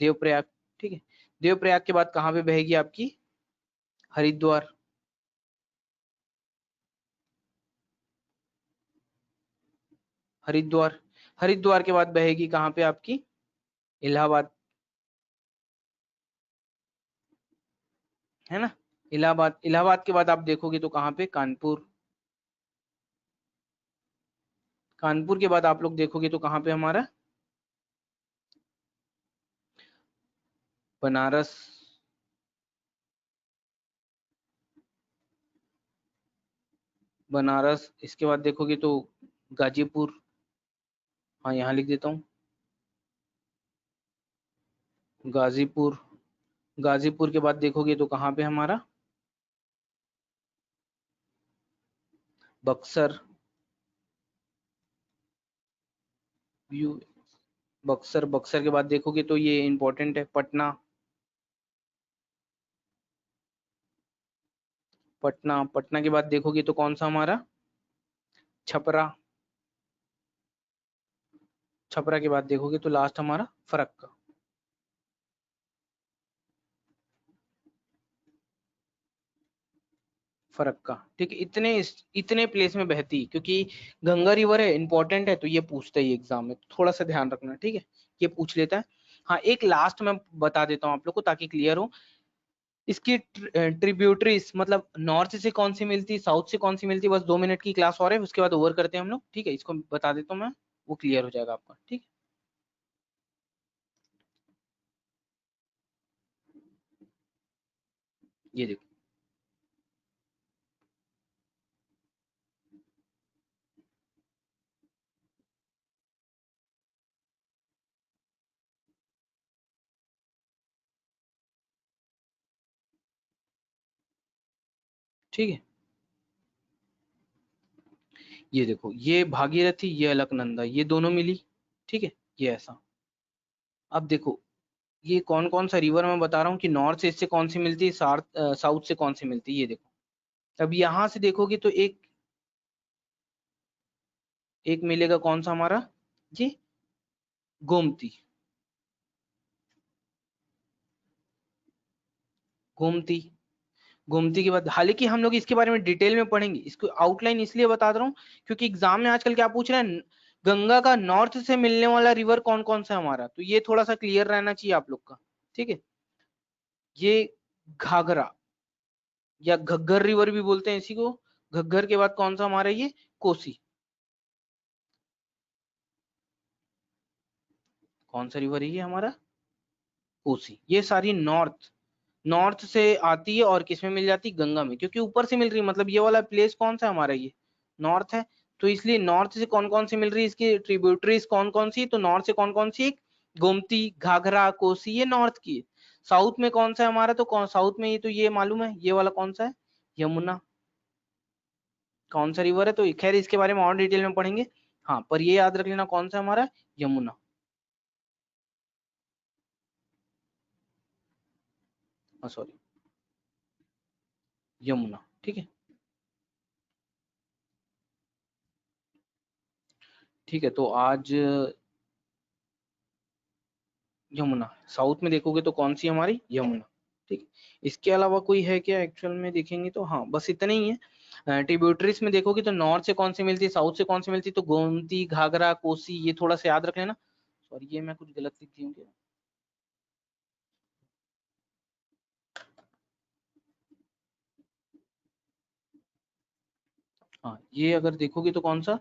देवप्रयाग, ठीक है। देवप्रयाग के बाद कहाँ पे बहेगी आपकी, हरिद्वार, हरिद्वार, हरिद्वार के बाद बहेगी कहाँ पे आपकी, इलाहाबाद, है ना, इलाहाबाद। इलाहाबाद के बाद आप देखोगे तो कहाँ पे, कानपुर, कानपुर के बाद आप लोग देखोगे तो कहाँ पे हमारा, बनारस, बनारस। इसके बाद देखोगे तो गाजीपुर, हाँ यहाँ लिख देता हूँ गाजीपुर, गाजीपुर के बाद देखोगे तो कहाँ पे हमारा, बक्सर, व्यू, बक्सर। बक्सर के बाद देखोगे तो ये इंपॉर्टेंट है, पटना, पटना। पटना के बाद देखोगे तो कौन सा हमारा, छपरा, छपरा के बाद देखोगे तो लास्ट हमारा फरक्का, फरक्का। ठीक है, इतने प्लेस में बहती, क्योंकि गंगा रिवर है, इंपॉर्टेंट है, तो ये पूछता है एग्जाम में, तो थोड़ा सा ध्यान रखना। ठीक है, ये पूछ लेता है। हाँ, एक लास्ट में बता देता हूँ आप लोग को ताकि क्लियर हो, इसकी ट्रिब्यूटरीज मतलब नॉर्थ से कौन सी मिलती, साउथ से कौन सी मिलती, बस 2 मिनट की क्लास और है, उसके बाद ओवर करते हैं हम लोग। ठीक है, इसको बता देता हूँ मैं, वो क्लियर हो जाएगा आपका। ठीक है, ये देखो, ठीक है, ये देखो, ये भागीरथी, ये अलकनंदा, ये दोनों मिली। ठीक है, ये ऐसा। अब देखो, ये कौन कौन सा रिवर मैं बता रहा हूँ कि नॉर्थ से इससे कौन सी मिलती है, साउथ से कौन सी मिलती है, ये देखो। अब यहाँ से देखोगे तो एक एक मिलेगा कौन सा हमारा, जी, गोमती, गोमती। गोमती के बाद, हालांकि हम लोग इसके बारे में डिटेल में पढ़ेंगे, इसको आउटलाइन इसलिए बता रहा हूँ क्योंकि एग्जाम में आजकल क्या पूछ रहे हैं, गंगा का नॉर्थ से मिलने वाला रिवर कौन कौन सा है हमारा, तो ये थोड़ा सा क्लियर रहना चाहिए आप लोग का। ठीक है, ये घाघरा या घग्गर रिवर भी बोलते हैं इसी को। घग्गर के बाद कौन सा हमारा ये कोसी, कौन सा रिवर है ये हमारा कोसी। ये सारी नॉर्थ से आती है और किसमें मिल जाती है, गंगा में, क्योंकि ऊपर से मिल रही है। मतलब ये वाला प्लेस कौन सा हमारा, ये नॉर्थ है, तो इसलिए नॉर्थ से कौन कौन सी मिल रही है, इसकी ट्रिब्यूटरीज कौन कौन सी, तो नॉर्थ से कौन कौन सी, एक गोमती, घाघरा, कोसी, ये नॉर्थ की है। साउथ में कौन सा है हमारा, तो कौन साउथ में, ये तो ये मालूम है, ये वाला कौन सा है, यमुना। कौन सा रिवर है, तो खैर इसके बारे में और डिटेल में पढ़ेंगे। हाँ, पर ये याद रख लेना कौन सा हमारा, यमुना। सॉरी, यमुना, ठीक है। ठीक है, तो आज यमुना साउथ में देखोगे तो कौन सी हमारी, यमुना, ठीक है। इसके अलावा कोई है क्या एक्चुअल में, देखेंगे तो हाँ बस इतना ही है। ट्रिब्यूटरीज में देखोगे तो नॉर्थ से कौन सी मिलती है, साउथ से कौन सी मिलती है, तो गोमती, घाघरा, कोसी, ये थोड़ा सा याद रख लेना। सॉरी, ये मैं कुछ गलत लिख दी हूँ क्या? हाँ, ये अगर देखोगे तो कौन सा,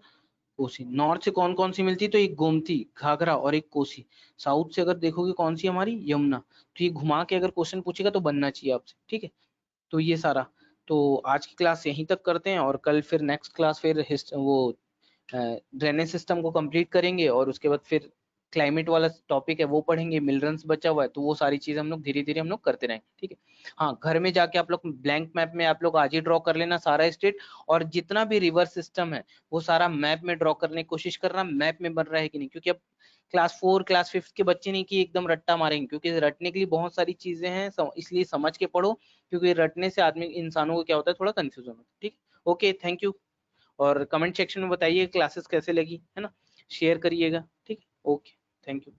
कोसी। नॉर्थ से कौन कौन सी मिलती है, तो एक गोमती, घाघरा और एक कोसी। साउथ से अगर देखोगे कौन सी हमारी, यमुना। तो ये घुमा के अगर क्वेश्चन पूछेगा तो बनना चाहिए आपसे, ठीक है। तो ये सारा, तो आज की क्लास यहीं तक करते हैं, और कल फिर नेक्स्ट क्लास फिर वो ड्रेनेज सिस्टम को कंप्लीट करेंगे, और उसके बाद फिर क्लाइमेट वाला टॉपिक है वो पढ़ेंगे। मिलरन्स बचा हुआ है, तो वो सारी चीज हम लोग धीरे धीरे हम लोग करते रहेंगे, ठीक है। हाँ, घर में जाके आप लोग ब्लैंक मैप में आप लोग आज ही ड्रॉ कर लेना सारा स्टेट, और जितना भी रिवर सिस्टम है वो सारा मैप में ड्रॉ करने की कोशिश करना, मैप में बन रहा है कि नहीं, क्योंकि अब क्लास 4 क्लास 5 के बच्चे नहीं कि एकदम रट्टा मारेंगे, क्योंकि रटने के लिए बहुत सारी चीजें हैं, इसलिए समझ के पढ़ो, क्योंकि रटने से आदमी इंसानों को क्या होता है, थोड़ा कंफ्यूजन होता है, ठीक। Okay, thank you. और कमेंट सेक्शन में बताइए क्लासेस कैसे लगी, है ना, शेयर करिएगा, ठीक है। Okay, thank you.